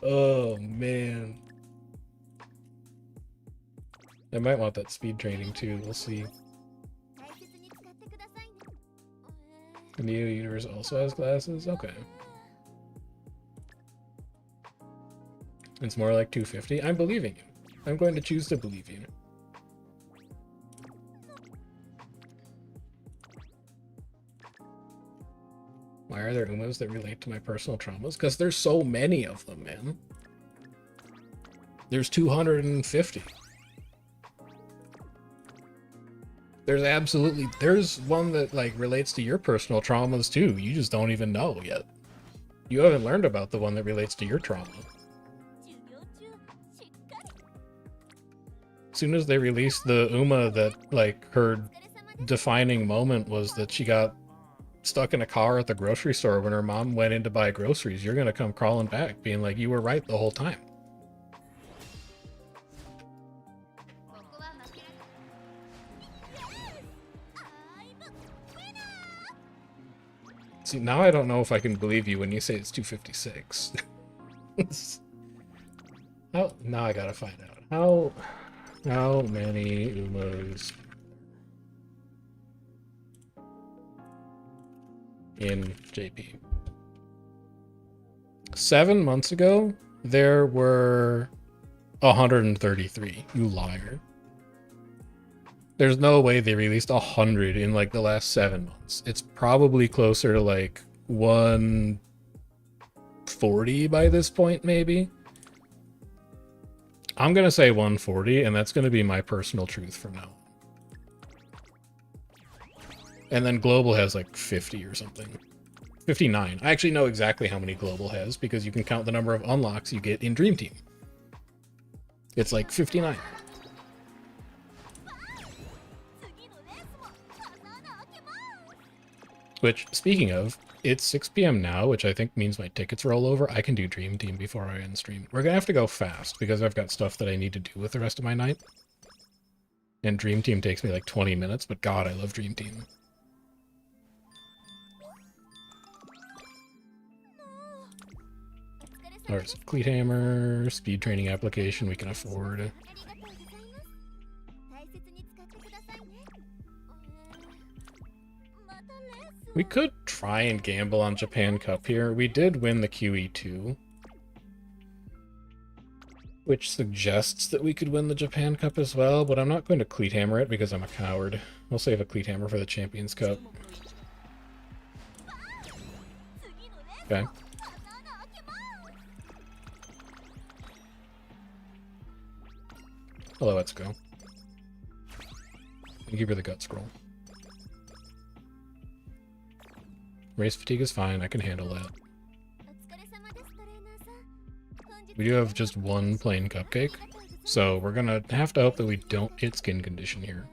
Oh, man. I might want that speed training, too. We'll see. The Neo Universe also has glasses? Okay. It's more like 250. I'm believing you. I'm going to choose to believe you. Why are there Umas that relate to my personal traumas? Because there's so many of them, man. There's 250. There's one that, like, relates to your personal traumas, too. You just don't even know yet. You haven't learned about the one that relates to your trauma. As soon as they released the Uma that, like, her defining moment was that she got stuck in a car at the grocery store when her mom went in to buy groceries, you're gonna come crawling back being like, you were right the whole time. See, now I don't know if I can believe you when you say it's 256. Now I gotta find out. How many Umas in JP? 7 months ago, there were 133. You liar. There's no way they released 100 in, like, the last 7 months. It's probably closer to, like, 140 by this point, maybe. I'm gonna say 140, and that's gonna be my personal truth from now on. And then Global has like 50 or something. 59. I actually know exactly how many Global has, because you can count the number of unlocks you get in Dream Team. It's like 59. Which, speaking of, it's 6 p.m. now, which I think means my tickets roll over. I can do Dream Team before I end stream. We're gonna have to go fast, because I've got stuff that I need to do with the rest of my night. And Dream Team takes me like 20 minutes, but God, I love Dream Team. Alright, so Cleat Hammer, speed training application we can afford. We could try and gamble on Japan Cup here. We did win the QE2, which suggests that we could win the Japan Cup as well, but I'm not going to Cleat Hammer it because I'm a coward. I'll save a Cleat Hammer for the Champions Cup. Okay. Hello, Etsuko. Give her the gut scroll. Race fatigue is fine, I can handle that. We do have just one plain cupcake, so we're gonna have to hope that we don't hit skin condition here.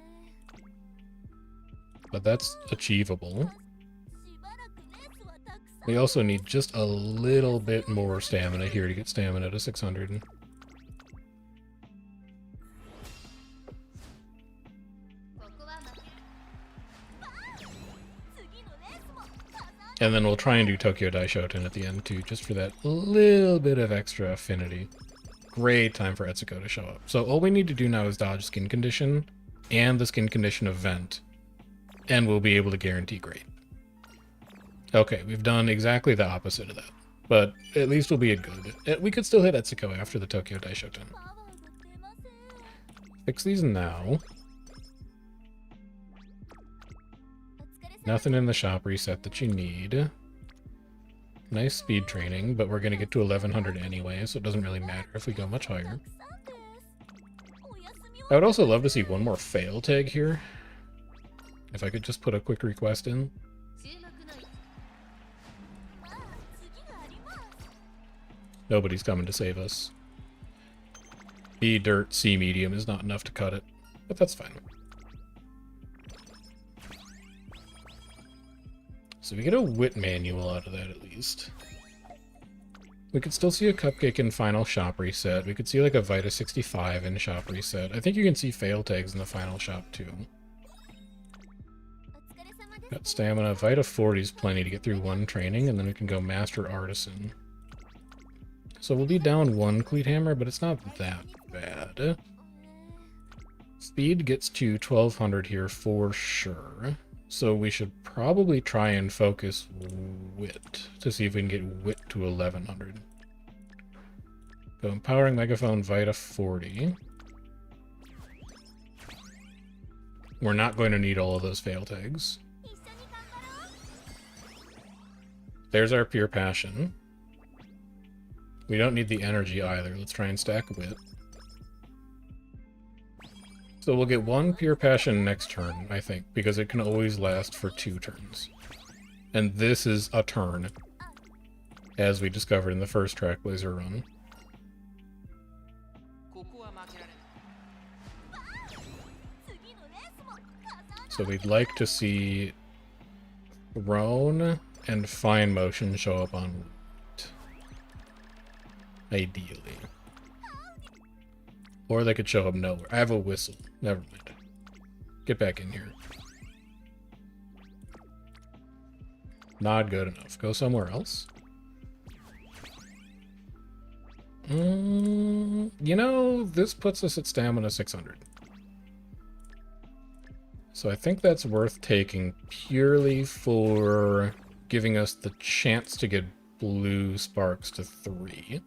But that's achievable. We also need just a little bit more stamina here to get stamina to 600. And then we'll try and do Tokyo Daishoten at the end too, just for that little bit of extra affinity. Great time for Etsuko to show up. So all we need to do now is dodge skin condition and the skin condition event, and we'll be able to guarantee great. Okay, we've done exactly the opposite of that, but at least we'll be good. We could still hit Etsuko after the Tokyo Daishoten. Fix these now. Nothing in the shop reset that you need. Nice speed training, but we're going to get to 1100 anyway, so it doesn't really matter if we go much higher. I would also love to see one more fail tag here. If I could just put a quick request in. Nobody's coming to save us. B dirt, C medium is not enough to cut it, but that's fine. So we get a wit manual out of that at least. We could still see a cupcake in final shop reset. We could see like a Vita 65 in shop reset. I think you can see fail tags in the final shop too. Got stamina. Vita 40 is plenty to get through one training, and then we can go Master Artisan. So we'll be down one Cleat Hammer, but it's not that bad. Speed gets to 1200 here for sure. So we should probably try and focus wit to see if we can get wit to 1100. So empowering megaphone Vita 40. We're not going to need all of those fail tags. There's our pure passion. We don't need the energy either. Let's try and stack wit. So we'll get one pure passion next turn, I think, because it can always last for 2 turns. And this is a turn, as we discovered in the first Trackblazer run. So we'd like to see Throne and Fine Motion show up on Wit. Ideally. Or they could show up nowhere. I have a whistle. Never mind. Get back in here. Not good enough. Go somewhere else. You know, this puts us at stamina 600. So I think that's worth taking purely for giving us the chance to get blue sparks to 3.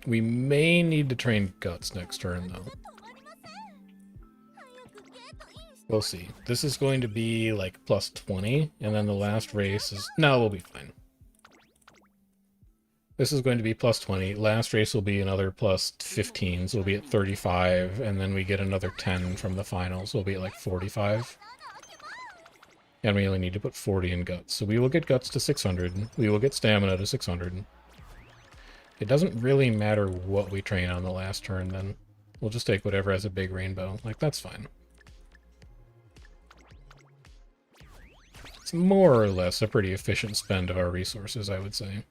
We may need to train Guts next turn, though. We'll see. This is going to be, like, plus 20, and then the last race is... No, we'll be fine. This is going to be plus 20. Last race will be another plus 15, so we'll be at 35, and then we get another 10 from the finals. We'll be at, like, 45. And we only need to put 40 in Guts. So we will get Guts to 600. We will get Stamina to 600. It doesn't really matter what we train on the last turn, then. We'll just take whatever has a big rainbow. Like, that's fine. It's more or less a pretty efficient spend of our resources, I would say.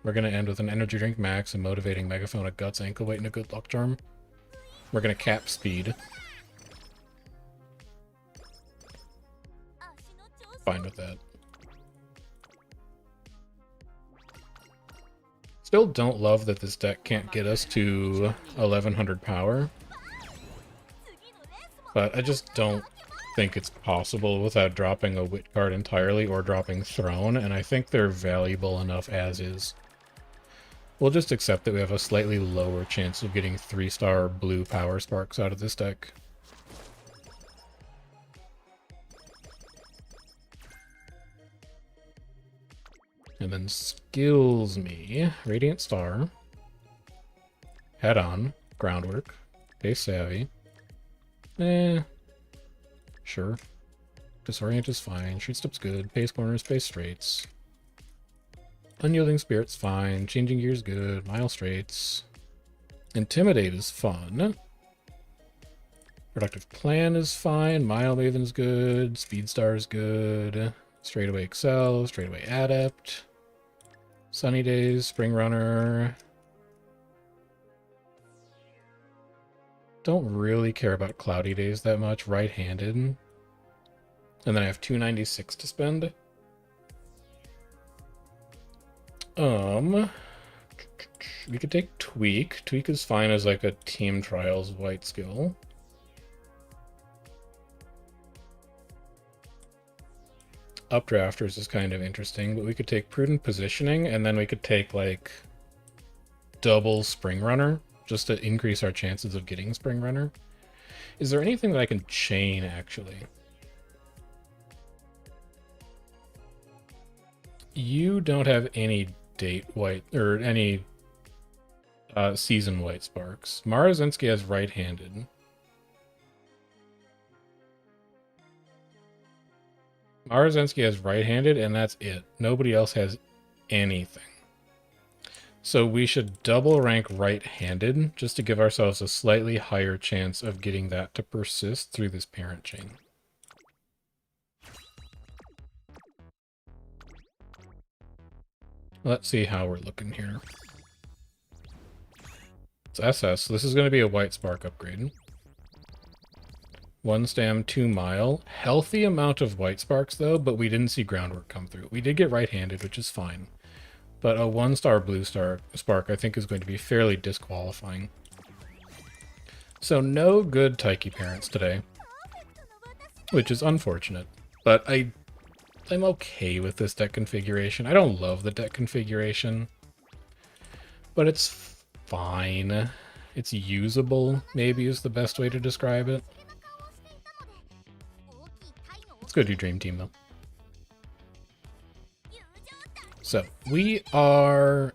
We're going to end with an energy drink max, a motivating megaphone, a Guts ankle weight, and a good luck charm. We're going to cap speed. Fine with that. Still don't love that this deck can't get us to 1100 power. But I just don't think it's possible without dropping a wit card entirely or dropping Throne, and I think they're valuable enough as is. We'll just accept that we have a slightly lower chance of getting 3-star blue power sparks out of this deck. And then skills me. Radiant Star. Head on. Groundwork. Base Savvy. Sure. Disorient is fine. Shoot Step's good. Pace Corners, Pace Straights. Unyielding Spirit's fine. Changing Gear's good. Mile Straights. Intimidate is fun. Productive Plan is fine. Mile Maven's good. Speed Star is good. Straightaway Excel. Straightaway Adept. Sunny Days. Spring Runner. Don't really care about Cloudy Days that much. Right-handed. And then I have 296 to spend. We could take Tweak. Tweak is fine as like a Team Trials white skill. Updrafters is kind of interesting, but we could take Prudent Positioning, and then we could take like double Spring Runner, just to increase our chances of getting Spring Runner. Is there anything that I can chain, actually? You don't have any date white, or any season white sparks. Marazinski has right-handed. Marazinski has right-handed, and that's it. Nobody else has anything. So we should double rank right-handed, just to give ourselves a slightly higher chance of getting that to persist through this parent chain. Let's see how we're looking here. It's SS. This is going to be a white spark upgrade. 1 stam, 2 mile. Healthy amount of white sparks, though, but we didn't see groundwork come through. We did get right-handed, which is fine. But a 1-star blue star spark, I think, is going to be fairly disqualifying. So no good Taiki parents today, which is unfortunate. But I'm okay with this deck configuration. I don't love the deck configuration, but it's fine. It's usable, maybe is the best way to describe it. Let's go do Dream Team, though. So, we are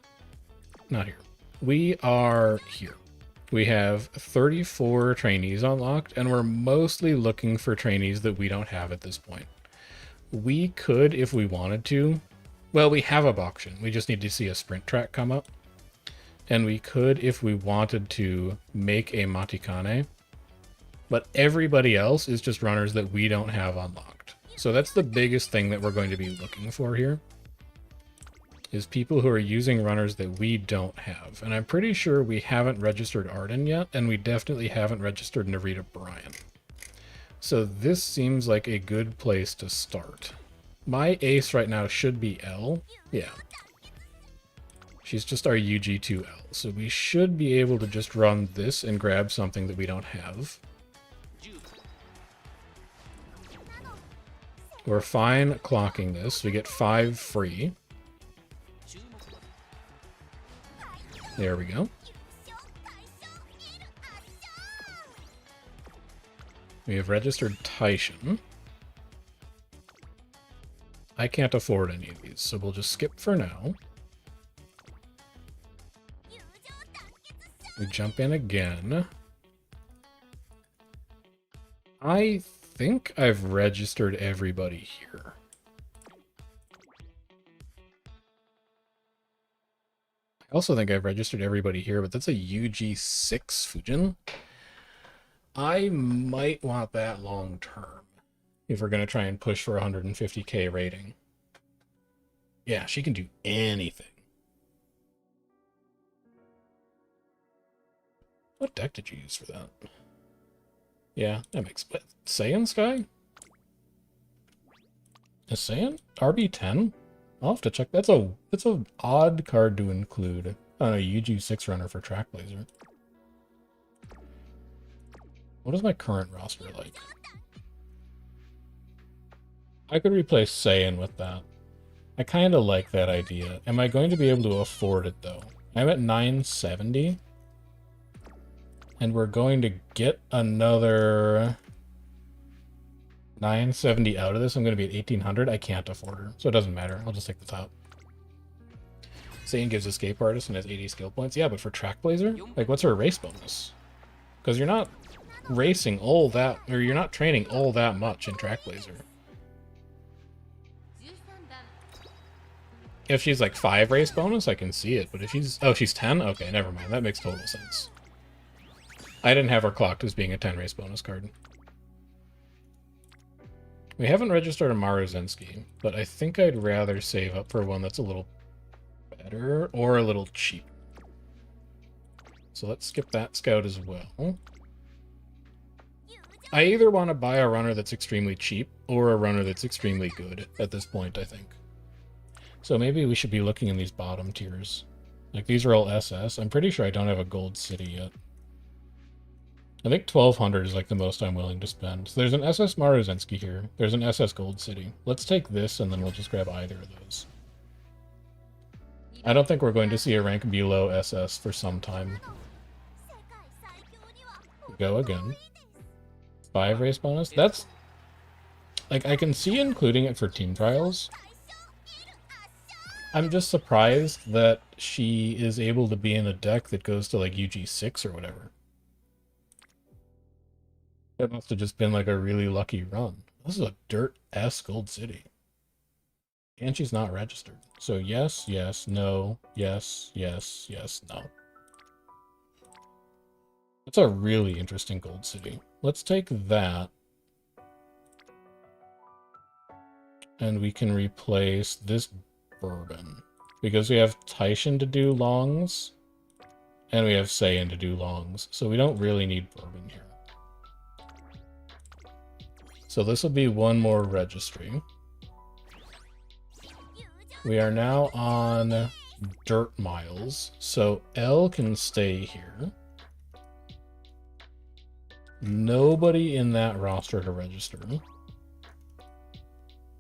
not here. We are here. We have 34 trainees unlocked, and we're mostly looking for trainees that we don't have at this point. We could, if we wanted to, well, we have a Bokshin. We just need to see a sprint track come up. And we could, if we wanted to, make a Matikane. But everybody else is just runners that we don't have unlocked. So that's the biggest thing that we're going to be looking for here, is people who are using runners that we don't have. And I'm pretty sure we haven't registered Arden yet, and we definitely haven't registered Narita Bryan. So this seems like a good place to start. My ace right now should be L. Yeah. She's just our UG2L. So we should be able to just run this and grab something that we don't have. We're fine clocking this. We get 5 free. There we go. We have registered Taishin. I can't afford any of these, so we'll just skip for now. We jump in again. I think I've registered everybody here. I also think I've registered everybody here, but that's a UG6 Fujin. I might want that long term if we're going to try and push for 150k rating. Yeah, she can do anything. What deck did you use for that? Yeah, that makes sense. Saiyan Sky? Is Saiyan RB10? I'll have to check. That's an odd card to include on a UG6 runner for Trackblazer. What is my current roster like? I could replace Saiyan with that. I kind of like that idea. Am I going to be able to afford it, though? I'm at 970. And we're going to get another 970 out of this. I'm going to be at 1800. I can't afford her, so it doesn't matter. I'll just take the top. Saiyan gives Escape Artist and has 80 skill points. Yeah, but for Trackblazer? Like, what's her race bonus? Because you're not racing all that, or you're not training all that much in Trackblazer. If she's like 5 race bonus, I can see it. But if she's... Oh, she's 10? Okay, never mind. That makes total sense. I didn't have her clocked as being a 10 race bonus card. We haven't registered a Maruzensky, but I think I'd rather save up for one that's a little better or a little cheap. So let's skip that scout as well. I either want to buy a runner that's extremely cheap or a runner that's extremely good at this point, I think. So maybe we should be looking in these bottom tiers. Like, these are all SS. I'm pretty sure I don't have a gold city yet. I think 1200 is like the most I'm willing to spend. So there's an SS Maruzensky here. There's an SS Gold City. Let's take this and then we'll just grab either of those. I don't think we're going to see a rank below SS for some time. Go again. 5 race bonus? That's... Like, I can see including it for team trials. I'm just surprised that she is able to be in a deck that goes to like UG6 or whatever. That must have just been like a really lucky run. This is a dirt S Gold City. And she's not registered. So yes, yes, no, yes, yes, yes, no. That's a really interesting Gold City. Let's take that. And we can replace this Bourbon. Because we have Taishin to do longs. And we have Saiyan to do longs. So we don't really need Bourbon here. So this will be one more registry. We are now on dirt miles. So L can stay here. Nobody in that roster to register.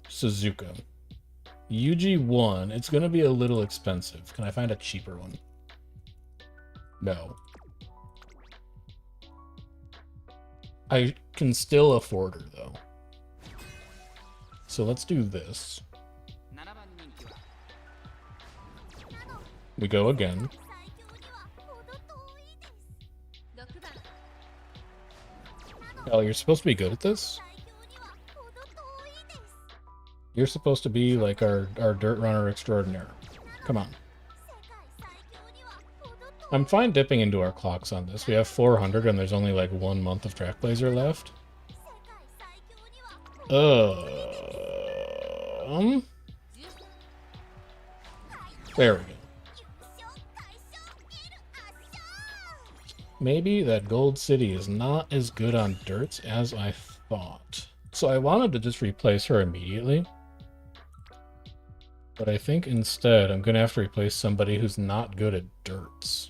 Suzuka. UG1, it's going to be a little expensive. Can I find a cheaper one? No. I can still afford her, though. So let's do this. We go again. Oh, you're supposed to be good at this? You're supposed to be like our dirt runner extraordinaire. Come on. I'm fine dipping into our clocks on this. We have 400 and there's only like 1 month of Trackblazer left. There we go. Maybe that Gold City is not as good on dirts as I thought. So I wanted to just replace her immediately. But I think instead I'm going to have to replace somebody who's not good at dirts.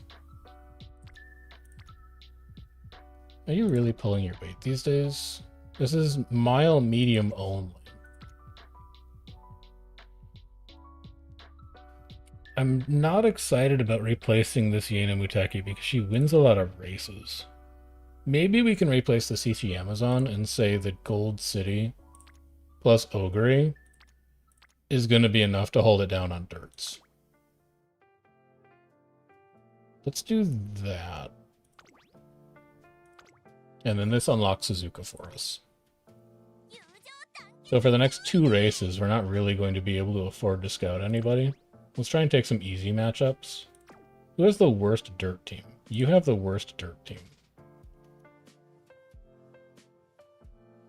Are you really pulling your weight these days? This is mile medium only. I'm not excited about replacing this Yena Muteki because she wins a lot of races. Maybe we can replace the CC Amazon and say that Gold City plus Ogre is going to be enough to hold it down on dirts. Let's do that. And then this unlocks Suzuka for us. So for the next 2 races, we're not really going to be able to afford to scout anybody. Let's try and take some easy matchups. Who has the worst dirt team? You have the worst dirt team.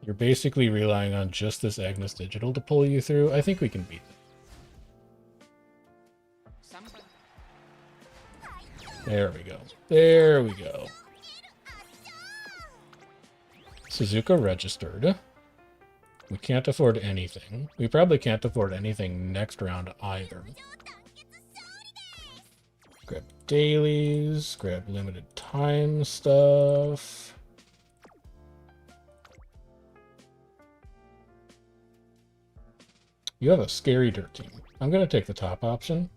You're basically relying on just this Agnes Digital to pull you through. I think we can beat it. There we go. There we go. Suzuka registered. We can't afford anything. We probably can't afford anything next round either. Grab dailies, grab limited time stuff. You have a scary dirt team. I'm going to take the top option.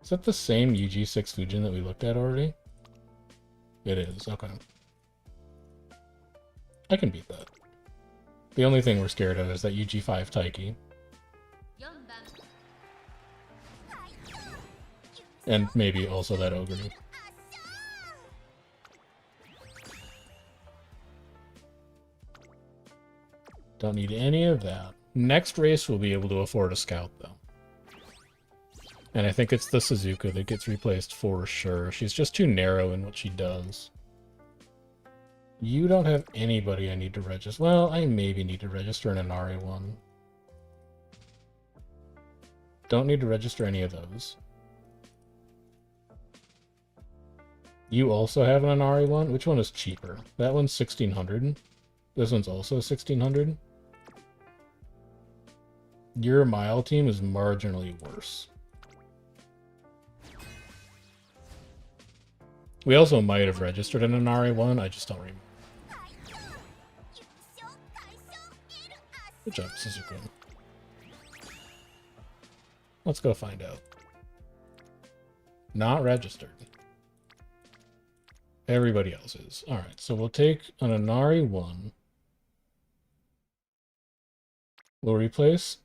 Is that the same UG6 Fujin that we looked at already? It is, okay. I can beat that. The only thing we're scared of is that UG5 Taiki. And maybe also that Ogre. Don't need any of that. Next race we'll be able to afford a scout, though. And I think it's the Suzuka that gets replaced for sure. She's just too narrow in what she does. You don't have anybody I need to register. Well, I maybe need to register an Inari one. Don't need to register any of those. You also have an Inari one? Which one is cheaper? That one's 1600. This one's also 1600. Your mile team is marginally worse. We also might have registered an Inari one, I just don't remember. Good job, Suzuka. Let's go find out. Not registered. Everybody else is. Alright, so we'll take an Inari 1. We'll replace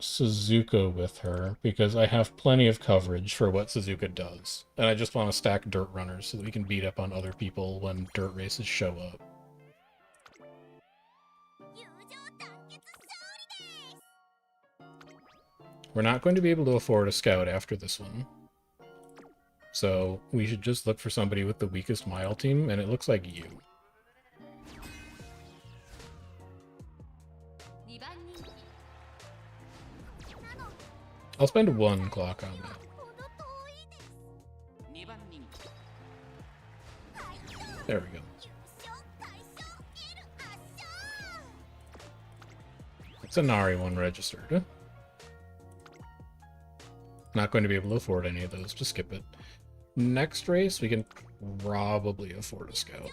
Suzuka with her, because I have plenty of coverage for what Suzuka does. And I just want to stack dirt runners so that we can beat up on other people when dirt races show up. We're not going to be able to afford a scout after this one. So we should just look for somebody with the weakest mile team, and it looks like you. I'll spend 1 clock on that. There we go. It's an Inari one registered. Not going to be able to afford any of those, just skip it. Next race, we can probably afford a scout.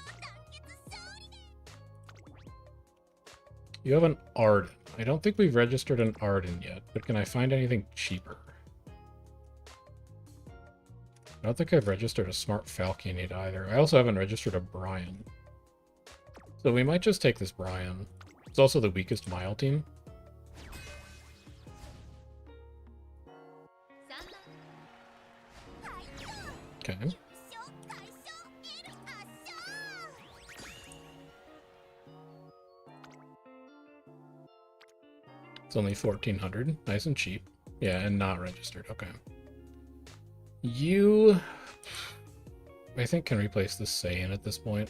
You have an Arden. I don't think we've registered an Arden yet, but can I find anything cheaper? I don't think I've registered a Smart Falconate either. I also haven't registered a Brian. So we might just take this Brian. It's also the weakest mile team. Okay. It's only 1400. Nice and cheap. Yeah, and not registered. Okay. You, I think, can replace the Saiyan at this point.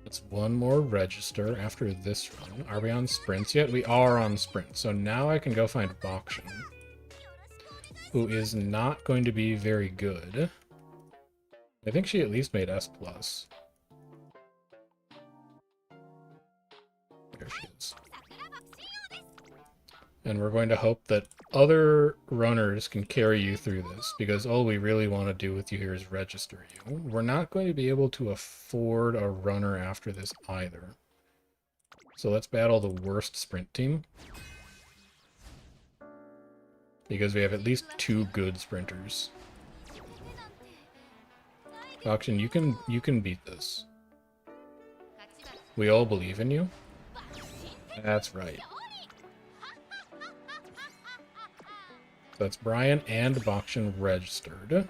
It's one more register after this run. Are we on sprints yet? We are on sprints. So now I can go find Bakshin, who is not going to be very good. I think she at least made S+. There she is. And we're going to hope that other runners can carry you through this, because all we really want to do with you here is register you. We're not going to be able to afford a runner after this either. So let's battle the worst sprint team, because we have at least 2 good sprinters. Auction, you can beat this. We all believe in you. That's right. That's Brian and Bakshin registered.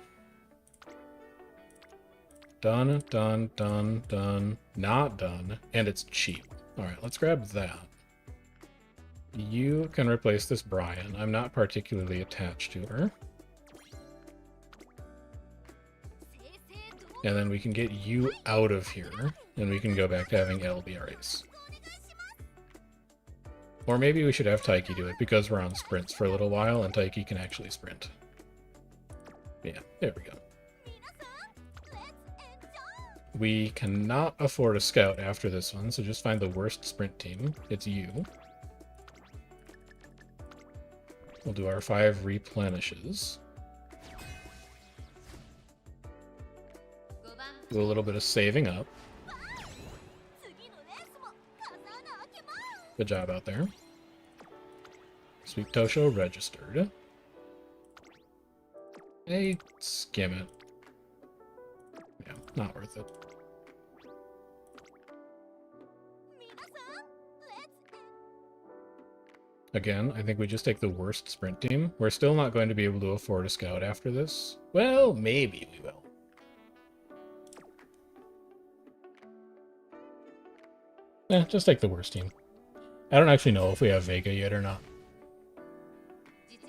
Done, done, done, done. Not done. And it's cheap. Alright, let's grab that. You can replace this Brian. I'm not particularly attached to her. And then we can get you out of here, and we can go back to having L be our ace. Or maybe we should have Taiki do it, because we're on sprints for a little while, and Taiki can actually sprint. Yeah, there we go. We cannot afford a scout after this one, so just find the worst sprint team. It's you. We'll do our 5 replenishes. Do a little bit of saving up. Good job out there. Sweet Tosho registered. Hey, skim it. Yeah, not worth it. Again, I think we just take the worst sprint team. We're still not going to be able to afford a scout after this. Well, maybe we will. Just take the worst team. I don't actually know if we have Vega yet or not.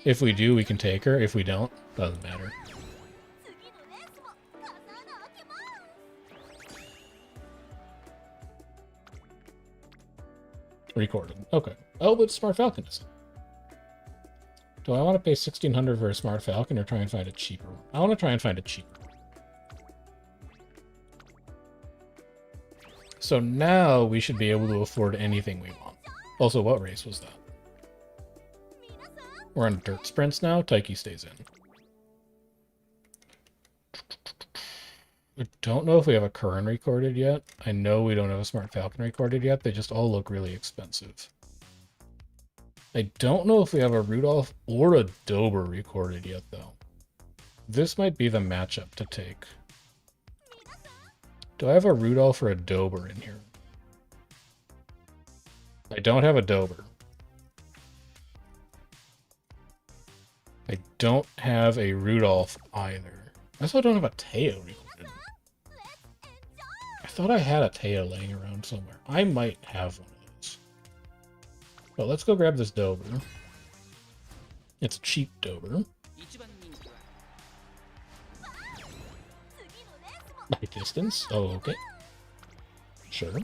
If we do, we can take her. If we don't, doesn't matter. Recorded. Okay. Oh, but Smart Falcon is. Do I want to pay 1,600 for a Smart Falcon or try and find a cheaper one? I want to try and find a cheaper one. So now we should be able to afford anything we want. Also, what race was that? We're on dirt sprints now. Taiki stays in. I don't know if we have a Curran recorded yet. I know we don't have a Smart Falcon recorded yet. They just all look really expensive. I don't know if we have a Rudolph or a Dober recorded yet, though. This might be the matchup to take. Do I have a Rudolph or a Dober in here? I don't have a Dober. I don't have a Rudolph either. I also don't have a Teo recorded. I thought I had a Teo laying around somewhere. I might have one of those. Well, let's go grab this Dober. It's a cheap Dober. By distance? Oh, okay. Sure.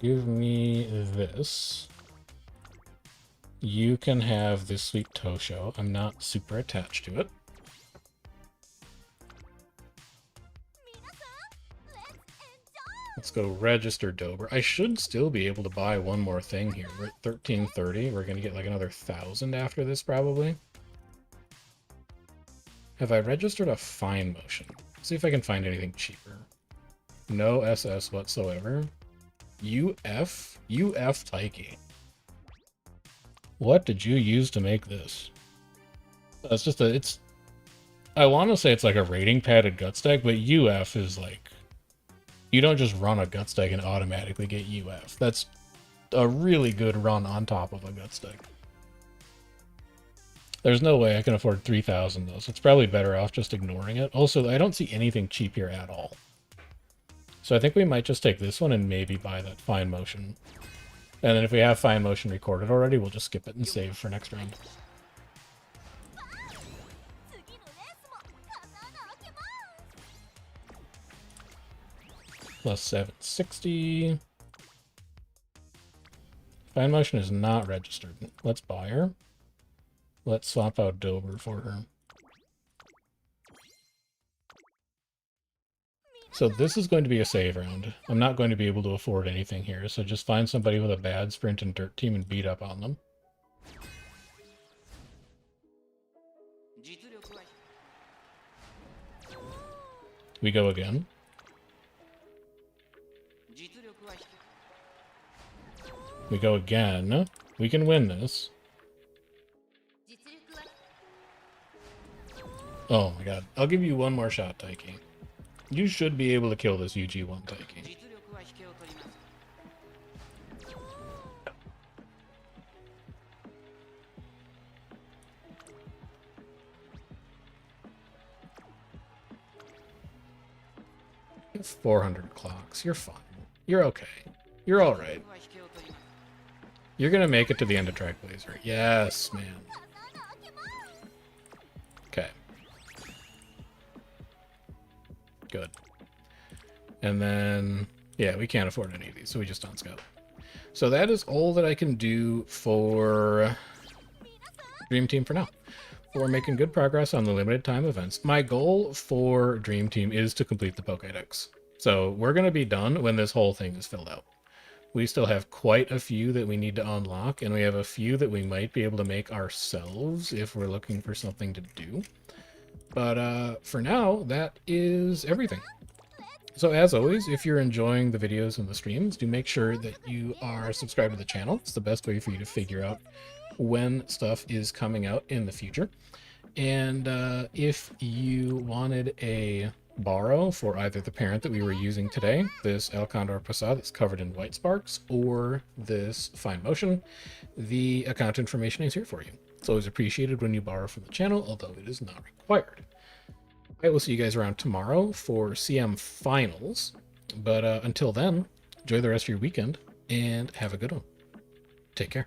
Give me this. You can have this Sweet Tosho. I'm not super attached to it. Let's go register Dober. I should still be able to buy one more thing here. We're at 1330. We're going to get like another 1,000 after this, probably. Have I registered a fine motion? See if I can find anything cheaper. No SS whatsoever. UF? UF Taiki. What did you use to make this? That's just a, it's... I want to say it's like a rating padded gut stack, but UF is like... You don't just run a gut stack and automatically get UF. That's a really good run on top of a gut stack. There's no way I can afford 3,000 though, so it's probably better off just ignoring it. Also, I don't see anything cheap here at all. So I think we might just take this one and maybe buy that fine motion. And then if we have fine motion recorded already, we'll just skip it and save for next round. Plus 760. Fine motion is not registered. Let's buy her. Let's swap out Dober for her. So this is going to be a save round. I'm not going to be able to afford anything here, so just find somebody with a bad sprint and dirt team and beat up on them. We go again. We go again. We can win this. Oh my god. I'll give you one more shot, Taiki. You should be able to kill this UG1 Taiki. You have 400 clocks. You're fine. You're okay. You're alright. You're gonna make it to the end of Track Blazer. Yes, man. Okay. Good. And then, yeah, we can't afford any of these, so we just don't scout. So that is all that I can do for Dream Team for now. We're making good progress on the limited time events. My goal for Dream Team is to complete the Pokédex. So we're going to be done when this whole thing is filled out. We still have quite a few that we need to unlock, and we have a few that we might be able to make ourselves if we're looking for something to do. But for now, that is everything. So as always, if you're enjoying the videos and the streams, do make sure that you are subscribed to the channel. It's the best way for you to figure out when stuff is coming out in the future. And if you wanted a borrow for either the parent that we were using today, this El Condor Posada that's covered in white sparks, or this Fine Motion, the account information is here for you. It's always appreciated when you borrow from the channel, although it is not required. I will see you guys around tomorrow for CM Finals, but until then, enjoy the rest of your weekend, and have a good one. Take care.